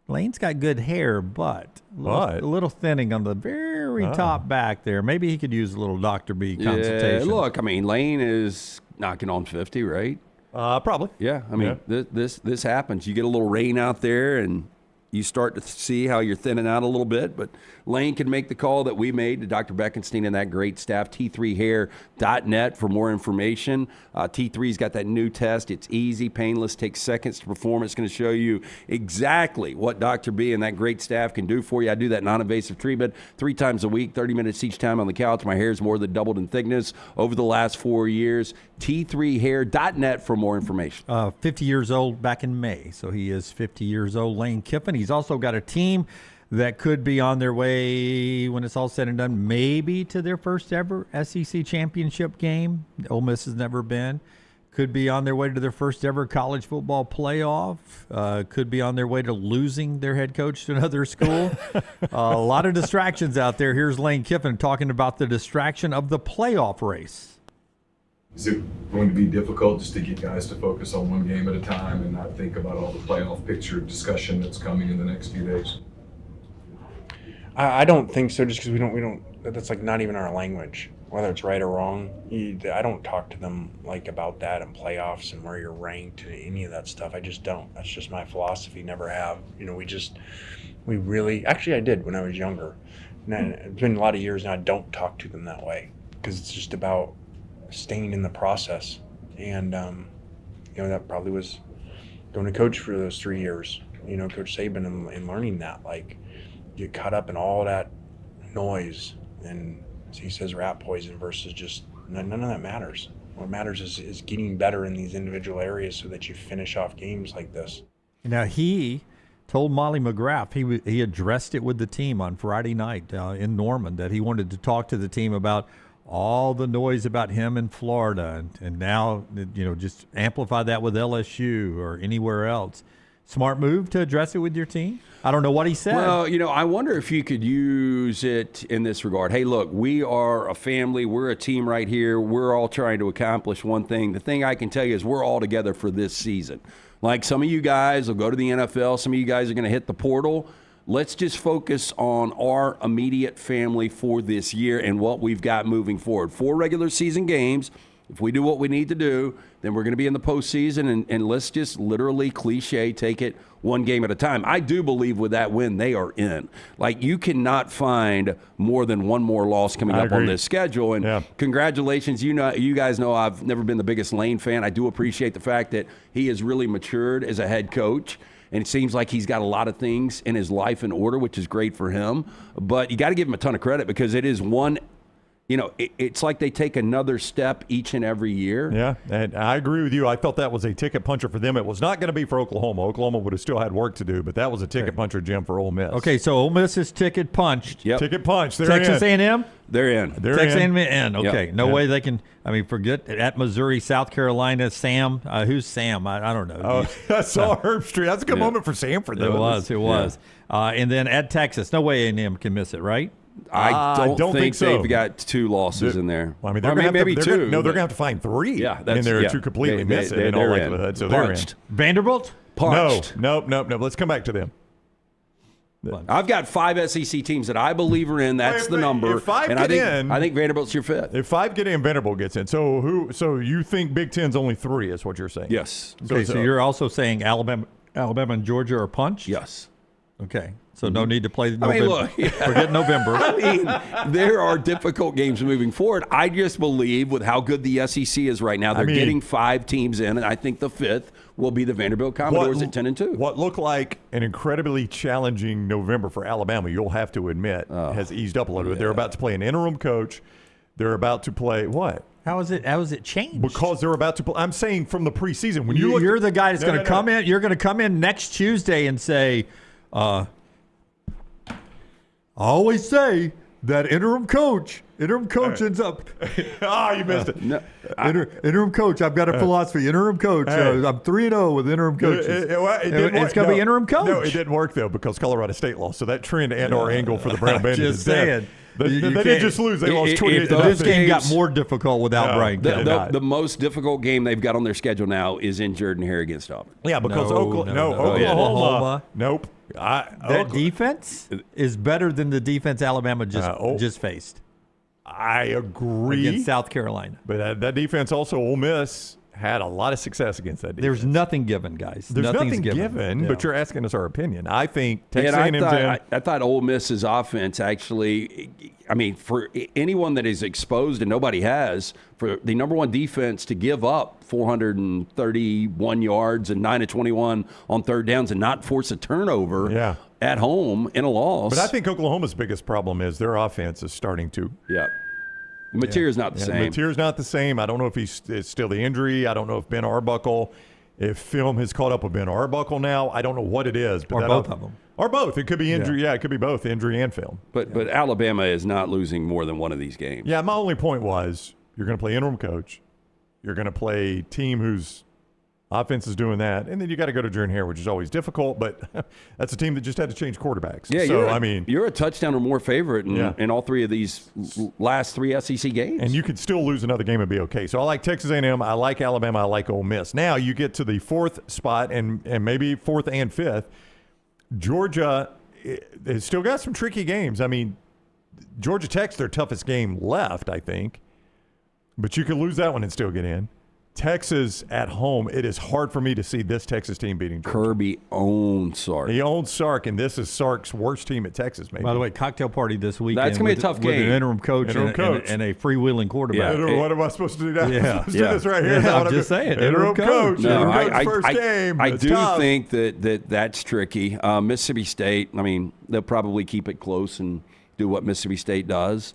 Lane's got good hair, but a little thinning on the very top back there. Maybe he could use a little Dr. B consultation. Yeah, look, I mean, Lane is knocking on 50, right? Probably. Yeah, I mean, this happens. You get a little rain out there, and you start to see how you're thinning out a little bit. But Lane can make the call that we made to Dr. Beckenstein and that great staff, T3hair.net for more information. T3's got that new test. It's easy, painless, takes seconds to perform. It's going to show you exactly what Dr. B and that great staff can do for you. I do that non-invasive treatment 3 times a week, 30 minutes each time on the couch. My hair's more than doubled in thickness over the last 4 years. T3hair.net for more information. 50 years old back in May, so he is 50 years old. Lane Kiffin. He's also got a team that could be on their way, when it's all said and done, maybe to their first ever SEC championship game. Ole Miss has never been. Could be on their way to their first ever college football playoff. Could be on their way to losing their head coach to another school. A lot of distractions out there. Here's Lane Kiffin talking about the distraction of the playoff race. Is it going to be difficult just to get guys to focus on one game at a time and not think about all the playoff picture discussion that's coming in the next few days? I don't think so, just because we don't, that's like not even our language, whether it's right or wrong. I don't talk to them like about that and playoffs and where you're ranked and any of that stuff. I just don't. That's just my philosophy, never have. You know, we really, actually I did when I was younger. And it's been a lot of years now, I don't talk to them that way because it's just about staying in the process. And, you know, that probably was going to coach for those 3 years, you know, Coach Saban and learning that, like, get caught up in all that noise, and as he says, rat poison versus just none of that matters. What matters is getting better in these individual areas so that you finish off games like this. Now, he told Molly McGrath, he addressed it with the team on Friday night in Norman, that he wanted to talk to the team about all the noise about him in Florida, and now, you know, just amplify that with LSU or anywhere else. Smart move to address it with your team? I don't know what he said. Well, you know, I wonder if you could use it in this regard. Hey, look, we are a family. We're a team right here. We're all trying to accomplish one thing. The thing I can tell you is we're all together for this season. Like, some of you guys will go to the NFL. Some of you guys are going to hit the portal. Let's just focus on our immediate family for this year and what we've got moving forward. 4 regular season games. If we do what we need to do, then we're going to be in the postseason, and let's just literally cliche take it one game at a time. I do believe with that win, they are in. Like, you cannot find more than one more loss coming up on this schedule. And congratulations. You guys know I've never been the biggest Lane fan. I do appreciate the fact that he has really matured as a head coach. And it seems like he's got a lot of things in his life in order, which is great for him. But you got to give him a ton of credit because it is one. You know, it's like they take another step each and every year. Yeah, and I agree with you. I felt that was a ticket puncher for them. It was not going to be for Oklahoma. Oklahoma would have still had work to do, but that was a ticket puncher, Jim, for Ole Miss. Okay, so Ole Miss is ticket punched. Yep. Ticket punched. They're Texas in. A&M? They're in. Texas A&M in. Okay, no Yep. way they can. I mean, forget at Missouri, South Carolina, Sam. Who's Sam? I don't know. Oh, I saw Herbstreit. That's a good moment for Samford, though. It was. And then at Texas, no way A&M can miss it, right? I don't think so. They've got 2 losses in there. Well, I mean, or maybe 2. They're going to have to find 3. Yeah, in there to completely miss it in all likelihood. So they're in. Vanderbilt? Punched. No. Let's come back to them. I've got 5 SEC teams that I believe are in. That's the number. If 5 and get in, I think Vanderbilt's your 5th. If 5 get in, Vanderbilt gets in. So you think Big Ten's only 3 is what you're saying? Yes. Okay, so you're also saying Alabama and Georgia are punched? Yes. Okay. So no need to play November. I mean, look, forget November. I mean, there are difficult games moving forward. I just believe with how good the SEC is right now, they're getting 5 teams in, and I think the 5th will be the Vanderbilt Commodores at 10-2. What looked like an incredibly challenging November for Alabama, you'll have to admit, has eased up a little bit. They're about to play an interim coach. They're about to play what? How is it changed? Because they're about to play. I'm saying from the preseason. When you're the guy that's going to come in. You're going to come in next Tuesday and say, I always say that interim coach ends up. You missed it. No, interim coach. I've got a philosophy. Interim coach. I'm 3-0 with interim coaches. It's going to be interim coach. No, it didn't work though because Colorado State lost. So that trend and/or angle for the Brown Bandits is dead. They didn't just lose. They lost 28. This game got more difficult without Brian. The most difficult game they've got on their schedule now is in Jordan-Hare against Auburn. Yeah, because Oklahoma. Nope. That defense is better than the defense Alabama just faced. I agree. Against South Carolina. But that defense also, Ole Miss, had a lot of success against that defense. There's nothing given, guys. There's Nothing's nothing given, but you're asking us our opinion. I think Texas A&M's I thought Ole Miss's offense actually, I mean, for anyone that is exposed and nobody has, for the number one defense to give up 431 yards and 9 of 21 on third downs and not force a turnover at home in a loss. But I think Oklahoma's biggest problem is their offense is starting to. Yeah. The material's not the same. The material's not the same. I don't know if it's still the injury. I don't know if Ben Arbuckle, if film has caught up with Ben Arbuckle now. I don't know what it is. But or both of them. Or both. It could be injury. Yeah, it could be both, injury and film. But Alabama is not losing more than one of these games. Yeah, my only point was you're going to play interim coach. You're going to play team whose offense is doing that. And then you got to go to Jordan-Hare, which is always difficult. But that's a team that just had to change quarterbacks. Yeah, so, you're a touchdown or more favorite in all 3 of these last 3 SEC games. And you could still lose another game and be okay. So I like Texas A&M. I like Alabama. I like Ole Miss. Now you get to the 4th spot and maybe 4th and 5th. Georgia has still got some tricky games. I mean, Georgia Tech's their toughest game left, I think. But you could lose that one and still get in. Texas at home, it is hard for me to see this Texas team beating Georgia. Kirby owns Sark. He owns Sark, and this is Sark's worst team at Texas, maybe. By the way, cocktail party this weekend. That's going to be a tough game. With an interim coach, and a freewheeling quarterback. Yeah. What am I supposed to do now? Yeah. Do this right here. I'm just saying. Interim coach. No, first game. I do think that's tricky. Mississippi State, I mean, they'll probably keep it close and do what Mississippi State does.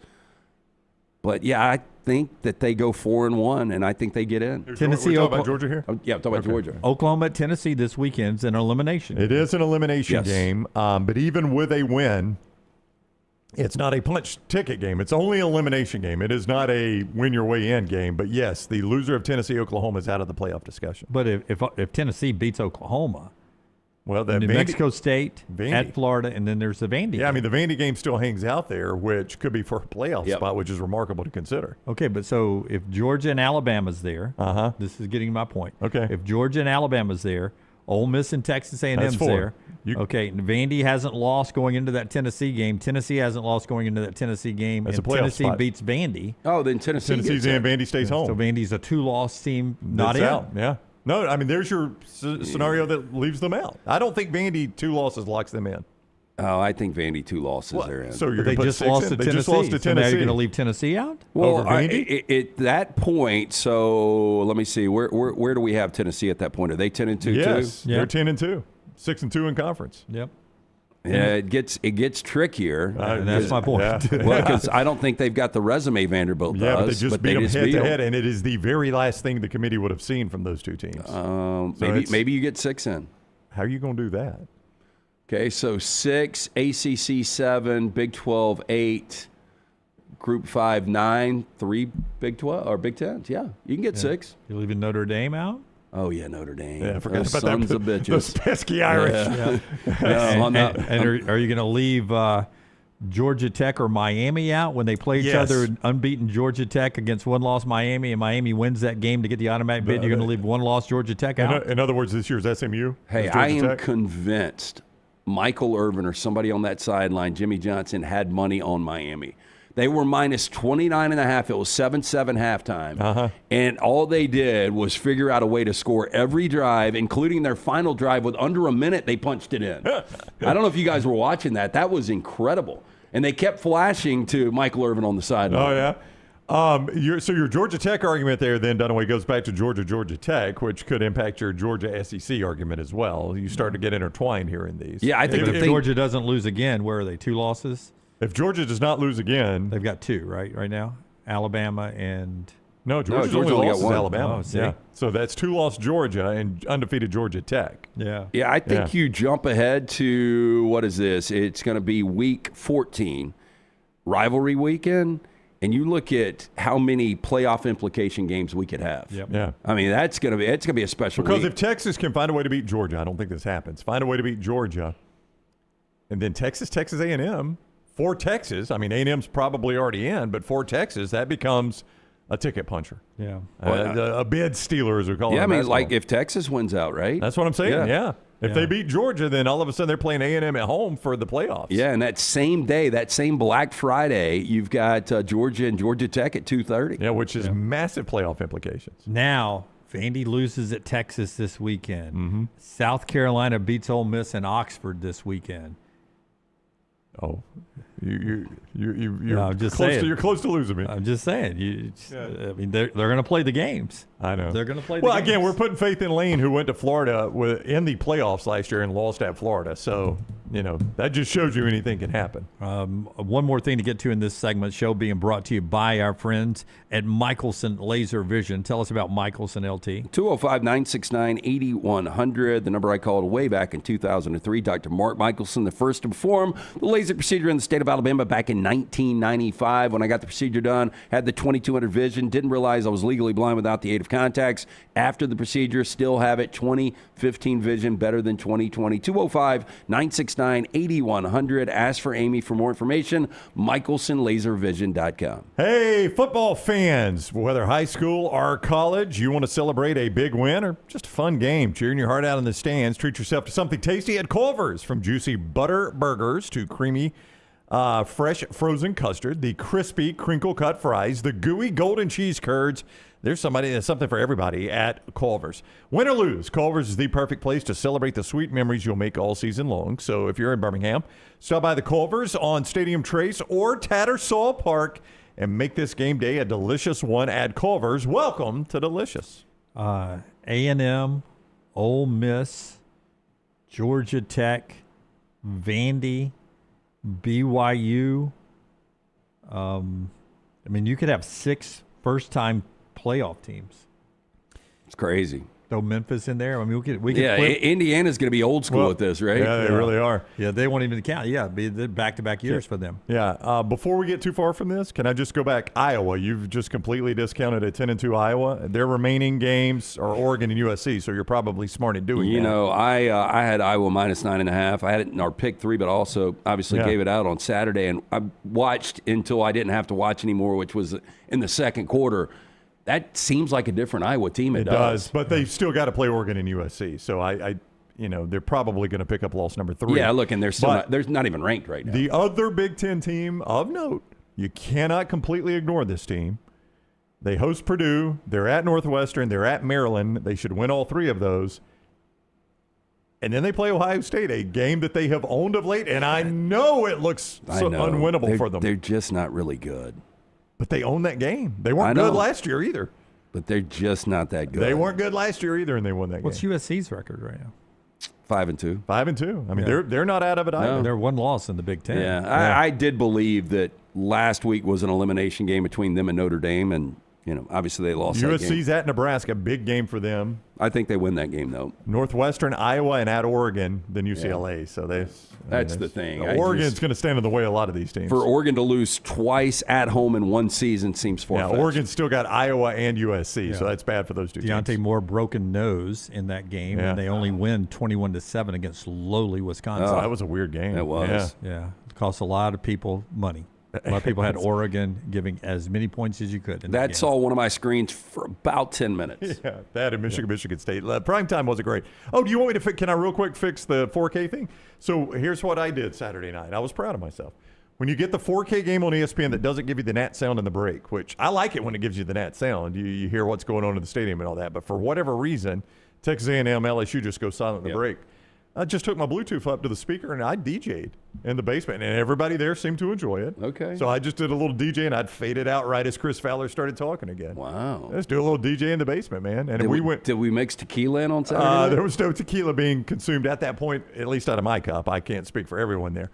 But, yeah, I think that they go 4-1, and I think they get in. Tennessee, We're talking about Georgia here? Yeah, I'm talking about Georgia. Oklahoma at Tennessee this weekend's an elimination. It is an elimination game, but even with a win, it's not a punch ticket game. It's only an elimination game. It is not a win your way in game. But, yes, the loser of Tennessee-Oklahoma is out of the playoff discussion. But if Tennessee beats Oklahoma, well, New Mexico State at Florida, and then there's the Vandy game. I mean, the Vandy game still hangs out there, which could be for a playoff spot, which is remarkable to consider. Okay, but so if Georgia and Alabama's there, this is getting my point. Okay. If Georgia and Alabama's there, Ole Miss and Texas A&M's there. Okay, Vandy hasn't lost going into that Tennessee game. Tennessee hasn't lost going into that Tennessee game. That's and a playoff Tennessee spot. beats Vandy. Oh, then Tennessee's in. Vandy stays home. So Vandy's a 2-loss team, not in. Out. Yeah. No, I mean, there's your scenario that leaves them out. I don't think Vandy 2 losses locks them in. Oh, I think Vandy 2 losses are in. So you're they just lost to Tennessee. So now you're going to leave Tennessee out? Well, at that point, so let me see. Where do we have Tennessee at that point? Are they 10-2 too? Yes, they're 10-2. 6-2 in conference. Yep. Yeah, it gets trickier. And that's my point. Yeah. Well, because I don't think they've got the resume Vanderbilt does. Yeah, but they just beat them head-to-head, and it is the very last thing the committee would have seen from those two teams. Maybe you get 6 in. How are you going to do that? Okay, so 6, ACC 7, Big 12 8, Group 5 9, 3 Big 12 or Big 10s. Yeah, you can get 6. You're leaving Notre Dame out? Oh, yeah, Notre Dame. Yeah, I forgot those about sons that. of bitches. Those pesky Irish. Yeah. And are you going to leave Georgia Tech or Miami out when they play each other? Unbeaten Georgia Tech against 1-loss Miami, and Miami wins that game to get the automatic bid. You're going to leave 1-loss Georgia Tech out? In other words, this year's SMU? Hey, I am convinced Michael Irvin or somebody on that sideline, Jimmy Johnson, had money on Miami. They were minus 29.5. It was 7-7 halftime. And all they did was figure out a way to score every drive, including their final drive. With under a minute, they punched it in. I don't know if you guys were watching that. That was incredible. And they kept flashing to Michael Irvin on the sideline. Oh, yeah. So your Georgia Tech argument there then, Dunaway, goes back to Georgia Tech, which could impact your Georgia SEC argument as well. You start to get intertwined here in these. Yeah, I think if Georgia doesn't lose again, where are they? 2 losses? If Georgia does not lose again, they've got 2 right now. Alabama and Georgia only got 1. Alabama. Oh, yeah, so that's 2-loss Georgia and undefeated Georgia Tech. Yeah, I think you jump ahead to what is this? It's going to be week 14, rivalry weekend, and you look at how many playoff implication games we could have. Yeah, I mean it's going to be a special because week. if Texas can find a way to beat Georgia, I don't think this happens. Find a way to beat Georgia, and then Texas A&M. For Texas, I mean, A&M's probably already in, but for Texas, that becomes a ticket puncher. Yeah. A bid stealer, as we call it. Yeah, I mean, like if Texas wins out, right? That's what I'm saying, yeah. If they beat Georgia, then all of a sudden they're playing A&M at home for the playoffs. Yeah, and that same day, that same Black Friday, you've got Georgia and Georgia Tech at 2:30. Yeah, which is massive playoff implications. Now, Vandy loses at Texas this weekend. South Carolina beats Ole Miss in Oxford this weekend. Oh, you're I'm just close saying. You're close to losing me. I'm just saying. I mean, they're going to play the games. I know. They're going to play the games. games. Well, again, we're putting faith in Lane, who went to Florida in the playoffs last year and lost at Florida. So, that just shows you anything can happen. One more thing to get to in this segment, show being brought to you by our friends at Michelson Laser Vision. Tell us about Michelson, LT. 205-969-8100, the number I called way back in 2003. Dr. Mark Michelson, the first to perform the laser procedure in the state of Alabama back in 1995. When I got the procedure done, had the 2200 vision, didn't realize I was legally blind without the aid of contacts. After the procedure, still have it, 20/15 vision, better than 20/20. 205-969-8100. Ask for Amy for more information. MichelsonLaserVision.com. Hey, football fans, whether high school or college, you want to celebrate a big win or just a fun game, cheering your heart out in the stands, treat yourself to something tasty at Culver's. From juicy butter burgers to creamy fresh frozen custard, the crispy crinkle-cut fries, the gooey golden cheese curds. There's something for everybody at Culver's. Win or lose, Culver's is the perfect place to celebrate the sweet memories you'll make all season long. So if you're in Birmingham, stop by the Culver's on Stadium Trace or Tattersall Park and make this game day a delicious one at Culver's. Welcome to Delicious. A&M, Ole Miss, Georgia Tech, Vandy, BYU. I mean, you could have 6 first-time playoff teams. It's crazy. Throw Memphis in there. I mean, we could yeah, Indiana's going to be old school with this, right? Yeah, they really are. Yeah, they won't even count. Yeah, be the back-to-back years for them. Yeah. Before we get too far from this, can I just go back? Iowa, you've just completely discounted a 10-2 Iowa. Their remaining games are Oregon and USC, so you're probably smart in doing that. I had Iowa minus 9.5. I had it in our pick 3, but also obviously gave it out on Saturday, and I watched until I didn't have to watch anymore, which was in the second quarter. That seems like a different Iowa team. It does, but they've still got to play Oregon and USC. So they're probably going to pick up loss number 3. Yeah, look, and they're not even ranked right now. The other Big Ten team of note, you cannot completely ignore this team. They host Purdue. They're at Northwestern. They're at Maryland. They should win all 3 of those. And then they play Ohio State, a game that they have owned of late. And I know it looks unwinnable for them. They're just not really good. But they own that game. They weren't good last year either. But they're just not that good. They weren't good last year either, and they won that What's game. What's USC's record right now? 5-2. 5-2. I mean, they're not out of it either. They're 1 loss in the Big Ten. Yeah, I did believe that last week was an elimination game between them and Notre Dame, and obviously they lost that game. USC's at Nebraska, big game for them. I think they win that game, though. Northwestern, Iowa, and at Oregon, then UCLA. So that's the thing. Oregon's going to stand in the way of a lot of these teams. For Oregon to lose twice at home in one season seems far-fetched. Yeah, Oregon's still got Iowa and USC, so that's bad for those two teams. Deontay Moore broken nose in that game, and they only win 21-7 against lowly Wisconsin. Oh, that was a weird game. It was. Yeah. It cost a lot of people money. A lot of people had Oregon giving as many points as you could. That saw one of my screens for about 10 minutes. Yeah, that and Michigan State. Prime time wasn't great. Oh, do you want me to can I real quick fix the 4K thing? So here's what I did Saturday night. I was proud of myself. When you get the 4K game on ESPN that doesn't give you the nat sound in the break, which I like it when it gives you the nat sound. You hear what's going on in the stadium and all that. But for whatever reason, Texas A&M, LSU just go silent in the break. I just took my Bluetooth up to the speaker and I DJ'd in the basement, and everybody there seemed to enjoy it. Okay. So I just did a little DJ, and I'd fade it out right as Chris Fowler started talking again. Wow. Let's do a little DJ in the basement, man. And Did we mix tequila in on Saturday? There was no tequila being consumed at that point, at least out of my cup. I can't speak for everyone there.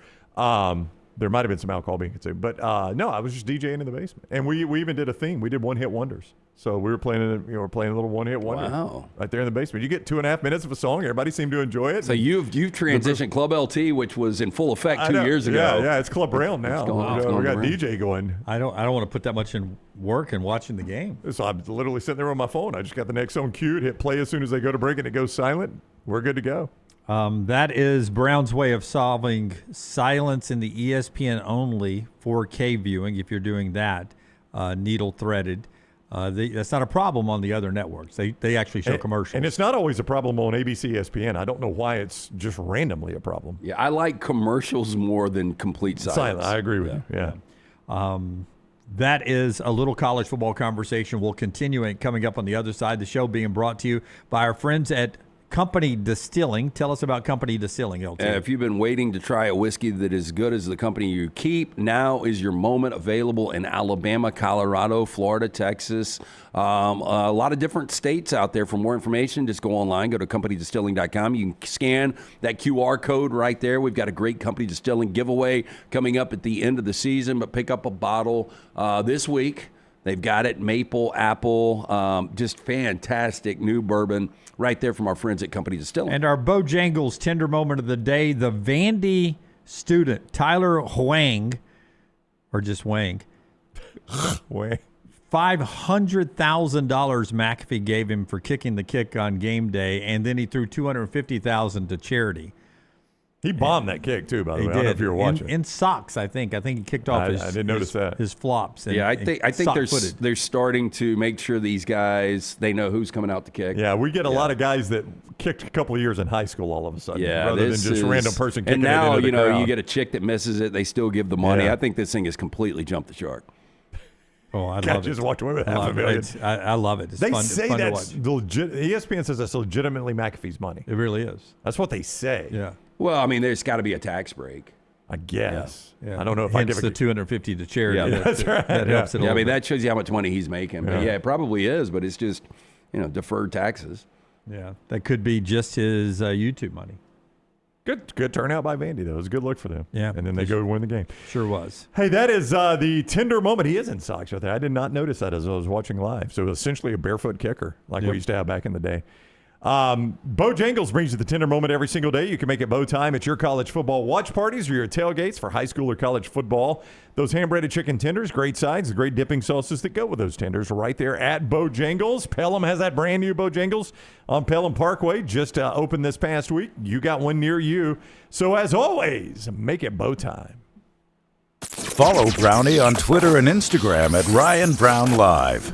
There might have been some alcohol being consumed. But, no, I was just DJing in the basement. And we even did a theme. We did one-hit wonders. So we were playing a little one-hit wonder right there in the basement. You get 2.5 minutes of a song. Everybody seemed to enjoy it. So you've transitioned Club LT, which was in full effect 2 years ago. Yeah, it's Club Brown now. We got DJ going. I don't want to put that much in work and watching the game. So I'm literally sitting there on my phone. I just got the next song queued, hit play as soon as they go to break, and it goes silent. We're good to go. That is Brown's way of solving silence in the ESPN only 4K viewing. If you're doing that, needle threaded, that's not a problem on the other networks. They actually show commercials, and it's not always a problem on ABC, ESPN. I don't know why it's just randomly a problem. Yeah, I like commercials more than complete silence. I agree with you. Yeah. That is a little college football conversation. We'll continue it coming up on the other side. The show being brought to you by our friends at Company Distilling. Tell us about Company Distilling, LT. If you've been waiting to try a whiskey that is good as the company you keep, now is your moment. Available in Alabama, Colorado, Florida, Texas, a lot of different states out there. For more information, just go online, go to companydistilling.com. You can scan that QR code right there. We've got a great Company Distilling giveaway coming up at the end of the season, but pick up a bottle this week. They've got it, maple, apple, just fantastic new bourbon right there from our friends at Company Distilling. And our Bojangles tender moment of the day, the Vandy student, Tyler Huang, or just Wang, $500,000 McAfee gave him for kicking the kick on game day, and then he threw $250,000 to charity. He bombed that kick, too, by the way. Did. I don't know if you were watching. In socks, I think. I think he kicked off I didn't notice that. His flops. I think they're starting to make sure these guys, they know who's coming out to kick. Yeah, we get a lot of guys that kicked a couple of years in high school all of a sudden, rather than just random person kicking it into the crowd. And now, you get a chick that misses it, they still give the money. Yeah. I think this thing has completely jumped the shark. Oh, I love it. Just walked away with $500,000. I love it. It's they fun, say fun that's legit. ESPN says that's legitimately McAfee's money. It really is. That's what they say. Yeah. Well, I mean, there's got to be a tax break. I guess. Yeah. I don't know if Hence I give the $250 to charity. Yeah, that's right. That helps it a I little mean, bit. that shows you how much money he's making. But it probably is, but it's just, deferred taxes. Yeah, that could be just his YouTube money. Good turnout by Vandy, though. It was a good look for them. Yeah. And then they go win the game. Sure was. Hey, that is the tender moment. He is in socks right there. I did not notice that as I was watching live. So essentially a barefoot kicker like we used to have back in the day. Bojangles brings you the tender moment every single day. You can make it bow time at your college football watch parties or your tailgates for high school or college football. Those hand-breaded chicken tenders, great sides, great dipping sauces that go with those tenders right there at Bojangles. Pelham has that brand new Bojangles on Pelham Parkway, just opened this past week. You got one near you. So as always, make it bow time. Follow Brownie on Twitter and Instagram at Ryan Brown Live.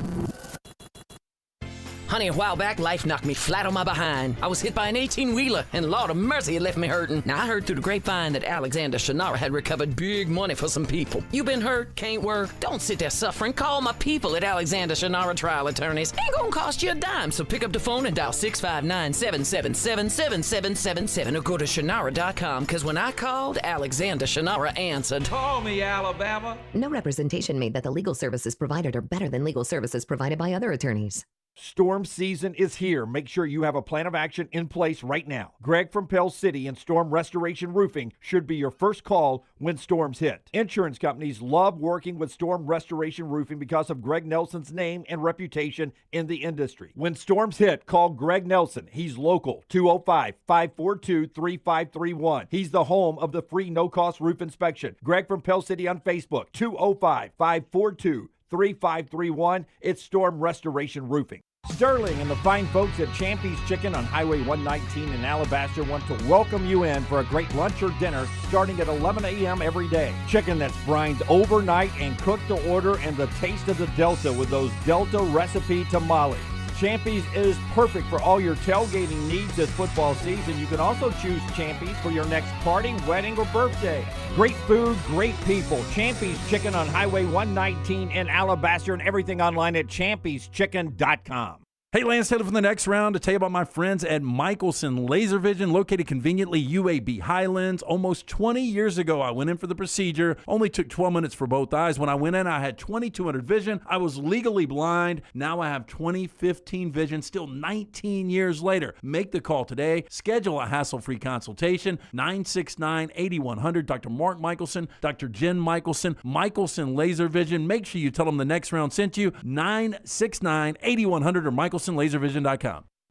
Honey, a while back, life knocked me flat on my behind. I was hit by an 18-wheeler, and Lord of mercy, it left me hurting. Now, I heard through the grapevine that Alexander Shannara had recovered big money for some people. You been hurt? Can't work? Don't sit there suffering. Call my people at Alexander Shannara Trial Attorneys. Ain't gonna cost you a dime, so pick up the phone and dial 659-777-7777 or go to Shannara.com, because when I called, Alexander Shannara answered. Call me, Alabama. No representation made that the legal services provided are better than legal services provided by other attorneys. Storm season is here. Make sure you have a plan of action in place right now. Greg from Pell City and Storm Restoration Roofing should be your first call when storms hit. Insurance companies love working with Storm Restoration Roofing because of Greg Nelson's name and reputation in the industry. When storms hit, call Greg Nelson. He's local, 205-542-3531. He's the home of the free no-cost roof inspection. Greg from Pell City on Facebook, 205-542-3531. It's Storm Restoration Roofing. Sterling and the fine folks at Champy's Chicken on Highway 119 in Alabaster want to welcome you in for a great lunch or dinner starting at 11 a.m. every day. Chicken that's brined overnight and cooked to order, and the taste of the Delta with those Delta recipe tamales. Champy's is perfect for all your tailgating needs this football season. You can also choose Champy's for your next party, wedding, or birthday. Great food, great people. Champy's Chicken on Highway 119 in Alabaster, and everything online at champyschicken.com. Hey, Lance Taylor from the Next Round to tell you about my friends at Michelson Laser Vision, located conveniently UAB Highlands. Almost 20 years ago, I went in for the procedure. Only took 12 minutes for both eyes. When I went in, I had 20/200 vision. I was legally blind. Now I have 20/15 vision, still 19 years later. Make the call today. Schedule a hassle-free consultation. 969-8100. Dr. Mark Michelson, Dr. Jen Michelson, Michelson Laser Vision. Make sure you tell them the Next Round sent you. 969-8100 or MichelsonLaserVision.com.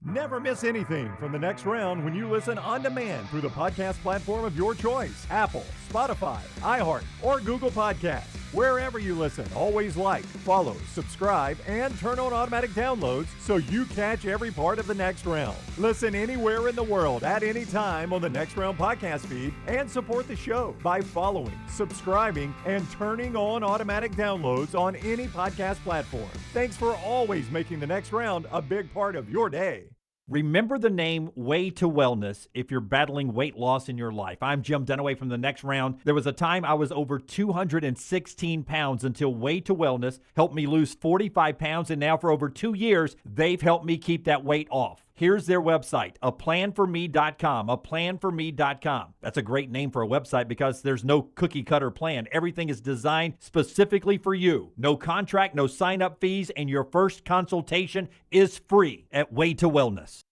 Never miss anything from the Next Round when you listen on demand through the podcast platform of your choice. Apple, Spotify, iHeart, or Google Podcasts. Wherever you listen, always like, follow, subscribe, and turn on automatic downloads so you catch every part of the Next Round. Listen anywhere in the world at any time on the Next Round podcast feed, and support the show by following, subscribing, and turning on automatic downloads on any podcast platform. Thanks for always making the Next Round a big part of your day. Remember the name Way to Wellness if you're battling weight loss in your life. I'm Jim Dunaway from the Next Round. There was a time I was over 216 pounds until Way to Wellness helped me lose 45 pounds, and now for over 2 years, they've helped me keep that weight off. Here's their website, aplanforme.com, aplanforme.com. That's a great name for a website because there's no cookie-cutter plan. Everything is designed specifically for you. No contract, no sign-up fees, and your first consultation is free at Way to Wellness.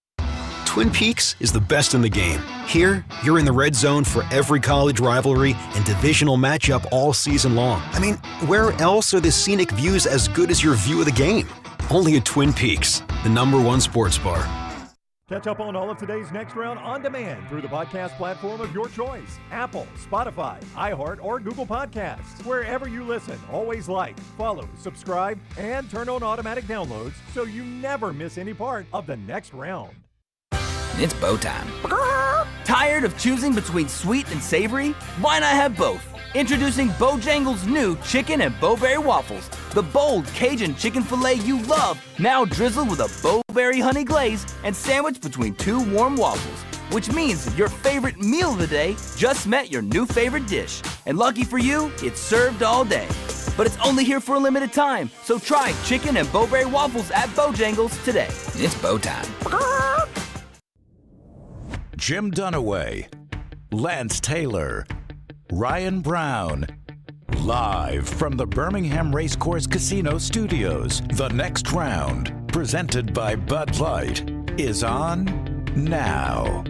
Twin Peaks is the best in the game. Here, you're in the red zone for every college rivalry and divisional matchup all season long. I mean, where else are the scenic views as good as your view of the game? Only at Twin Peaks, the #1 sports bar. Catch up on all of today's Next Round on demand through the podcast platform of your choice. Apple, Spotify, iHeart, or Google Podcasts. Wherever you listen, always like, follow, subscribe, and turn on automatic downloads so you never miss any part of the Next Round. It's bow time. Tired of choosing between sweet and savory? Why not have both? Introducing Bojangles' new chicken and bowberry waffles. The bold Cajun chicken filet you love, now drizzled with a bowberry honey glaze and sandwiched between 2 warm waffles. Which means your favorite meal of the day just met your new favorite dish. And lucky for you, it's served all day. But it's only here for a limited time, so try chicken and bowberry waffles at Bojangles today. It's bow time. Jim Dunaway, Lance Taylor, Ryan Brown. Live from the Birmingham Racecourse Casino Studios, the Next Round, presented by Bud Light, is on now.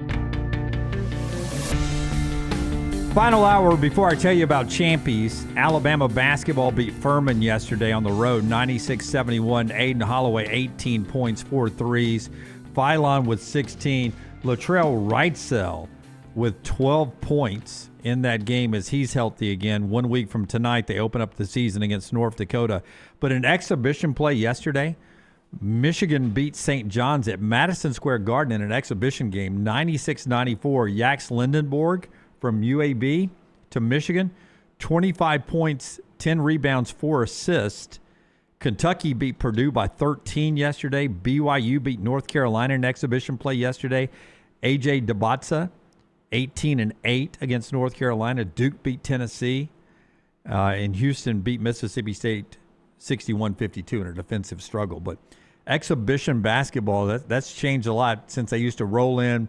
Final hour before I tell you about Champy's. Alabama basketball beat Furman yesterday on the road, 96-71. Aiden Holloway, 18 points, 4 threes. Phylon with 16. Latrell Wrightsell with 12 points in that game as he's healthy again. 1 week from tonight, they open up the season against North Dakota. But an exhibition play yesterday, Michigan beat St. John's at Madison Square Garden in an exhibition game, 96-94. Yax Lindenborg from UAB to Michigan, 25 points, 10 rebounds, 4 assists. Kentucky beat Purdue by 13 yesterday. BYU beat North Carolina in an exhibition play yesterday. A.J. Dabatsa, 18-8 against North Carolina. Duke beat Tennessee. And Houston beat Mississippi State 61-52 in a defensive struggle. But exhibition basketball, that's changed a lot since they used to roll in.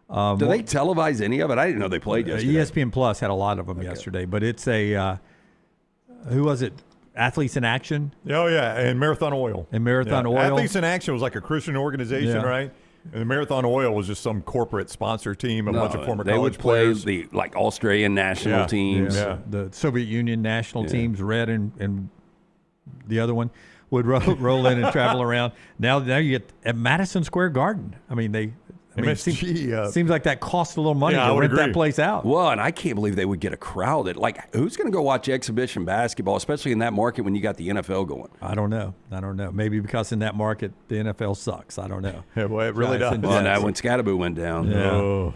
Do they televise any of it? I didn't know they played yesterday. ESPN Plus had a lot of them yesterday. But it's who was it? Athletes in Action? Oh, yeah, and Marathon Oil. And Marathon Oil. Athletes in Action was like a Christian organization, right? And the Marathon Oil was just some corporate sponsor team, a bunch of former college players. They would play the Australian national teams. Yeah. The Soviet Union national teams, red and the other one, would roll in and travel around. Now you get at Madison Square Garden. I mean, I mean, MSG seems like that costs a little money Yeah, I to would rent agree. that place out. Well, and I can't believe they would get a crowd that, like, who's going to go watch exhibition basketball, especially in that market when you got the NFL going? I don't know. Maybe because in that market the NFL sucks. I don't know. Yeah, well, it really does. Well, now when Scatterbo went down. Yeah.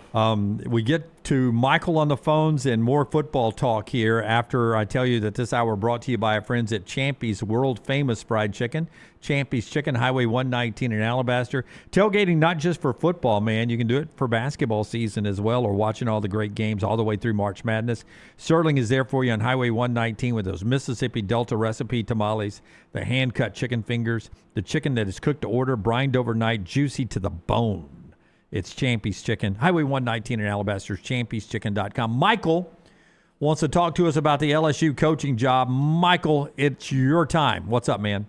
We get to Michael on the phones and more football talk here after I tell you that this hour brought to you by our friends at Champy's World Famous Fried Chicken. Champy's Chicken, Highway 119 in Alabaster. Tailgating not just for football, man. You can do it for basketball season as well, or watching all the great games all the way through March Madness. Sterling is there for you on Highway 119 with those Mississippi Delta recipe tamales, the hand-cut chicken fingers, the chicken that is cooked to order, brined overnight, juicy to the bone. It's Champy's Chicken, Highway 119 in Alabaster, champyschicken.com. Michael wants to talk to us about the LSU coaching job. Michael, it's your time. What's up, man?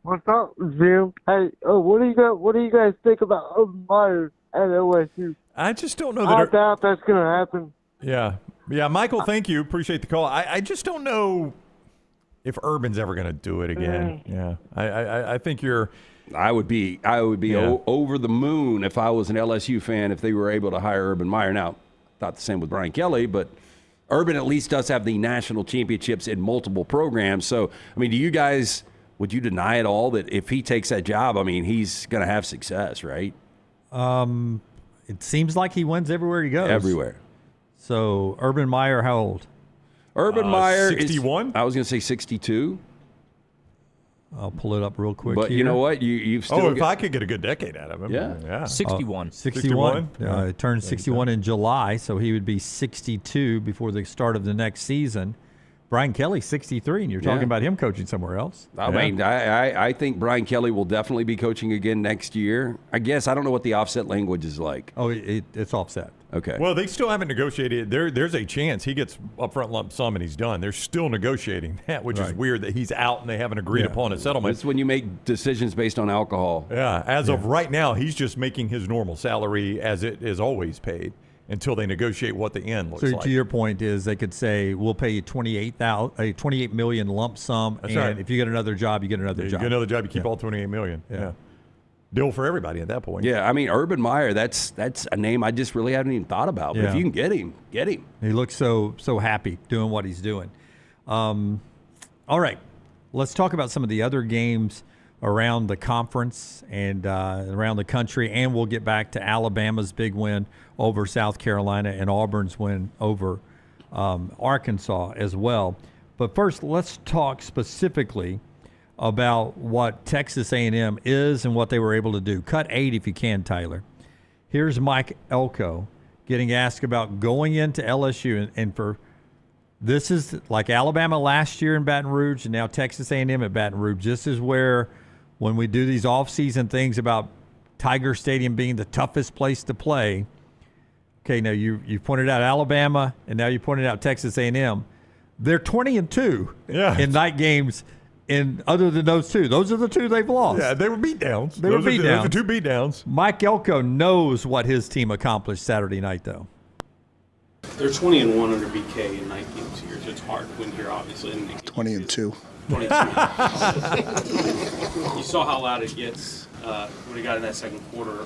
What's up, Jim? Hey, what do you guys think about Urban Meyer at LSU? I just don't know I doubt that's going to happen. Yeah, Michael, thank you. Appreciate the call. I just don't know if Urban's ever going to do it again. Yeah, I think you're. I would be over the moon if I was an LSU fan if they were able to hire Urban Meyer. Now, not the same with Brian Kelly, but Urban at least does have the national championships in multiple programs. So, I mean, would you deny at all that if he takes that job, I mean, he's going to have success, right? It seems like he wins everywhere he goes. Everywhere. So, Urban Meyer, how old? Urban Meyer 61? I was going to say 62. I'll pull it up real quick. But here. you know what? You've still. if I could get a good decade out of him. Yeah. 61. 61. Yeah. He turned 61 in July, so he would be 62 before the start of the next season. Brian Kelly, 63, and you're talking about him coaching somewhere else. I mean, I think Brian Kelly will definitely be coaching again next year. I guess I don't know what the offset language is like. Oh, it's offset. Okay. Well, they still haven't negotiated. There's a chance he gets upfront lump sum and he's done. They're still negotiating that, which is weird that he's out and they haven't agreed upon a settlement. It's when you make decisions based on alcohol. Yeah. As of right now, he's just making his normal salary as it is always paid until they negotiate what the end looks So like. to your point is they could say we'll pay you $28 million lump sum, That's and right. if you get another job, you get another job. You get another job, you keep all $28 million. Yeah. Deal for everybody at that point. Yeah, I mean, Urban Meyer, that's a name I just really haven't even thought about. But if you can get him, get him. He looks so happy doing what he's doing. All right, let's talk about some of the other games around the conference and around the country, and we'll get back to Alabama's big win over South Carolina and Auburn's win over Arkansas as well. But first, let's talk specifically about what Texas A&M is and what they were able to do. Cut 8 if you can, Tyler. Here's Mike Elko getting asked about going into LSU, and for this is like Alabama last year in Baton Rouge and now Texas A&M at Baton Rouge. This is where when we do these off-season things about Tiger Stadium being the toughest place to play. Okay, now you pointed out Alabama, and now you pointed out Texas A&M. They're 20-2 in night games. And other than those two, those are the two they've lost. Yeah, they were beatdowns. Those are two beatdowns. Mike Elko knows what his team accomplished Saturday night, though. They're 20-1 under BK in night games here, so it's hard to win here, obviously. 20-2. 22. You saw how loud it gets when it got in that second quarter.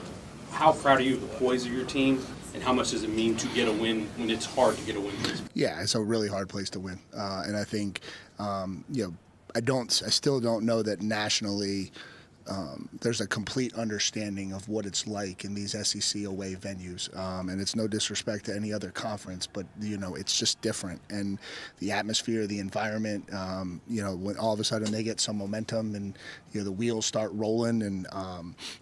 How proud are you of the poise of your team, and how much does it mean to get a win when it's hard to get a win? Yeah, it's a really hard place to win, and I think I still don't know that nationally there's a complete understanding of what it's like in these SEC away venues. And it's no disrespect to any other conference, but, it's just different. And the atmosphere, the environment, when all of a sudden they get some momentum and, the wheels start rolling, and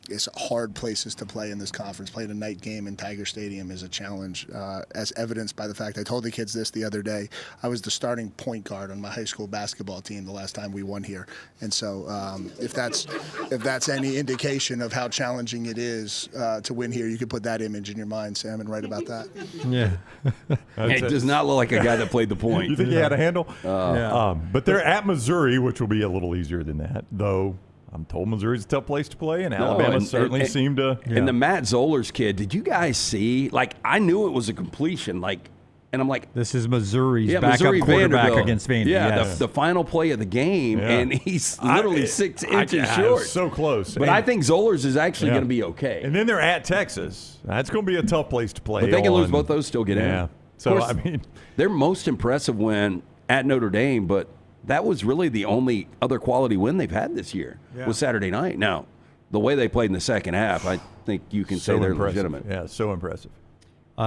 it's hard places to play in this conference. Playing a night game in Tiger Stadium is a challenge, as evidenced by the fact I told the kids this the other day. I was the starting point guard on my high school basketball team the last time we won here. And so if that's any indication of how challenging it is to win here, you could put that image in your mind, Sam, and write about that. Yeah. It does not look like a guy that played the point. You think he had a handle? But they're at Missouri, which will be a little easier than that, though. I'm told Missouri's a tough place to play, and Alabama certainly seemed to. And the Matt Zollers kid, did you guys see? Like, I knew it was a completion. Like, And I'm like, this is Missouri's yeah, backup Missouri quarterback Vanderbilt. against Vandy. Yeah, Yes. the final play of the game, Yeah. and he's literally 6 inches short. So close. But I think Zollers is actually going to be okay. And then they're at Texas. That's going to be a tough place to play. But they can lose on. both those, still get in. Yeah. Of So, course, I mean, their most impressive win at Notre Dame, but that was really the only other quality win they've had this year was Saturday night. Now, the way they played in the second half, I think you can say they're impressive. legitimate. Yeah, so impressive.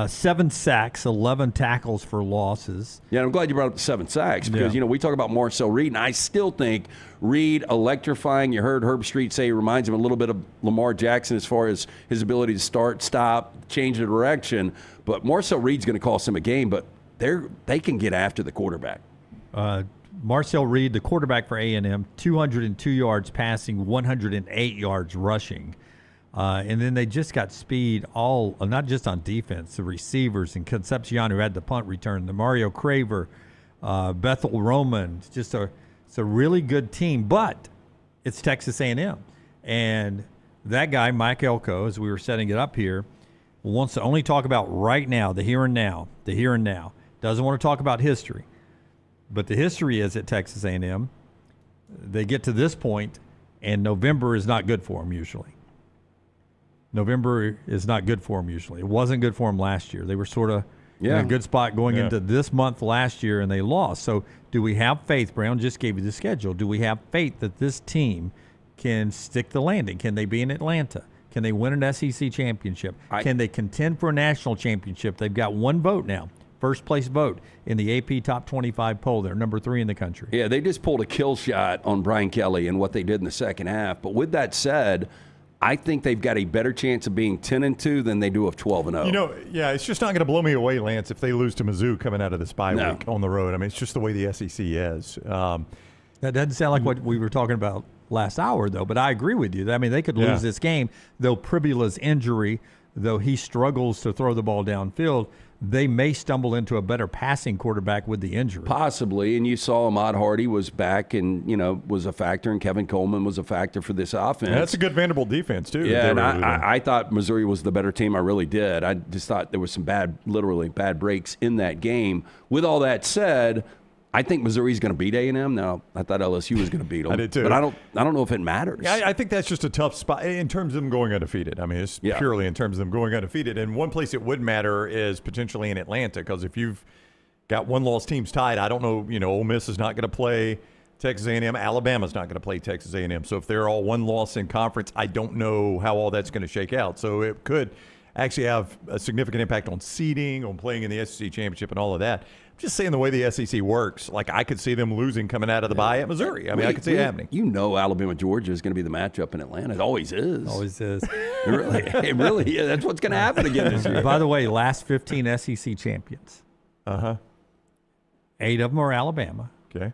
7 sacks, 11 tackles for losses. Yeah, I'm glad you brought up the 7 sacks because, we talk about Marcel Reed, and I still think Reed electrifying. You heard Herb Street say he reminds him a little bit of Lamar Jackson as far as his ability to start, stop, change the direction. But Marcel Reed's going to cost him a game, but they can get after the quarterback. Marcel Reed, the quarterback for A&M, 202 yards passing, 108 yards rushing. And then they just got speed not just on defense, the receivers and Concepcion, who had the punt return, the Mario Craver, Bethel Roman. It's a really good team, but it's Texas A&M. And that guy, Mike Elko, as we were setting it up here, wants to only talk about right now, the here and now. Doesn't want to talk about history. But the history is at Texas A&M, they get to this point, and November is not good for them usually. November is not good for them usually. It wasn't good for them last year. They were sort of in a good spot going into this month last year, and they lost. So do we have faith? Brown just gave you the schedule. Do we have faith that this team can stick the landing? Can they be in Atlanta? Can they win an SEC championship? Can they contend for a national championship? They've got one vote now. First place vote in the AP Top 25 poll. They're number 3 in the country. Yeah, they just pulled a kill shot on Brian Kelly and what they did in the second half. But with that said, I think they've got a better chance of being 10-2 than they do of 12-0. It's just not going to blow me away, Lance, if they lose to Mizzou coming out of this bye week on the road. I mean, it's just the way the SEC is. That doesn't sound like what we were talking about last hour, though. But I agree with you. I mean, they could lose this game, though Pribula's injury, though he struggles to throw the ball downfield, they may stumble into a better passing quarterback with the injury. Possibly, and you saw Ahmad Hardy was back and, was a factor, and Kevin Coleman was a factor for this offense. Yeah, that's a good Vanderbilt defense, too. Yeah, and I thought Missouri was the better team. I really did. I just thought there was some literally bad breaks in that game. With all that said, I think Missouri's going to beat A&M. Now, I thought LSU was going to beat them. I did too. But I don't know if it matters. Yeah, I think that's just a tough spot in terms of them going undefeated. I mean, it's purely in terms of them going undefeated. And one place it would matter is potentially in Atlanta, because if you've got one-loss teams tied, I don't know, Ole Miss is not going to play Texas A&M. Alabama's not going to play Texas A&M. So if they're all one loss in conference, I don't know how all that's going to shake out. So it could actually have a significant impact on seeding, on playing in the SEC championship and all of that. Just saying the way the SEC works, like I could see them losing coming out of the bye at Missouri. I mean, I could see it happening. Alabama-Georgia is going to be the matchup in Atlanta. It always is. Always is. It really is. That's what's going to happen again this year. By the way, last 15 SEC champions. 8 of them are Alabama. Okay.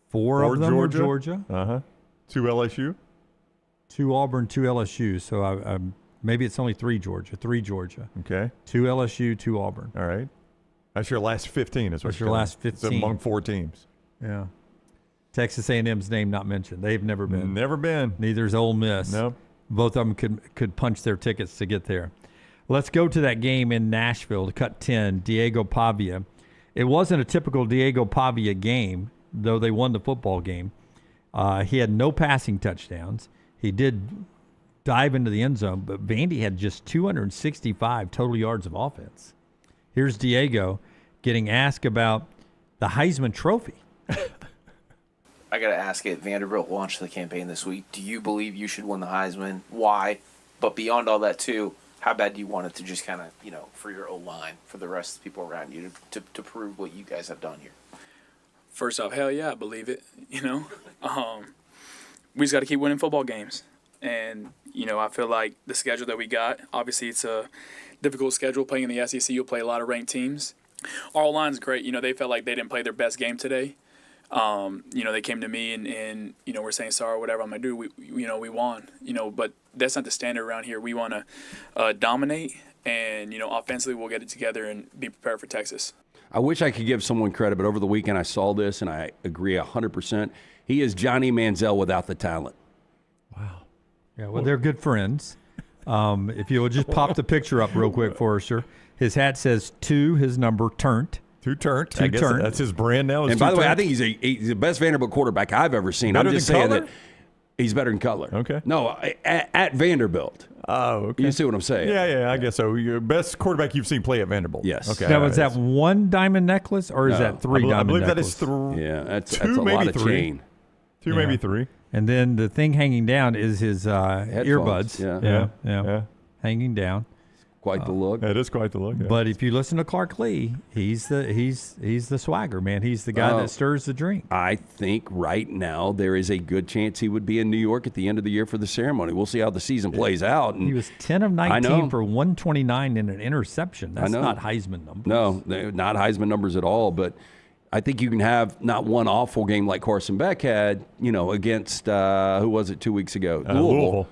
4 of them are Georgia. 2 LSU. 2 Auburn, 2 LSU. So maybe it's only 3 Georgia. 3 Georgia. Okay. 2 LSU, 2 Auburn. All right. That's your last 15 is what That's your last 15. It's among 4 teams. Yeah. Texas A&M's name not mentioned. They've never been. Never been. Neither's Ole Miss. Nope. Both of them could punch their tickets to get there. Let's go to that game in Nashville to cut 10, Diego Pavia. It wasn't a typical Diego Pavia game, though they won the football game. He had no passing touchdowns. He did dive into the end zone, but Vandy had just 265 total yards of offense. Here's Diego getting asked about the Heisman Trophy. I got to ask it. Vanderbilt launched the campaign this week. Do you believe you should win the Heisman? Why? But beyond all that, too, how bad do you want it to just kind of, for your O-line, for the rest of the people around you to prove what you guys have done here? First off, hell yeah, I believe it. We just got to keep winning football games. And, I feel like the schedule that we got, obviously it's a difficult schedule playing in the SEC. You'll play a lot of ranked teams. Our line's great. They felt like they didn't play their best game today. They came to me and we're saying sorry or whatever. I'm like, dude, we won. But that's not the standard around here. We want to dominate, and, offensively we'll get it together and be prepared for Texas. I wish I could give someone credit, but over the weekend I saw this, and I agree 100%. He is Johnny Manziel without the talent. Wow. Yeah, well, they're good friends. If you'll just pop the picture up real quick for us, sir. His hat says 2, his number, turnt. 2 turnt. Two I guess turnt. that's his brand now. And by the way, I think he's the best Vanderbilt quarterback I've ever seen. Better I'm just than saying Cutler? that he's better than Cutler. Okay. No, at Vanderbilt. Oh, okay. You see what I'm saying? Yeah, I guess so. Your best quarterback you've seen play at Vanderbilt. Yes. Okay. Now, all is right. that 1 diamond necklace or is No. that 3 I diamond believe necklace? that is 3. Yeah, that's 2, a maybe lot of 3. chain. 2, maybe 3. And then the thing hanging down is his earbuds. Yeah. Hanging down. Quite the look. It is quite the look. Yeah. But if you listen to Clark Lee, he's the swagger, man. He's the guy that stirs the drink. I think right now there is a good chance he would be in New York at the end of the year for the ceremony. We'll see how the season plays out. And He was 10 of 19 for 129 and an interception. That's not Heisman numbers. No, they're not Heisman numbers at all. But I think you can have not one awful game like Carson Beck had, against who was it 2 weeks ago? Louisville.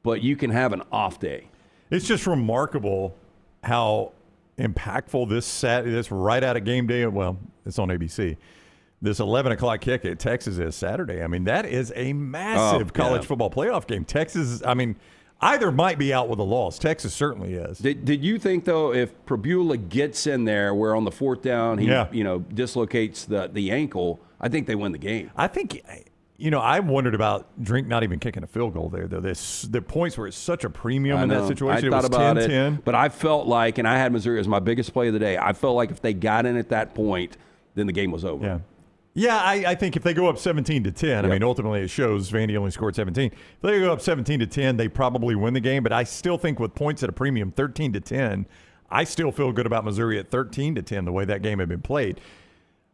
But you can have an off day. It's just remarkable how impactful this right out of game day. Well, it's on ABC. This 11 o'clock kick at Texas is Saturday. I mean, that is a massive college football playoff game. Texas, either might be out with a loss. Texas certainly is. Did you think, though, if Pavia gets in there where on the 4th down he dislocates the ankle, I think they win the game. I think I wondered about Drink not even kicking a field goal there, though. The points were at such a premium in that situation. I thought it was about 10-10. it, but I felt like, and I had Missouri as my biggest play of the day, I felt like if they got in at that point, then the game was over. Yeah, I think if they go up 17-10, I mean, ultimately it shows Vandy only scored 17. If they go up 17-10, they probably win the game. But I still think with points at a premium, 13-10, I still feel good about Missouri at 13-10, the way that game had been played.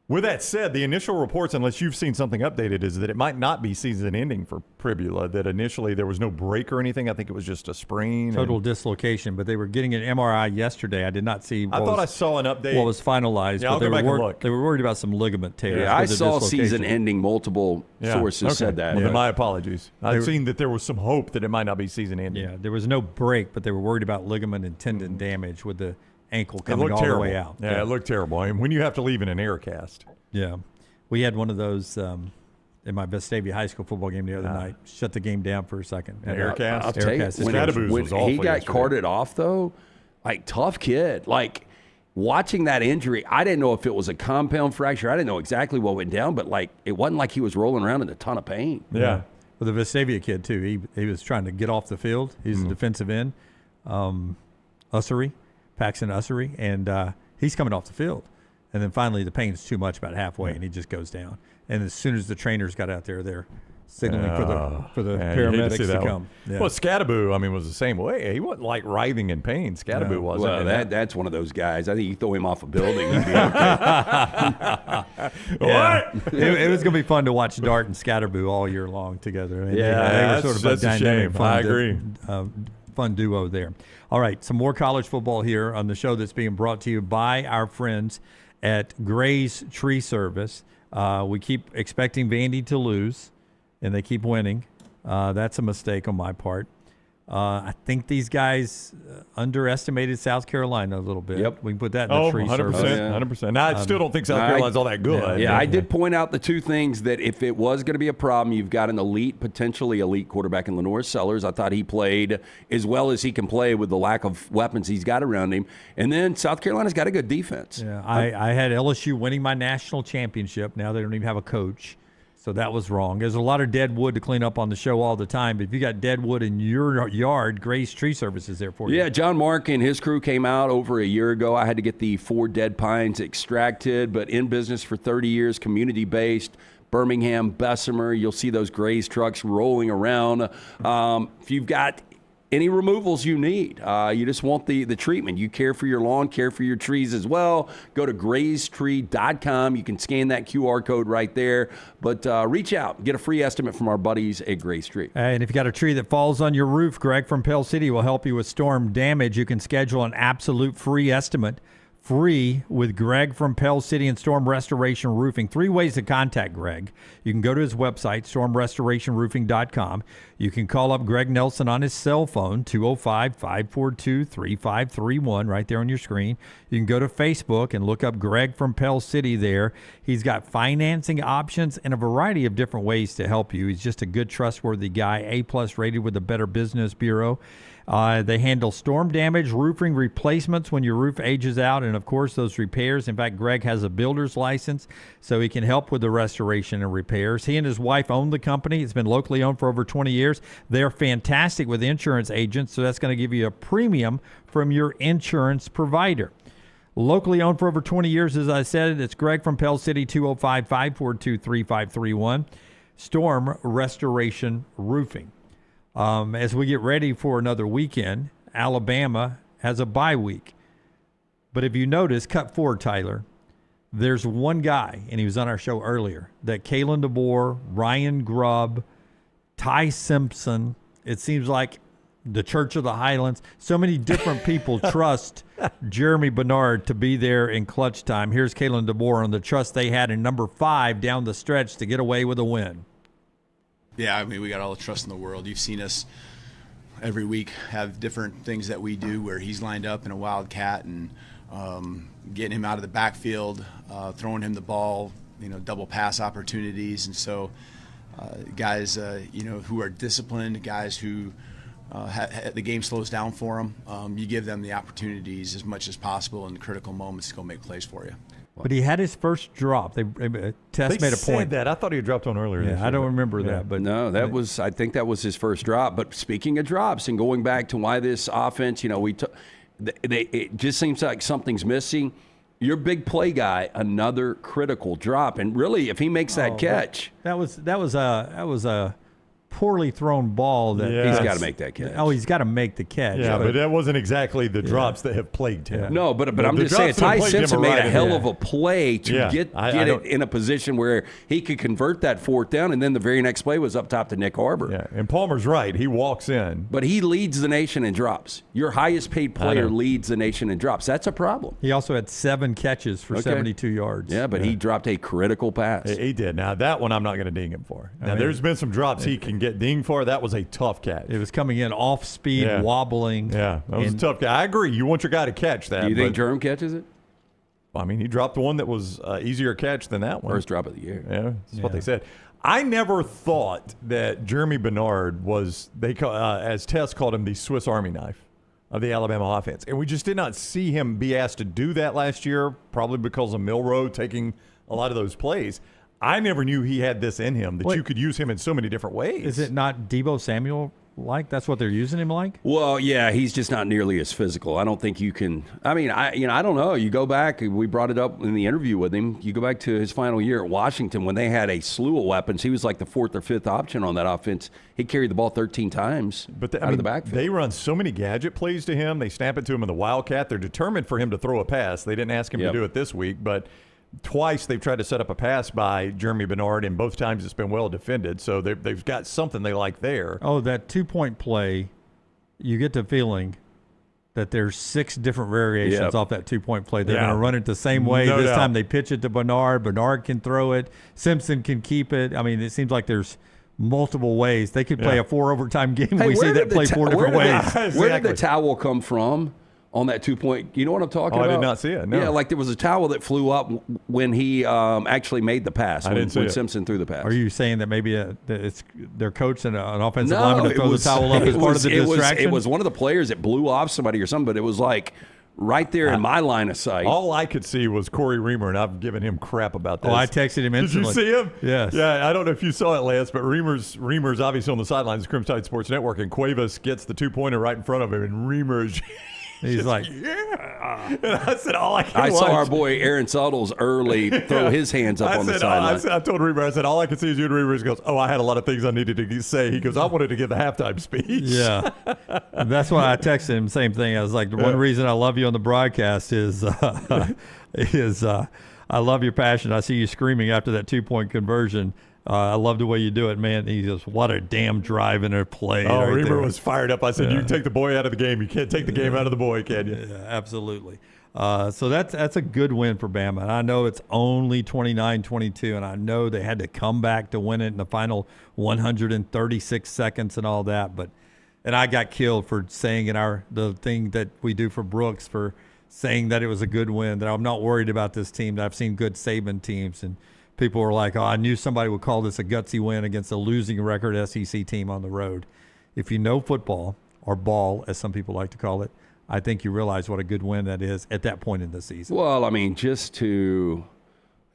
With that said, the initial reports, unless you've seen something updated, is that it might not be season-ending for Pavia, that initially there was no break or anything. I think it was just a sprain. Total dislocation, but they were getting an MRI yesterday. I did not see I saw an update. What was finalized. Yeah, but I'll go back and look. They were worried about some ligament tears. Yeah, I saw season-ending. Multiple sources said that. Well, then my apologies. I've seen that there was some hope that it might not be season-ending. Yeah, there was no break, but they were worried about ligament and tendon damage with the ankle coming all terrible. the way out. Yeah, it looked terrible. I mean, when you have to leave in an air cast. Yeah. We had one of those in my Vestavia high school football game the other night. Shut the game down for a second. Aircast? I'll tell you, when he got carted off, though, tough kid. Watching that injury, I didn't know if it was a compound fracture. I didn't know exactly what went down, but it wasn't like he was rolling around in a ton of pain. Yeah. Well, the Vestavia kid, too, he was trying to get off the field. He's a defensive end, Paxton Ussery, and he's coming off the field. And then finally the pain's too much about halfway, and he just goes down. And as soon as the trainers got out there, they're signaling for the paramedics to come. Yeah. Well, Scadaboo, was the same way. He wasn't writing in pain. Scadaboo wasn't. Well, that's one of those guys. I think you throw him off a building, he'd be okay. What? It was going to be fun to watch Dart and Scadaboo all year long together. And they were sort of that's a a dynamic, shame. fun I agree. Fun duo there. All right, some more college football here on the show that's being brought to you by our friends at Gray's Tree Service. We keep expecting Vandy to lose, and they keep winning. That's a mistake on my part. I think these guys underestimated South Carolina a little bit. Yep. We can put that in the tree 100%, service. 100%. Now, I still don't think South Carolina's all that good. I did point out the two things that if it was going to be a problem, you've got an potentially elite quarterback in Lenore Sellers. I thought he played as well as he can play with the lack of weapons he's got around him. And then South Carolina's got a good defense. Yeah, I had LSU winning my national championship. Now they don't even have a coach. So that was wrong. There's a lot of dead wood to clean up on the show all the time. But if you got dead wood in your yard, Gray's Tree Service is there for you. Yeah, John Mark and his crew came out over a year ago. I had to get the 4 dead pines extracted, but in business for 30 years, community-based. Birmingham, Bessemer, you'll see those Gray's trucks rolling around. If you've got any removals you need, you just want the treatment. You care for your lawn, care for your trees as well. Go to graystree.com. You can scan that QR code right there. But reach out. Get a free estimate from our buddies at Gray's Tree. And if you got a tree that falls on your roof, Greg from Pell City will help you with storm damage. You can schedule an absolute free estimate. Free with Greg from Pell City and Storm Restoration Roofing. 3 ways to contact Greg. You can go to his website, stormrestorationroofing.com. You can call up Greg Nelson on his cell phone, 205-542-3531, right there on your screen. You can go to Facebook and look up Greg from Pell City there. He's got financing options and a variety of different ways to help you. He's just a good, trustworthy guy, A+ rated with the Better Business Bureau. They handle storm damage, roofing replacements when your roof ages out, and, of course, those repairs. In fact, Greg has a builder's license, so he can help with the restoration and repairs. He and his wife own the company. It's been locally owned for over 20 years. They're fantastic with insurance agents, so that's going to give you a premium from your insurance provider. Locally owned for over 20 years, as I said. It's Greg from Pell City, 205-542-3531. Storm Restoration Roofing. As we get ready for another weekend, Alabama has a bye week. But if you notice, cut forward, Tyler, there's one guy, and he was on our show earlier, that Kalen DeBoer, Ryan Grubb, Ty Simpson, it seems like the Church of the Highlands, so many different people trust Germie Bernard to be there in clutch time. Here's Kalen DeBoer on the trust they had in number 5 down the stretch to get away with a win. Yeah, I mean, we got all the trust in the world. You've seen us every week have different things that we do where he's lined up in a Wildcat and getting him out of the backfield, throwing him the ball, double pass opportunities. And so guys, who are disciplined, guys who the game slows down for them, you give them the opportunities as much as possible in critical moments to go make plays for you. But he had his first drop. Tess made a point. That I thought he had dropped one earlier. Yeah, I don't remember that, but no, I think that was his first drop. But speaking of drops and going back to why this offense, it just seems like something's missing. Your big play guy, another critical drop, and really, if he makes that catch, that was a poorly thrown ball that he's got to make that catch. Oh, he's got to make the catch. Yeah, but that wasn't exactly the drops that have plagued him. Yeah. No, but I'm just saying, Ty Simpson made a hell of a play to get it in a position where he could convert that fourth down, and then the very next play was up top to Nick Harbor. Yeah, and Palmer's right. He walks in. But he leads the nation in drops. Your highest paid player leads the nation in drops. That's a problem. He also had 7 catches for 72 yards. Yeah, but he dropped a critical pass. He did. Now, that one I'm not going to ding him for. Now, there's been some drops he can get dinged for. That was a tough catch. It was coming in off speed, wobbling. Yeah, that was a tough catch. I agree. You want your guy to catch that. Do you think Germ catches it? I mean, he dropped one that was easier catch than that one. First drop of the year. Yeah, that's what they said. I never thought that Germie Bernard was, as Tess called him, the Swiss Army knife of the Alabama offense. And we just did not see him be asked to do that last year, probably because of Milroe taking a lot of those plays. I never knew he had this in him, that you could use him in so many different ways. Is it not Deebo Samuel like? That's what they're using him like? Well, yeah, he's just not nearly as physical. I don't think you can. I mean, I don't know. You go back, we brought it up in the interview with him. You go back to his final year at Washington when they had a slew of weapons. He was like the 4th or 5th option on that offense. He carried the ball 13 times out of the backfield. They run so many gadget plays to him. They snap it to him in the Wildcat. They're determined for him to throw a pass. They didn't ask him to do it this week, but twice they've tried to set up a pass by Germie Bernard, and both times it's been well defended. So they've got something they like there. Oh, that 2-point play, you get the feeling that there's 6 different variations off that 2-point play. They're going to run it the same way. This time they pitch it to Bernard. Bernard can throw it. Simpson can keep it. I mean, it seems like there's multiple ways. They could play a 4-overtime game. Hey, we see that play 4 different ways. Exactly. Where did the towel come from? On that 2-point, you know what I'm talking about? I did not see it. No. Yeah, like there was a towel that flew up when he actually made the pass. When Simpson threw the pass. Are you saying that maybe it's their coach and an offensive lineman to throw the towel up as part of the distraction? It was one of the players that blew off somebody or something, but it was like right there in my line of sight. All I could see was Corey Reamer, and I've given him crap about this. Oh, I texted him instantly. Did you see him? Yes. Yeah, I don't know if you saw it, Lance, but Reamer's obviously on the sidelines of Crimson Sports Network, and Cuevas gets the 2-pointer right in front of him, and Reamer's he's like, yeah. And I said, all I can I saw our boy Aaron Suttles early throw his hands up on the sideline. I told Reamer, I said, all I can see is you and Reamer. He goes, I had a lot of things I needed to say. He goes, I wanted to give the halftime speech. Yeah. That's why I texted him, same thing. I was like, the one reason I love you on the broadcast is I love your passion. I see you screaming after that 2-point conversion. I love the way you do it, man. He goes, what a damn drive in a play. Oh, right, Reamer was fired up. I said, you can take the boy out of the game. You can't take the game out of the boy, can you? Yeah, absolutely. So that's a good win for Bama. And I know it's only 29-22, and I know they had to come back to win it in the final 136 seconds and all that. And I got killed for saying the thing that we do for Brooks, for saying that it was a good win, that I'm not worried about this team, that I've seen good Saban teams. And people were like, I knew somebody would call this a gutsy win against a losing record SEC team on the road. If you know football, or ball, as some people like to call it, I think you realize what a good win that is at that point in the season. Well, I mean, just think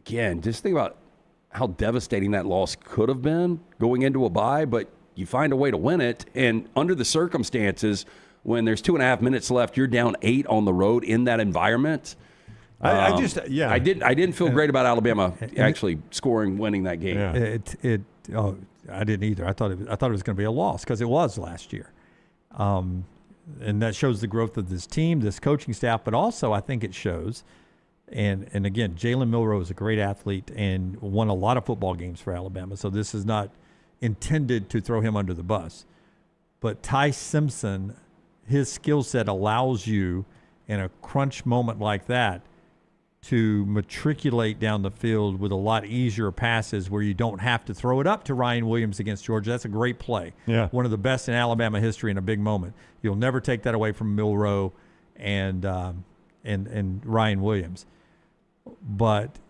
about how devastating that loss could have been going into a bye, but you find a way to win it. And under the circumstances, when there's 2.5 minutes left, you're down 8 on the road in that environment. I didn't feel great about Alabama actually winning that game. Yeah. I didn't either. I thought it was going to be a loss because it was last year. And that shows the growth of this team, this coaching staff, but also I think it shows, and again, Jalen Milroe is a great athlete and won a lot of football games for Alabama, so this is not intended to throw him under the bus. But Ty Simpson, his skill set allows you in a crunch moment like that to matriculate down the field with a lot easier passes where you don't have to throw it up to Ryan Williams against Georgia. That's a great play. Yeah. One of the best in Alabama history in a big moment. You'll never take that away from Milroe and Ryan Williams. But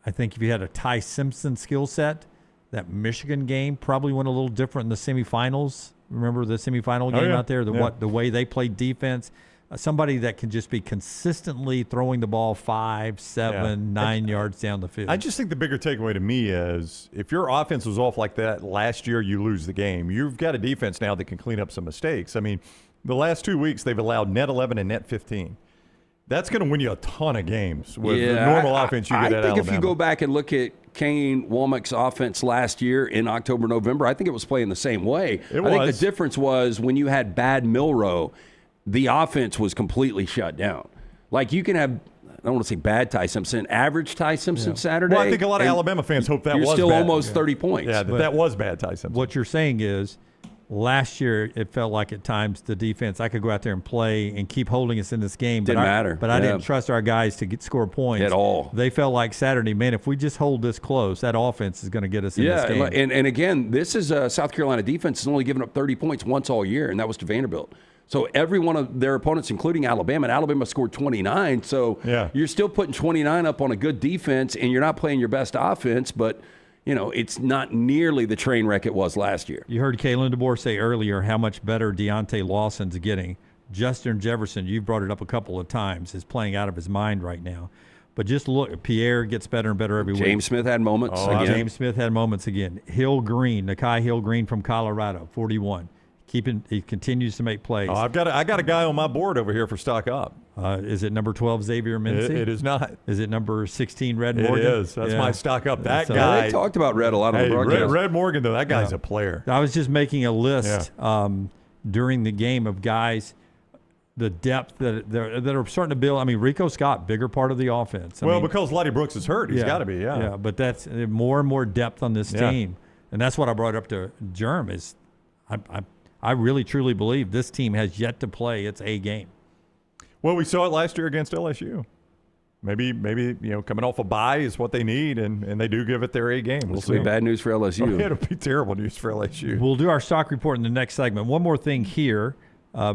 I think if you had a Ty Simpson skill set, that Michigan game probably went a little different in the semifinals. Remember the semifinal game out there? The way they played defense. Somebody that can just be consistently throwing the ball 5, 7, 9 yards down the field. I just think the bigger takeaway to me is if your offense was off like that last year, you lose the game. You've got a defense now that can clean up some mistakes. I mean, the last 2 weeks they've allowed net 11 and net 15. That's going to win you a ton of games with the normal offense you get at Alabama. I think if you go back and look at Kane Womack's offense last year in October, November, I think it was playing the same way. I think the difference was when you had bad Milroe, the offense was completely shut down. Like you can have, I don't want to say bad Ty Simpson, average Ty Simpson Saturday. Well, I think a lot of Alabama fans hope that was still bad. almost 30 points. Yeah, that was bad Ty Simpson. What you're saying is last year it felt like at times the defense, I could go out there and play and keep holding us in this game. Didn't matter. But I didn't trust our guys to score points. At all. They felt like Saturday, man, if we just hold this close, that offense is going to get us in this game. And again, this is South Carolina defense has only given up 30 points once all year, and that was to Vanderbilt. So every one of their opponents, including Alabama, and Alabama scored 29. So you're still putting 29 up on a good defense, and you're not playing your best offense, but it's not nearly the train wreck it was last year. You heard Kalen DeBoer say earlier how much better Deontay Lawson's getting. Justin Jefferson, you brought it up a couple of times, is playing out of his mind right now. But just look, Pierre gets better and better every week. James Smith had moments again. James Smith had moments again. Nakai Hill Green from Colorado, 41. He continues to make plays. I got a guy on my board over here for stock up. Is it number 12 Xavier Mincy? It is not. Is it number 16 Red Morgan? It is. That's my stock up. That guy. They talked about Red a lot on the broadcast. Red Morgan, though, that guy's a player. I was just making a list during the game of guys, the depth that are starting to build. I mean, Rico Scott, bigger part of the offense. Because Lottie Brooks is hurt, he's got to be. Yeah, but that's more and more depth on this team, and that's what I brought up to Germ. Is I really truly believe this team has yet to play its A game. Well, we saw it last year against LSU. Maybe coming off a bye is what they need, and they do give it their A game. We'll see. Bad news for LSU. It'll be terrible news for LSU. We'll do our stock report in the next segment. One more thing here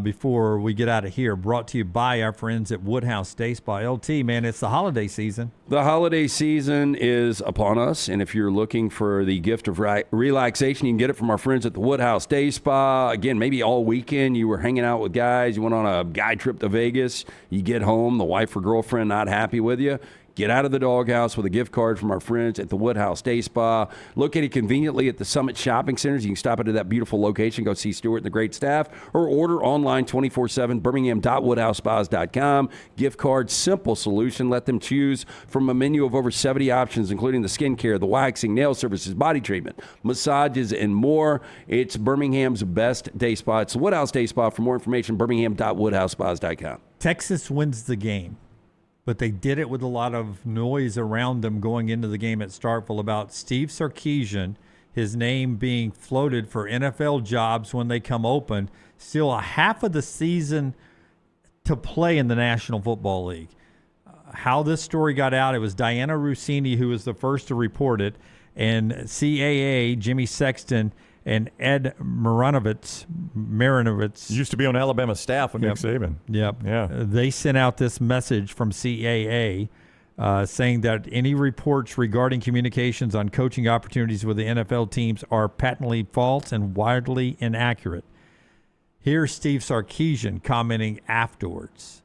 before we get out of here, brought to you by our friends at Woodhouse Day Spa. LT, man, it's the holiday season. The holiday season is upon us, and if you're looking for the gift of relaxation, you can get it from our friends at the Woodhouse Day Spa. Again, maybe all weekend you were hanging out with guys, you went on a guy trip to Vegas, you get home, the wife or girlfriend not happy with you. Get out of the doghouse with a gift card from our friends at the Woodhouse Day Spa. Located conveniently at the Summit Shopping Centers. You can stop into that beautiful location, go see Stuart and the great staff, or order online 24/7, birmingham.woodhousespas.com. Gift card, simple solution. Let them choose from a menu of over 70 options, including the skincare, the waxing, nail services, body treatment, massages, and more. It's Birmingham's best day spa. It's the Woodhouse Day Spa. For more information, birmingham.woodhousespas.com. Texas wins the game, but they did it with a lot of noise around them going into the game at Starkville about Steve Sarkisian, his name being floated for NFL jobs when they come open. Still a half of the season to play in the National Football League. How this story got out, it was Diana Rossini who was the first to report it, and CAA, Jimmy Sexton, and Ed Marinovitz used to be on Alabama's staff with Nick Saban. Yep. Yeah. They sent out this message from CAA saying that any reports regarding communications on coaching opportunities with the NFL teams are patently false and widely inaccurate. Here's Steve Sarkisian commenting afterwards.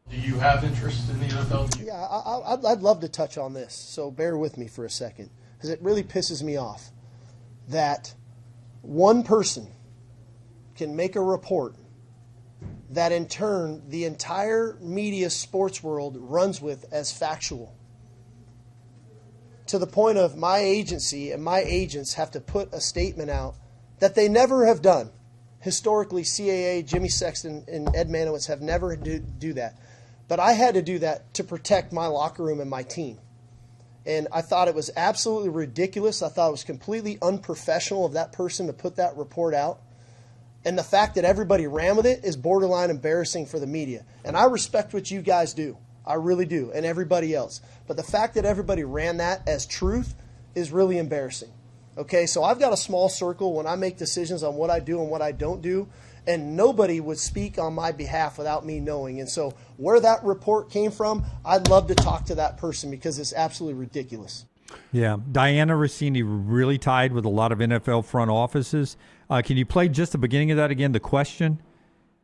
Do you have interest in the NFL? Yeah, I'd love to touch on this, so bear with me for a second, because it really pisses me off that one person can make a report that in turn the entire media sports world runs with as factual, to the point of my agency and my agents have to put a statement out that they never have done. Historically, CAA, Jimmy Sexton, and Ed Manowitz have never do that. But I had to do that to protect my locker room and my team. And I thought it was absolutely ridiculous. I thought it was completely unprofessional of that person to put that report out. And the fact that everybody ran with it is borderline embarrassing for the media. And I respect what you guys do. I really do, and everybody else. But the fact that everybody ran that as truth is really embarrassing. Okay, so I've got a small circle when I make decisions on what I do and what I don't do, and nobody would speak on my behalf without me knowing. And so where that report came from, I'd love to talk to that person because it's absolutely ridiculous. Yeah, Diana Rossini really tied with a lot of NFL front offices. Can you play just the beginning of that again, the question?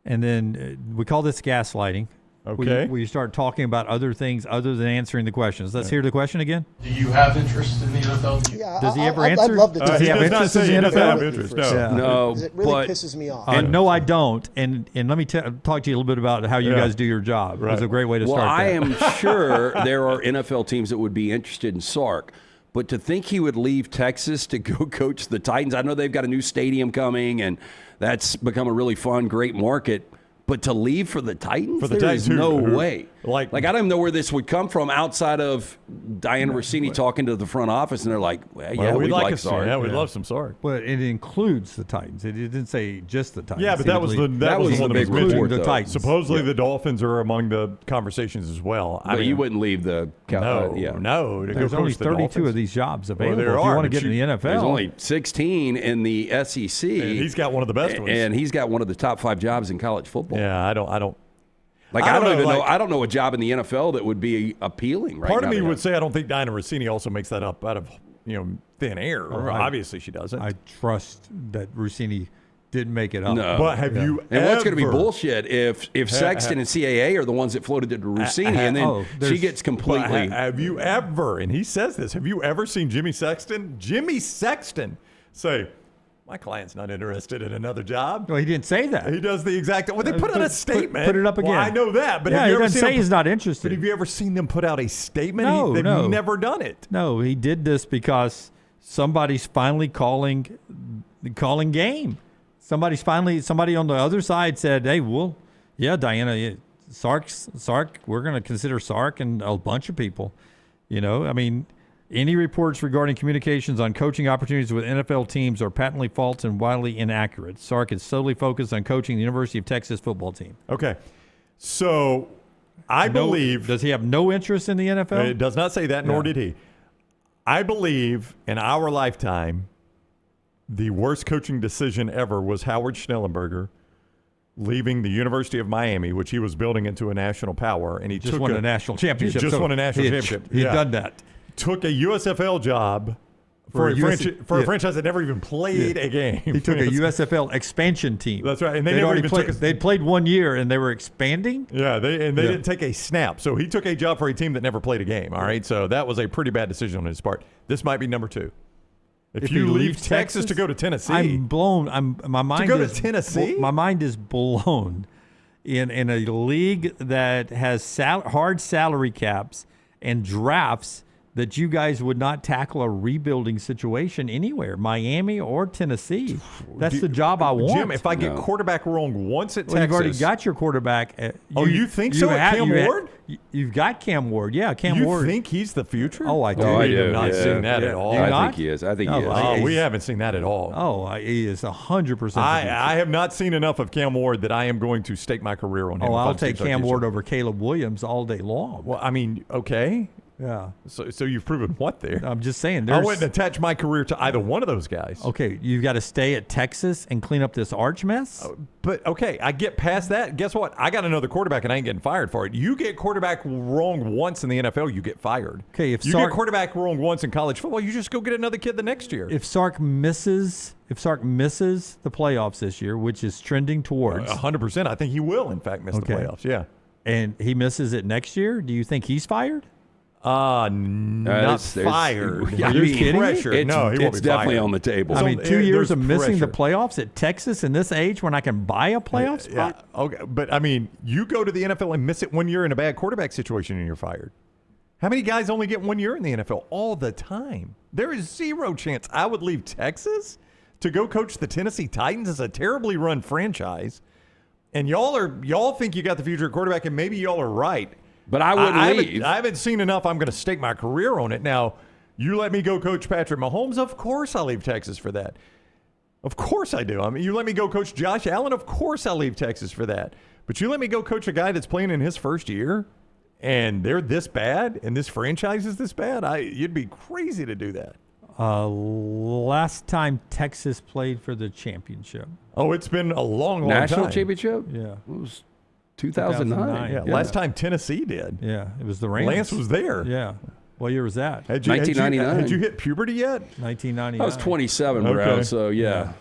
And then we call this gaslighting. Okay. Where you start talking about other things other than answering the questions. Let's hear the question again. Do you have interest in the NFL? Yeah, Does he ever I'd answer? love to Does he have interest in the NFL? No, it really but pisses me off. No, I don't. And let me talk to you a little bit about how you guys do your job. It's a great way to start. Well, I that. am sure there are NFL teams that would be interested in Sark. But to think he would leave Texas to go coach the Titans, I know they've got a new stadium coming, and that's become a really fun, great market. But to leave for the Titans? There's no way. Like I don't even know where this would come from outside of Diana Rossini talking to the front office, and they're like, well, we'd like Sark. Yeah, we'd love some Sark. But it includes the Titans. It didn't say just the Titans. Yeah, but that was the big report, the Titans. Supposedly the Dolphins are among the conversations as well. But you wouldn't leave the No. There's only 32 of these jobs available. Well, there if you are, want to but get in the NFL. There's only 16 in the SEC. And he's got one of the best ones. And he's got one of the top 5 jobs in college football. Yeah, I don't know. I don't know a job in the NFL that would be appealing right now. Part of me would say I don't think Diana Rossini also makes that up out of thin air. Obviously, she doesn't. I trust that Rossini didn't make it up. No. But have you And ever, what's going to be bullshit if Sexton and CAA are the ones that floated it to Rossini, and then she gets completely. Have you ever? And he says this. Have you ever seen Jimmy Sexton say, "My client's not interested in another job"? Well, he didn't say that. He does the exact. Well, they put out a statement. Put it up again. Well, I know that, but yeah, have you he ever doesn't seen say he's not interested. But have you ever seen them put out a statement? No, They've no. never done it. No, he did this because somebody's finally calling game. Somebody on the other side said, "Hey, Diana, Sark, we're going to consider Sark and a bunch of people." Any reports regarding communications on coaching opportunities with NFL teams are patently false and wildly inaccurate. Sark is solely focused on coaching the University of Texas football team. Okay, so I believe. Does he have no interest in the NFL? It does not say that, nor did he. I believe in our lifetime, the worst coaching decision ever was Howard Schnellenberger leaving the University of Miami, which he was building into a national power, and he just won a national championship. Won a national championship. He had done that. Took a USFL job for a franchise that never even played a game. He took a USFL expansion team. That's right, and they never even they'd played 1 year and they were expanding. Yeah, they didn't take a snap. So he took a job for a team that never played a game. All right, so that was a pretty bad decision on his part. This might be number 2. If you leave Texas to go to Tennessee, I'm blown. My mind to go to Tennessee. My mind is blown. In a league that has hard salary caps and drafts, that you guys would not tackle a rebuilding situation anywhere, Miami or Tennessee. That's the job I want. Jim, if I get quarterback wrong once at Texas. You've already got your quarterback. You think so? Cam Ward? You've got Cam Ward. Yeah, Cam Ward. You think he's the future? Oh, I do. I have not seen that at all. I think he is. I think he is. Oh, we haven't seen that at all. Oh, he is 100%. I have not seen enough of Cam Ward that I am going to stake my career on him. Oh, I'll take Cam Ward over Caleb Williams all day long. Well, I mean, okay. Yeah. So you've proven what there? I'm just saying. I wouldn't attach my career to either one of those guys. Okay, you've got to stay at Texas and clean up this arch mess? But, okay, I get past that. Guess what? I got another quarterback, and I ain't getting fired for it. You get quarterback wrong once in the NFL, you get fired. Okay, if you get quarterback wrong once in college football, you just go get another kid the next year. If Sark misses the playoffs this year, which is trending towards 100%, I think he will, in fact, miss the playoffs. Yeah. And he misses it next year, do you think he's fired? Not fired. Are you kidding me? No, he won't it's be definitely fired. on the table. I mean, 2 years of missing the pressure. playoffs at Texas in this age when I can buy a playoff spot? Yeah. Okay, but I mean, you go to the NFL and miss it 1 year in a bad quarterback situation and you're fired. How many guys only get 1 year in the NFL? All the time. There is zero chance I would leave Texas to go coach the Tennessee Titans as a terribly run franchise. And y'all think you got the future quarterback, and maybe y'all are right. But I wouldn't leave. I haven't seen enough. I'm going to stake my career on it. Now, you let me go coach Patrick Mahomes, of course I'll leave Texas for that. Of course I do. I mean, you let me go coach Josh Allen, of course I'll leave Texas for that. But you let me go coach a guy that's playing in his first year, and they're this bad, and this franchise is this bad, you'd be crazy to do that. Last time Texas played for the championship. Oh, it's been a long National time. championship? Yeah. It was 2009. Yeah, last time Tennessee did. Yeah, it was the Rams. Lance was there. Yeah. What year was that? 1999. Had you hit puberty yet? 1999. I was 27, bro. Okay. So, yeah.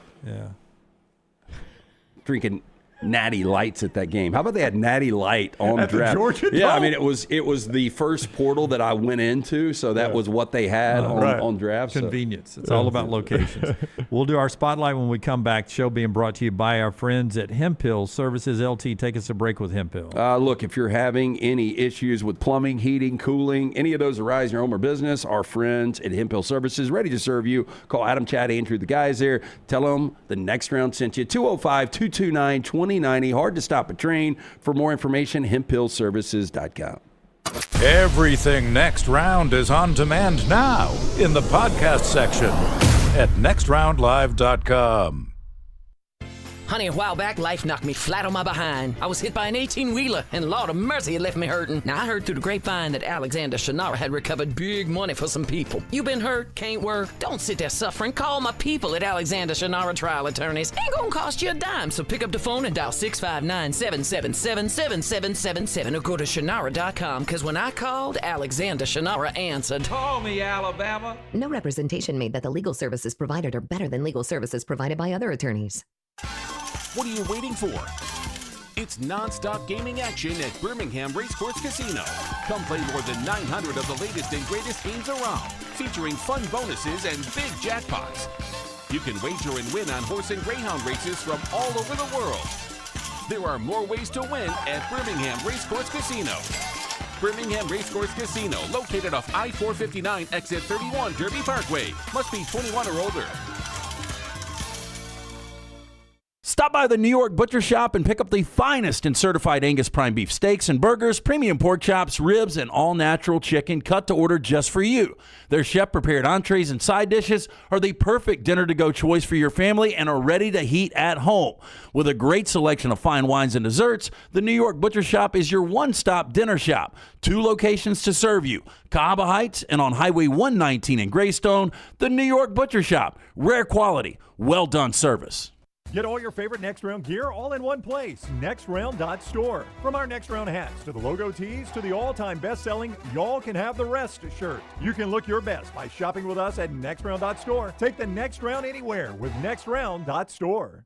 Drinking Natty Lights at that game. How about they had Natty Light on At the draft? Georgia Yeah, I Dome? mean it was the first portal that I went into, so that was what they had on draft. So. Convenience. It's all about locations. We'll do our spotlight when we come back. Show being brought to you by our friends at Hemp Hill Services. LT, take us a break with Hemp Hill. Look, if you're having any issues with plumbing, heating, cooling, any of those arise in your home or business, our friends at Hemp Hill Services ready to serve you. Call Adam, Chad, Andrew, the guys there. Tell them the next round sent you. 205-229-2090. Hard to stop a train. For more information, hemphillservices.com. Everything Next Round is on demand now in the podcast section at nextroundlive.com. Honey, a while back, life knocked me flat on my behind. I was hit by an 18-wheeler, and Lord of mercy, it left me hurting. Now, I heard through the grapevine that Alexander Shannara had recovered big money for some people. You been hurt? Can't work? Don't sit there suffering. Call my people at Alexander Shannara Trial Attorneys. Ain't gonna cost you a dime, so pick up the phone and dial 659-777-7777 or go to Shannara.com, because when I called, Alexander Shannara answered. Call me, Alabama. No representation made that the legal services provided are better than legal services provided by other attorneys. What are you waiting for? It's non-stop gaming action at Birmingham Racecourse Casino. Come play more than 900 of the latest and greatest games around, featuring fun bonuses and big jackpots. You can wager and win on horse and greyhound races from all over the world. There are more ways to win at Birmingham Racecourse Casino. Birmingham Racecourse Casino, located off I-459, exit 31, Derby Parkway. Must be 21 or older. Stop by the New York Butcher Shop and pick up the finest in certified Angus prime beef steaks and burgers, premium pork chops, ribs, and all-natural chicken cut to order just for you. Their chef-prepared entrees and side dishes are the perfect dinner-to-go choice for your family and are ready to heat at home. With a great selection of fine wines and desserts, the New York Butcher Shop is your one-stop dinner shop. 2 locations to serve you, Cahaba Heights and on Highway 119 in Greystone. The New York Butcher Shop, rare quality, well-done service. Get all your favorite Next Round gear all in one place. NextRound.store. From our Next Round hats to the logo tees to the all-time best-selling Y'all Can Have the Rest shirt. You can look your best by shopping with us at NextRound.store. Take the next round anywhere with NextRound.store.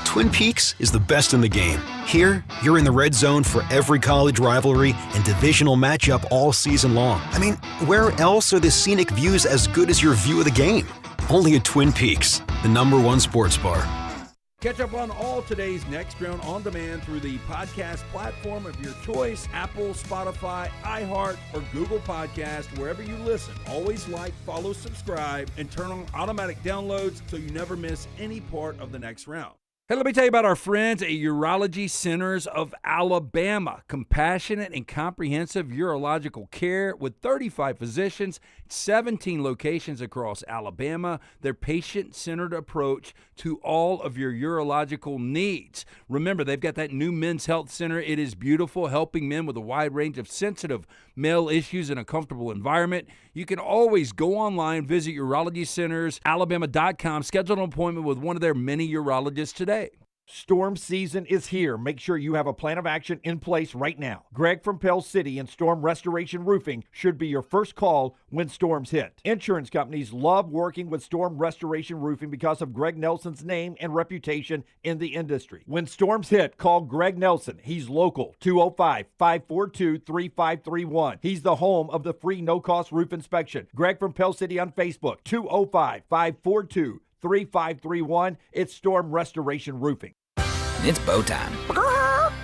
Twin Peaks is the best in the game. Here, you're in the red zone for every college rivalry and divisional matchup all season long. I mean, where else are the scenic views as good as your view of the game? Only at Twin Peaks, the #1 sports bar. Catch up on all today's Next Round on demand through the podcast platform of your choice, Apple, Spotify, iHeart, or Google Podcast, wherever you listen. Always like, follow, subscribe, and turn on automatic downloads so you never miss any part of the Next Round. Hey, let me tell you about our friends at Urology Centers of Alabama. Compassionate and comprehensive urological care with 35 physicians, 17 locations across Alabama. Their patient-centered approach to all of your urological needs. Remember, they've got that new men's health center. It is beautiful, helping men with a wide range of sensitive male issues in a comfortable environment, you can always go online, visit urology centers, alabama.com, schedule an appointment with one of their many urologists today. Storm season is here. Make sure you have a plan of action in place right now. Greg from Pell City and Storm Restoration Roofing should be your first call when storms hit. Insurance companies love working with Storm Restoration Roofing because of Greg Nelson's name and reputation in the industry. When storms hit, call Greg Nelson. He's local, 205-542-3531. He's the home of the free no-cost roof inspection. Greg from Pell City on Facebook, 205-542-3531. It's Storm Restoration Roofing. It's bow time.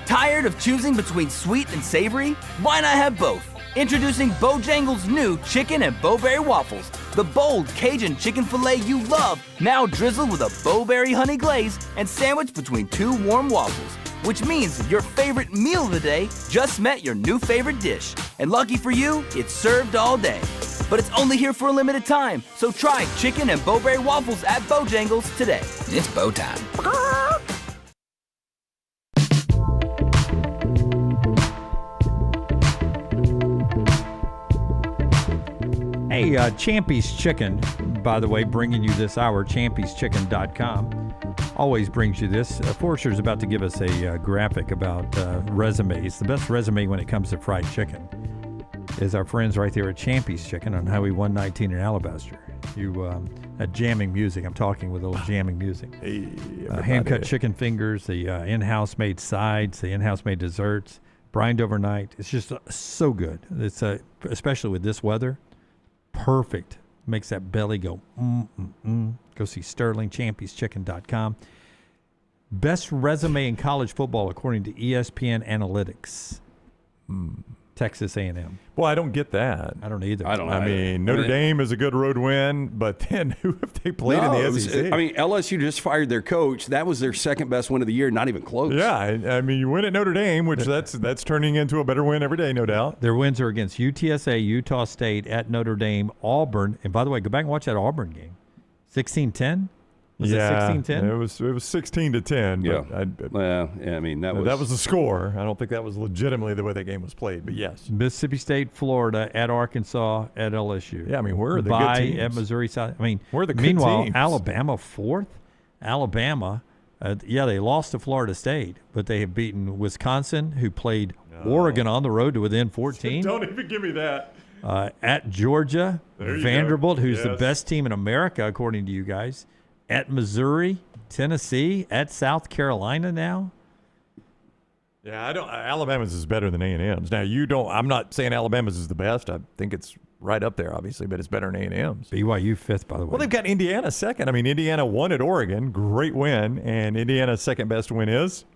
Tired of choosing between sweet and savory? Why not have both? Introducing Bojangles' new chicken and bowberry waffles. The bold Cajun chicken filet you love, now drizzled with a bowberry honey glaze and sandwiched between two warm waffles. Which means your favorite meal of the day just met your new favorite dish. And lucky for you, it's served all day. But it's only here for a limited time, so try chicken and bowberry waffles at Bojangles today. It's bow time. Hey, Champy's Chicken, by the way, bringing you this hour, champyschicken.com. Always brings you this. Forrester's about to give us a graphic about resumes. The best resume when it comes to fried chicken is our friends right there at Champy's Chicken on Highway 119 in Alabaster. Jamming music. I'm talking with a little jamming music. Hey, hand-cut chicken fingers, the in-house made sides, the in-house made desserts, brined overnight. It's just so good. It's especially with this weather. Perfect. Makes that belly go, Go see Sterling, champyschicken.com. Best resume in college football according to ESPN Analytics. Texas A&M. Well, I don't get that. I don't either. I mean, Notre Dame is a good road win, but then who have they played in the SEC? LSU just fired their coach. That was their second best win of the year, not even close. Yeah, I mean, you win at Notre Dame, which that's turning into a better win every day, no doubt. Their wins are against UTSA, Utah State, at Notre Dame, Auburn. And by the way, go back and watch that Auburn game. 16-10? Was it 16-10? It was 16-10. Yeah. That was the score. I don't think that was legitimately the way that game was played, but yes. Mississippi State, Florida, at Arkansas, at LSU. Yeah, I mean, where are the good teams? At Missouri South. I mean, where are the good meanwhile, teams? Alabama fourth. Alabama, they lost to Florida State, but they have beaten Wisconsin, who played Oregon on the road to within 14. Don't even give me that. At Georgia, Vanderbilt, who's the Yes. best team in America, according to you guys. At Missouri, Tennessee, at South Carolina now. Yeah, Alabama's is better than A&M's. Now, I'm not saying Alabama's is the best. I think it's right up there, obviously, but it's better than A&M's. BYU fifth, by the way. Well, they've got Indiana second. I mean, Indiana won at Oregon. Great win. And Indiana's second best win is?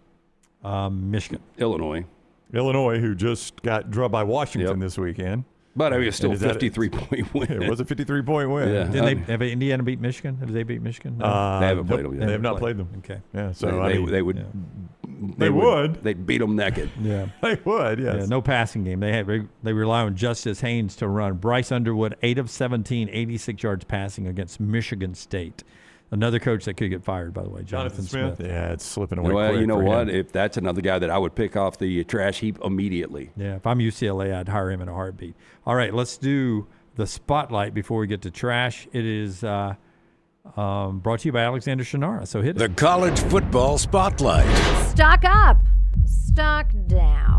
Michigan. Illinois, who just got drubbed by Washington this weekend. But I mean, it's still a 53-point win. It was a 53-point win. Yeah. Have Indiana beat Michigan? Have they beat Michigan? No. They haven't played them yet. They have not played them. Okay. Yeah. So they would. They would. They'd beat them naked. Yeah. They would. Yes. Yeah, no passing game. They rely on Justice Haynes to run. Bryce Underwood, 8 of 17, 86 yards passing against Michigan State. Another coach that could get fired, by the way, Jonathan Smith. Yeah, it's slipping away. Well, quick you know for what? him. If that's another guy that I would pick off the trash heap immediately. Yeah, if I'm UCLA, I'd hire him in a heartbeat. All right, let's do the spotlight before we get to trash. It is brought to you by Alexander Shinara. So hit it. The College Football Spotlight. Stock up, stock down.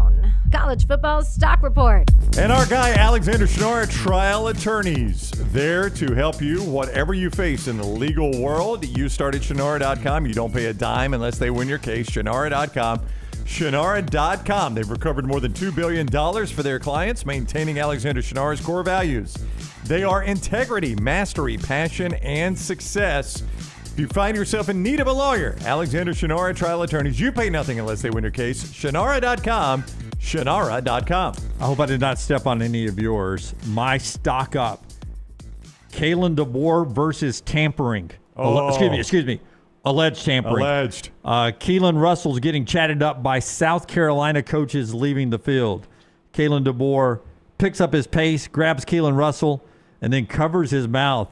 College football stock report. And our guy, Alexander Shinara, Trial Attorneys, there to help you whatever you face in the legal world. You start at Shinara.com. You don't pay a dime unless they win your case. Shinara.com. Shinara.com. They've recovered more than $2 billion for their clients, maintaining Alexander Shinara's core values. They are integrity, mastery, passion, and success. If you find yourself in need of a lawyer, Alexander Shinara Trial Attorneys, you pay nothing unless they win your case. Shinara.com. Shinara.com. I hope I did not step on any of yours. My stock up. Kalen DeBoer versus tampering. Excuse me. Alleged tampering. Alleged. Keelan Russell's getting chatted up by South Carolina coaches leaving the field. Kalen DeBoer picks up his pace, grabs Keelan Russell, and then covers his mouth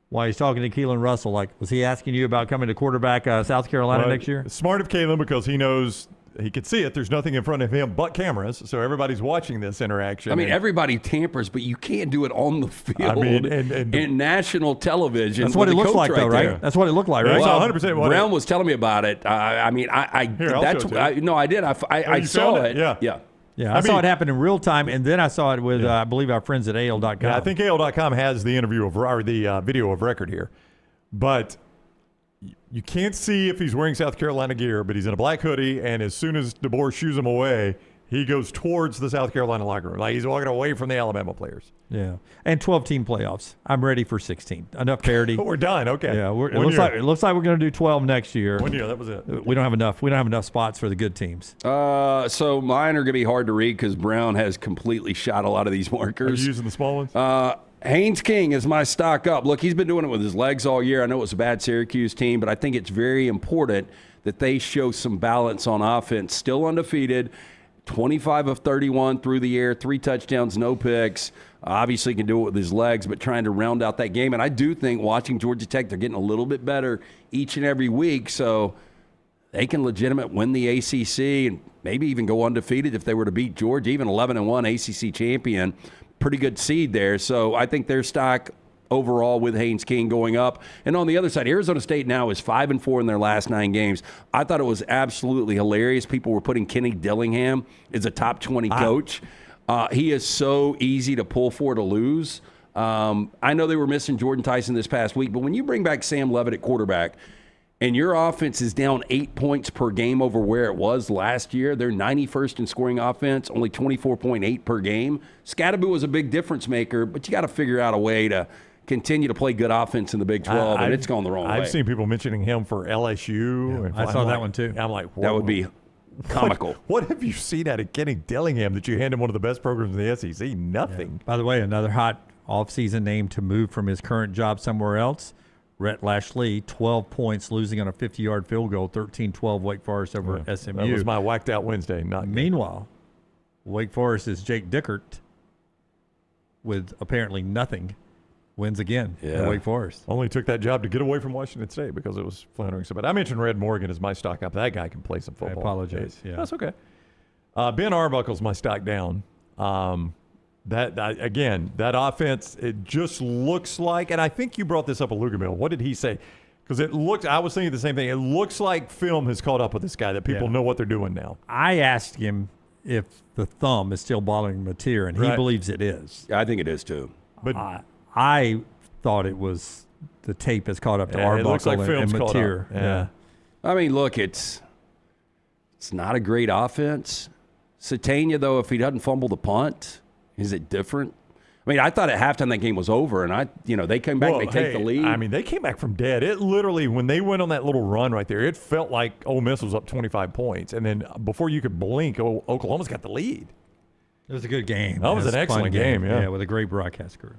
while he's talking to Keelan Russell. Like, was he asking you about coming to quarterback South Carolina next year? Smart of Kalen because he knows he could see it. The's nothing in front of him but cameras, so everybody's watching this interaction. I mean, everybody tampers, but you can't do it on the field. I mean, and in national television. That's what it with the looks coach like, though, right? there. That's what it looked like, right? Well, Well, 100% what Brown was telling me about it. I did. I saw it. Yeah. Yeah, I saw it happen in real time, and then I saw it with, I believe, our friends at AL.com. Yeah, I think AL.com has the interview or the video of record here. But you can't see if he's wearing South Carolina gear, but he's in a black hoodie, and as soon as DeBoer shoos him away, he goes towards the South Carolina locker room. Like he's walking away from the Alabama players. Yeah. And 12-team playoffs. I'm ready for 16. Enough parity. We're done. Okay. Yeah, it looks like we're going to do 12 next year. 1 year, that was it. We don't have enough. We don't have enough spots for the good teams. So mine are going to be hard to read because Brown has completely shot a lot of these markers. Are you using the small ones? Haynes King is my stock up. Look, he's been doing it with his legs all year. I know it was a bad Syracuse team, but I think it's very important that they show some balance on offense. Still undefeated, 25 of 31 through the air, 3 touchdowns, no picks. Obviously can do it with his legs, but trying to round out that game. And I do think watching Georgia Tech, they're getting a little bit better each and every week, so they can legitimately win the ACC and maybe even go undefeated if they were to beat Georgia, even 11-1 ACC champion. Pretty good seed there. So I think their stock overall with Haynes King going up. And on the other side, Arizona State now is 5-4 in their last 9 games. I thought it was absolutely hilarious. People were putting Kenny Dillingham as a top 20 coach. He is so easy to pull for to lose. I know they were missing Jordan Tyson this past week, but when you bring back Sam Levitt at quarterback and your offense is down 8 points per game over where it was last year, they're 91st in scoring offense, only 24.8 per game. Scatterby was a big difference maker, but you got to figure out a way to continue to play good offense in the Big 12, and it's gone the wrong way. I've seen people mentioning him for LSU. Yeah, I saw that one too. I'm like, that would be comical. What have you seen out of Kenny Dillingham that you hand him one of the best programs in the SEC? Nothing. Yeah. By the way, another hot offseason name to move from his current job somewhere else. Rhett Lashley, 12 points, losing on a 50-yard field goal, 13-12 Wake Forest over SMU. That was my whacked out Wednesday. Meanwhile, Wake Forest is Jake Dickert with apparently nothing. Wins again in Wake Forest. Only took that job to get away from Washington State because it was floundering so bad. I mentioned Red Morgan as my stock up. That guy can play some football. I apologize. Yeah. That's okay. Ben Arbuckle's my stock down. That offense, it just looks like, and I think you brought this up a Lugermill. What did he say? Because I was thinking the same thing. It looks like film has caught up with this guy, that people know what they're doing now. I asked him if the thumb is still bothering Mateer, and he believes it is. Yeah, I think it is too. But I thought it was the tape has caught up to Arbuckle it looks like and Mateer. Yeah. I mean, look, it's not a great offense. Satania, though, if he doesn't fumble the punt, is it different? I mean, I thought at halftime that game was over, and they came back, they take the lead. I mean, they came back from dead. It literally, when they went on that little run right there, it felt like Ole Miss was up 25 points, and then before you could blink, Oklahoma's got the lead. It was a good game. That was an excellent game. Yeah, with a great broadcast crew.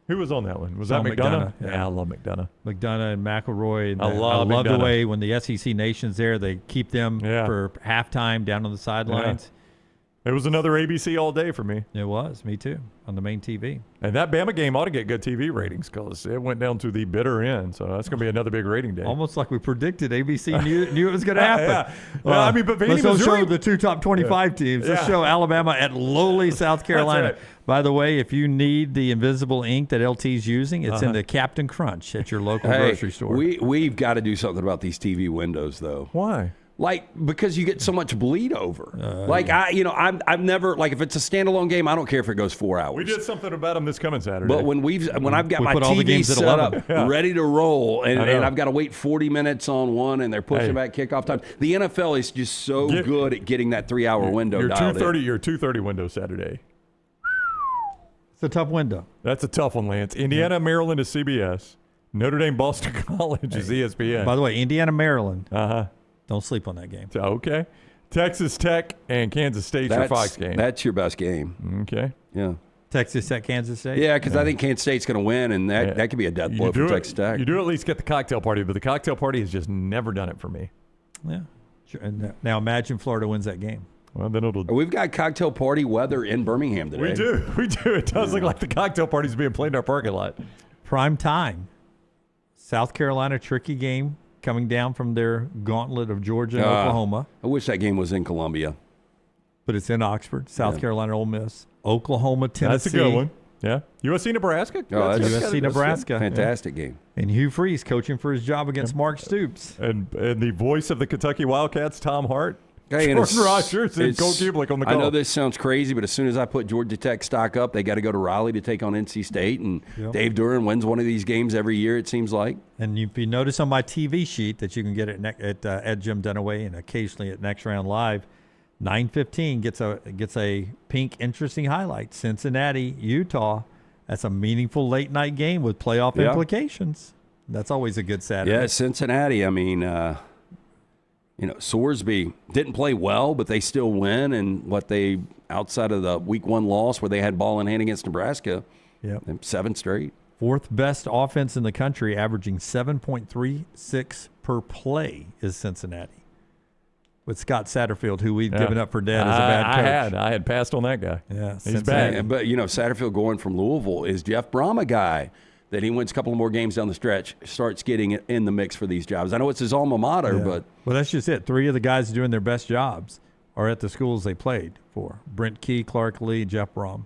Who was on that one? Was that McDonough? Yeah, I love McDonough. McDonough and McElroy. I love the way when the SEC Nation's there, they keep them for halftime down on the sidelines. It was another ABC all day for me. It was. Me too. On the main TV. And that Bama game ought to get good TV ratings because it went down to the bitter end. So that's going to be another big rating day. Almost like we predicted. ABC knew it was going to happen. I mean, but let's show the 2 top 25 teams. Let's show Alabama at lowly South Carolina. That's right. By the way, if you need the invisible ink that LT's using, it's in the Captain Crunch at your local grocery store. We've got to do something about these TV windows, though. Why? Because you get so much bleed over. I've never, if it's a standalone game, I don't care if it goes 4 hours. We did something about them this coming Saturday. But when I've got my TV set up, ready to roll, and I've got to wait 40 minits on one, and they're pushing back kickoff time. The NFL is just so good at getting that 3 hour window dialed in. Your 2:30 window Saturday. It's a tough window. That's a tough one, Lance. Indiana, Maryland is CBS. Notre Dame, Boston College is ESPN. By the way, Indiana, Maryland. Don't sleep on that game. Okay. Texas Tech and Kansas State your Fox game. That's your best game. Okay. Yeah. Texas Tech, Kansas State? Yeah, because I think Kansas State's going to win, and that could be a death blow for Texas Tech. You do at least get the cocktail party, but the cocktail party has just never done it for me. Yeah. Sure. And now imagine Florida wins that game. Well, then We've got cocktail party weather in Birmingham today. We do. It does look like the cocktail party's being played in our parking lot. Prime time. South Carolina, tricky game coming down from their gauntlet of Georgia and Oklahoma. I wish that game was in Columbia. But it's in Oxford, South Carolina, Ole Miss. Oklahoma, Tennessee. That's a good one. Yeah. USC, Nebraska. Oh, that's USC, Nebraska. Fantastic game. And Hugh Freeze coaching for his job against Mark Stoops. And the voice of the Kentucky Wildcats, Tom Hart. Hey, Jordan Rogers and Cole Kubelik on the call. I know this sounds crazy, but as soon as I put Georgia Tech stock up, they got to go to Raleigh to take on NC State. And Dave Duran wins one of these games every year, it seems like. And if you notice on my TV sheet that you can get at Jim Dunaway and occasionally at Next Round Live, 9:15 gets a pink interesting highlight. Cincinnati, Utah. That's a meaningful late night game with playoff implications. That's always a good Saturday. Yeah, Cincinnati. I mean, Sorsby didn't play well, but they still win. And outside of the week 1 loss where they had ball in hand against Nebraska, 7 straight. 4th best offense in the country, averaging 7.36 per play, is Cincinnati. With Scott Satterfield, who we'd given up for dead as a bad coach. I had passed on that guy. Yeah, he's bad. But, Satterfield going from Louisville, is Jeff Brom a guy that he wins a couple of more games down the stretch, starts getting in the mix for these jobs? I know it's his alma mater, but... Well, that's just it. 3 of the guys doing their best jobs are at the schools they played for. Brent Key, Clark Lee, Jeff Brom.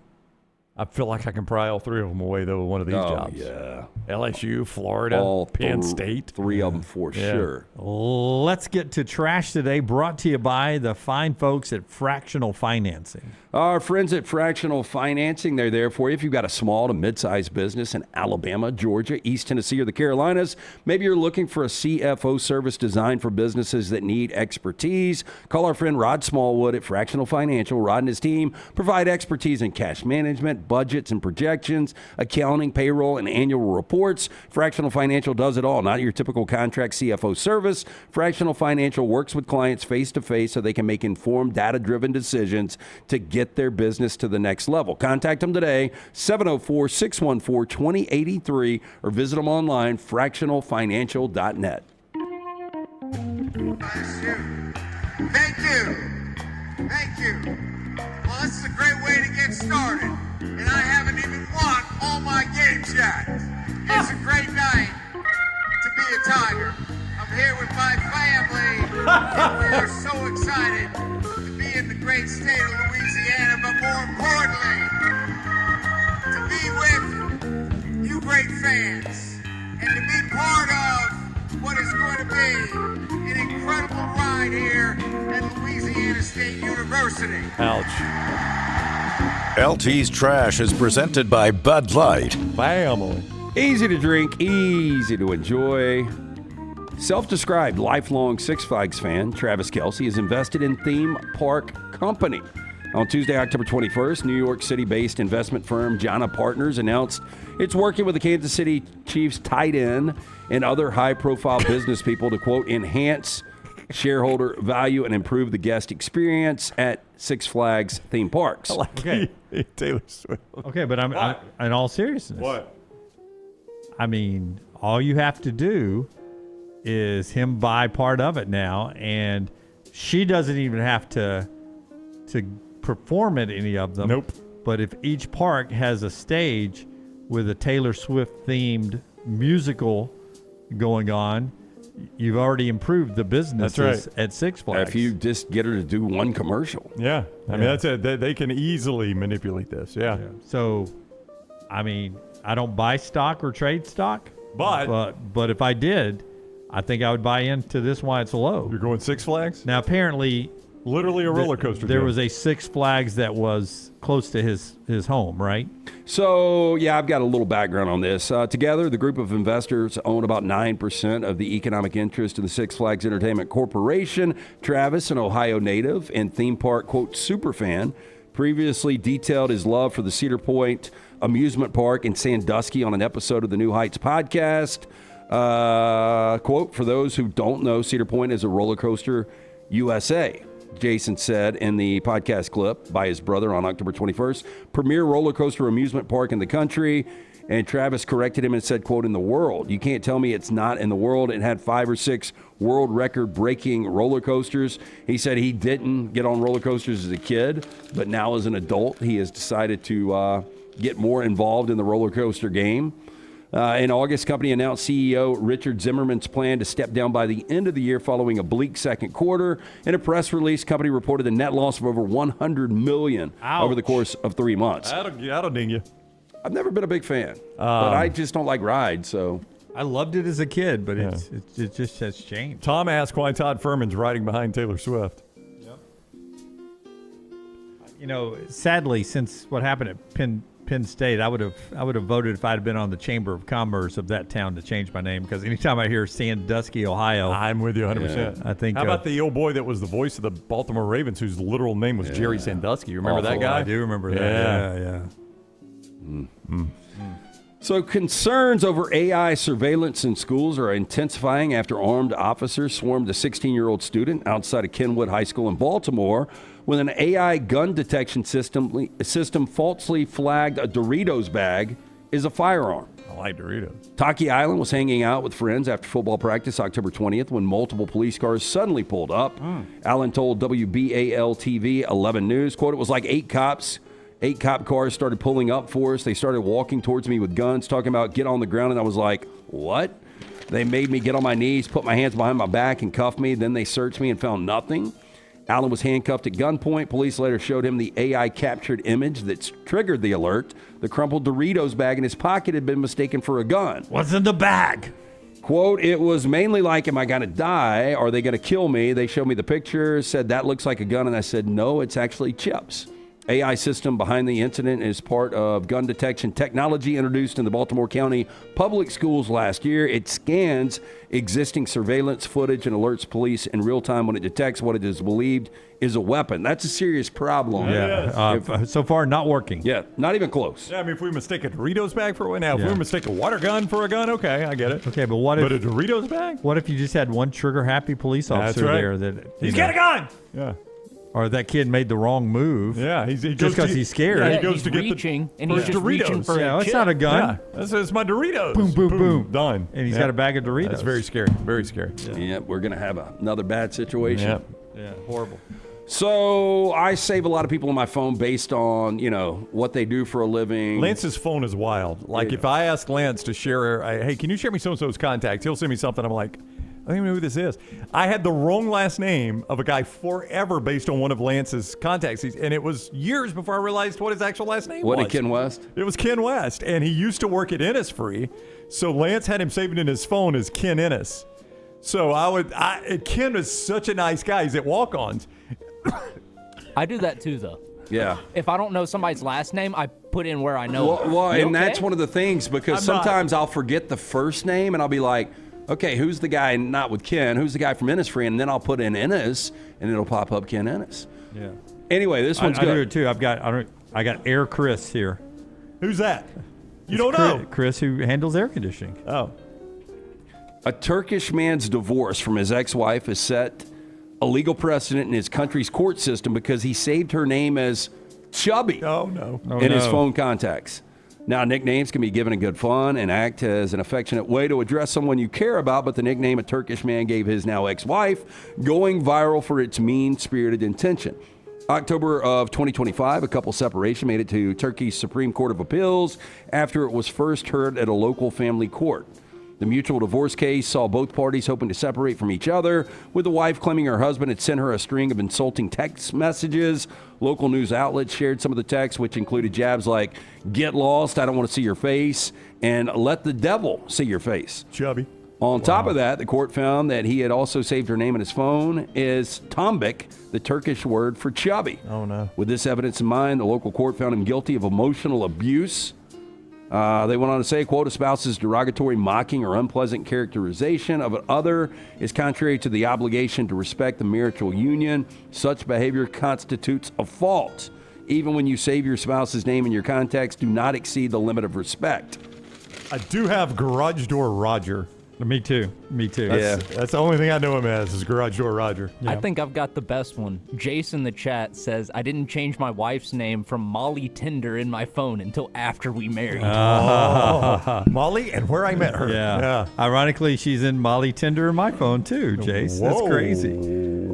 I feel like I can pry all 3 of them away, though, with one of these jobs. Yeah. LSU, Florida, Penn State. 3 of them for sure. Let's get to trash today, brought to you by the fine folks at Fractional Financing. Our friends at Fractional Financing, they're there for you. If you've got a small to mid-sized business in Alabama, Georgia, East Tennessee, or the Carolinas, maybe you're looking for a CFO service designed for businesses that need expertise. Call our friend Rod Smallwood at Fractional Financial. Rod and his team provide expertise in cash management, budgets and projections, accounting, payroll, and annual reports. Fractional Financial does it all. Not your typical contract CFO service. Fractional Financial works with clients face-to-face so they can make informed, data-driven decisions to get their business to the next level. Contact them today, 704-614-2083, or visit them online, fractionalfinancial.net. Thank you. Well, this is a great way to get started. And I haven't even won all my games yet. It's a great night to be a Tiger. I'm here with my family, and we are so excited to be in the great state of Louisiana, but more importantly, to be with you great fans, and to be part of what is going to be an incredible ride here at Louisiana State University. Ouch. LT's Trash is presented by Bud Light. Family. Easy to drink, easy to enjoy. Self-described lifelong Six Flags fan, Travis Kelce, is invested in Theme Park Company. On Tuesday, October 21st, New York City-based investment firm Jana Partners announced it's working with the Kansas City Chiefs tight end and other high-profile business people to, quote, enhance shareholder value and improve the guest experience at Six Flags theme parks. Okay. Taylor Swift. Okay, but I'm in all seriousness. What? I mean, all you have to do is him buy part of it now, and she doesn't even have to perform at any of them. Nope. But if each park has a stage with a Taylor Swift themed musical going on, you've already improved the businesses at Six Flags. If you just get her to do one commercial. Yeah. I mean, that's it. They can easily manipulate this. Yeah. So, I mean, I don't buy stock or trade stock, but if I did, I think I would buy into this while it's low. You're going Six Flags? Now, apparently, literally a roller coaster. There was a Six Flags that was close to his home, right? So, yeah, I've got a little background on this. Together, the group of investors own about 9% of the economic interest in the Six Flags Entertainment Corporation. Travis, an Ohio native and theme park, quote, superfan, previously detailed his love for the Cedar Point Amusement Park in Sandusky on an episode of the New Heights podcast. Quote, for those who don't know, Cedar Point is a roller coaster USA. Jason said in the podcast clip by his brother on October 21st, premier roller coaster amusement park in the country. And Travis corrected him and said, quote, in the world. You can't tell me it's not in the world. It had 5 or 6 world record breaking roller coasters. He said he didn't get on roller coasters as a kid, but now as an adult, he has decided to get more involved in the roller coaster game. In August, company announced CEO Richard Zimmerman's plan to step down by the end of the year following a bleak second quarter. In a press release, company reported a net loss of over $100 million over the course of 3 months. That'll ding you. I've never been a big fan, but I just don't like rides, so... I loved it as a kid, but it just has changed. Tom asked why Todd Furman's riding behind Taylor Swift. Sadly, since what happened at Penn State, I would have voted if I'd been on the Chamber of Commerce of that town to change my name, because anytime I hear Sandusky, Ohio, I'm with you 100%. I think. How about the old boy that was the voice of the Baltimore Ravens, whose literal name was Jerry Sandusky? You remember that guy? I do remember that. Yeah. So concerns over AI surveillance in schools are intensifying after armed officers swarmed a 16-year-old student outside of Kenwood High School in Baltimore when an AI gun detection system falsely flagged a Doritos bag is a firearm. I like Doritos. Taki Island was hanging out with friends after football practice October 20th when multiple police cars suddenly pulled up. Allen told WBAL-TV 11 News, quote, "It was like 8 cop cars started pulling up for us. They started walking towards me with guns, talking about get on the ground, and I was like, what? They made me get on my knees, put my hands behind my back, and cuffed me. Then they searched me and found nothing." Allen was handcuffed at gunpoint. Police later showed him the AI-captured image that triggered the alert. The crumpled Doritos bag in his pocket had been mistaken for a gun. What's in the bag? Quote, "It was mainly like, am I going to die? Are they going to kill me?" They showed me the picture, said, "That looks like a gun." And I said, "No, it's actually chips." AI system behind the incident is part of gun detection technology introduced in the Baltimore County Public Schools last year. It scans existing surveillance footage and alerts police in real time when it detects what it is believed is a weapon. That's a serious problem. So far, not working. Yeah, not even close. Yeah, I mean, if we mistake a Doritos bag for one, if we mistake a water gun for a gun, okay, I get it. Okay, but what if... But a Doritos bag? What if you just had one trigger-happy police officer there that... He's got a gun! Yeah. Or that kid made the wrong move. Yeah, just because he's scared. Yeah, he goes to reaching, get and he's just reaching for yeah, a it's chip. not a gun. Yeah, it's my Doritos. Boom, boom, boom. Done. And he's got a bag of Doritos. That's very scary. Very scary. Yeah, we're going to have another bad situation. Yeah, horrible. So I save a lot of people on my phone based on, what they do for a living. Lance's phone is wild. Like if I ask Lance to share, hey, can you share me so-and-so's contacts? He'll send me something. I'm like, I don't even know who this is. I had the wrong last name of a guy forever based on one of Lance's contacts. And it was years before I realized what his actual last name was. What, Ken West? It was Ken West. And he used to work at Innisfree. So Lance had him saved in his phone as Ken Ennis. So Ken was such a nice guy. He's at walk-ons. I do that too, though. Yeah. If I don't know somebody's last name, I put in where I know. Well, and that's one of the things, because sometimes I'll forget the first name and I'll be like, okay, who's the guy not with Ken? Who's the guy from Innisfree? And then I'll put in Ennis, and it'll pop up Ken Ennis. Yeah. Anyway, this one's good. I do it too. I got Air Chris here. Who's that? You It's don't know. Chris, who handles air conditioning. Oh. A Turkish man's divorce from his ex-wife has set a legal precedent in his country's court system because he saved her name as Chubby in his phone contacts. Now, nicknames can be given in good fun and act as an affectionate way to address someone you care about, but the nickname a Turkish man gave his now ex-wife going viral for its mean-spirited intention. October of 2025, a couple's separation made it to Turkey's Supreme Court of Appeals after it was first heard at a local family court. The mutual divorce case saw both parties hoping to separate from each other, with the wife claiming her husband had sent her a string of insulting text messages. Local news outlets shared some of the texts, which included jabs like, "Get lost, I don't want to see your face," and "Let the devil see your face." Chubby. On top of that, the court found that he had also saved her name in his phone as Tombik, the Turkish word for chubby. Oh, no. With this evidence in mind, the local court found him guilty of emotional abuse. They went on to say, quote, "A spouse's derogatory, mocking, or unpleasant characterization of another is contrary to the obligation to respect the marital union. Such behavior constitutes a fault. Even when you save your spouse's name in your contacts, do not exceed the limit of respect." I do have Garage Door Roger. Me too. That's the only thing I know him as is Garage Door Roger. I think I've got the best one. Jason in the chat says, "I didn't change my wife's name from Molly Tinder in my phone until after we married." Molly and where I met her. Yeah. Ironically, she's in Molly Tinder in my phone too, Jace. That's crazy.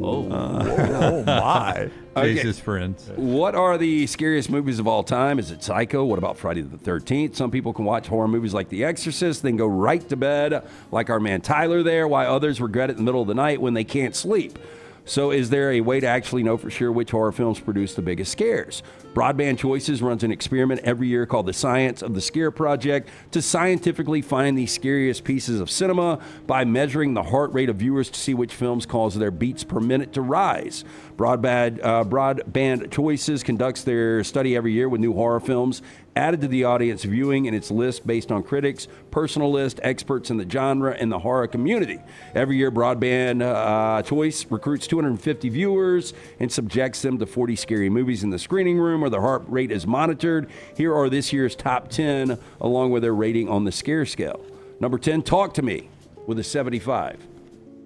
Oh my. Chase's friends. What are the scariest movies of all time? Is it Psycho? What about Friday the 13th? Some people can watch horror movies like The Exorcist, then go right to bed, like our man Tyler there, while others regret it in the middle of the night when they can't sleep. So is there a way to actually know for sure which horror films produce the biggest scares? Broadband Choices runs an experiment every year called the Science of the Scare Project to scientifically find the scariest pieces of cinema by measuring the heart rate of viewers to see which films cause their beats per minute to rise. Broadband Choices conducts their study every year with new horror films added to the audience viewing, and its list based on critics, personal list, experts in the genre, and the horror community. Every year, Broadband Choice recruits 250 viewers and subjects them to 40 scary movies in the screening room where their heart rate is monitored. Here are this year's top 10, along with their rating on the scare scale. Number 10, Talk to Me, with a 75.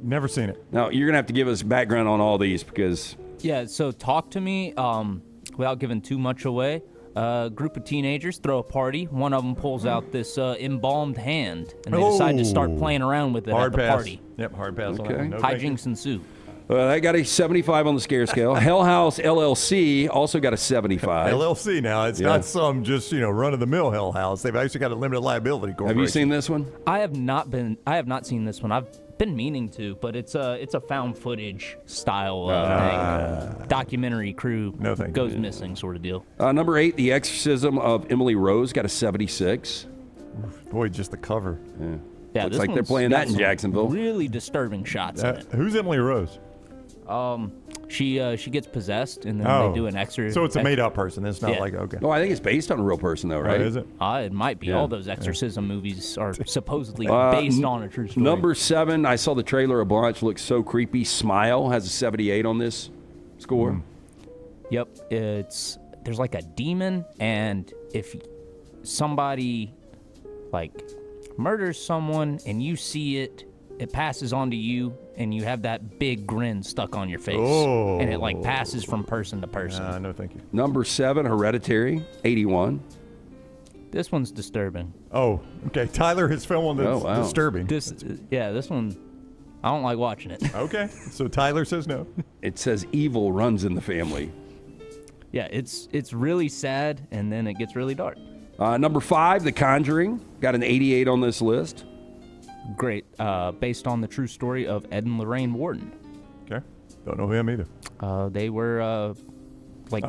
Never seen it. Now, you're going to have to give us background on all these because... Yeah, so Talk to Me, without giving too much away, a group of teenagers throw a party. One of them pulls out this embalmed hand, and they decide to start playing around with it at the party. Yep, hard pass on that Okay. one. No Hijinks ensue. That got a 75 on the scare scale. Hell House LLC also got a 75. LLC now. It's not some just, run-of-the-mill Hell House. They've actually got a limited liability corporation. Have you seen this one? I have not seen this one. I've been meaning to, but it's a found footage style thing. Documentary crew goes missing sort of deal. Number 8, The Exorcism of Emily Rose got a 76. Boy, just the cover. Yeah, Looks this like they're one's playing got that in some Jacksonville. Really disturbing shots in it. Who's Emily Rose? She gets possessed, and then they do an exorcism. So it's a made-up person. It's not like, okay. No, I think it's based on a real person, though, right? Is it? It might be. Yeah. All those exorcism movies are supposedly based on a true story. Number 7, I saw the trailer of Blanche. Looks so creepy. Smile has a 78 on this score. Yep. There's like a demon, and if somebody murders someone and you see it, it passes on to you, and you have that big grin stuck on your face. Oh. And it passes from person to person. No, thank you. Number 7, Hereditary, 81. This one's disturbing. Oh, okay. Tyler has found one that's disturbing. This one, I don't like watching it. Okay. So Tyler says no. It says evil runs in the family. Yeah, it's really sad, and then it gets really dark. Number 5, The Conjuring, got an 88 on this list. Great. Based on the true story of Ed and Lorraine Warden. Okay. Don't know him either. They were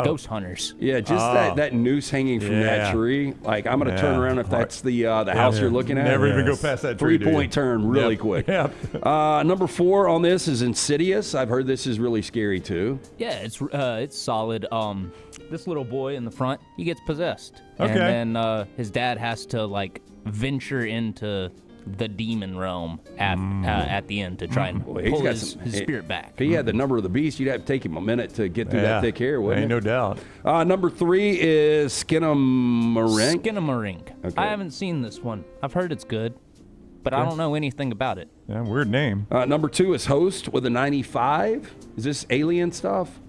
ghost hunters. Yeah, just that noose hanging from that tree. Like, I'm going to turn around if that's the house you're looking at. Never even go past that tree. 3-point turn really quick. Yep. Number 4 on this is Insidious. I've heard this is really scary, too. Yeah, it's solid. This little boy in the front, he gets possessed. Okay. And then his dad has to, venture into the demon realm at the end to try and pull his spirit back. If he had the number of the beast, you'd have to take him a minute to get through that thick hair, wouldn't Ain't it? no doubt. Number 3 is Skinamarink. Skinamarink. Okay. I haven't seen this one. I've heard it's good, but I don't know anything about it. Yeah, weird name. Number 2 is Host with a 95. Is this alien stuff?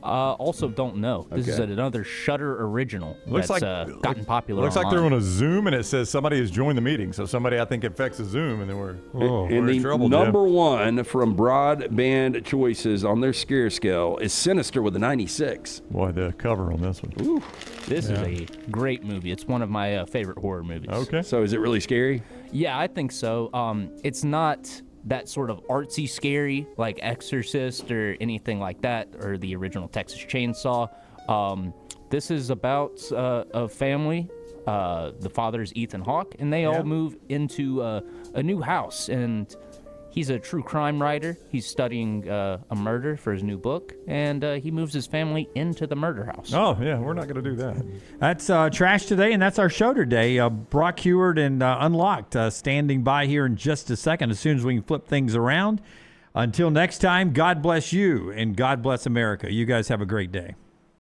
Also don't know. This is another Shudder original Looks that's gotten popular Looks online. like they're on a Zoom, and it says somebody has joined the meeting. So somebody, I think, infects the Zoom, and then we're in trouble. Number 1 from Broadband Choices on their scare scale is Sinister with a 96. Boy, the cover on this one. Ooh. This is a great movie. It's one of my favorite horror movies. Okay. So is it really scary? Yeah, I think so. It's not that sort of artsy scary like Exorcist or anything like that, or the original Texas Chainsaw. This is about a family. The father's Ethan Hawke, and they all move into a new house, and he's a true crime writer. He's studying a murder for his new book, and he moves his family into the murder house. Oh, yeah, we're not going to do that. That's Trash Today, and that's our show today. Brock Heward and Unlocked standing by here in just a second as soon as we can flip things around. Until next time, God bless you, and God bless America. You guys have a great day.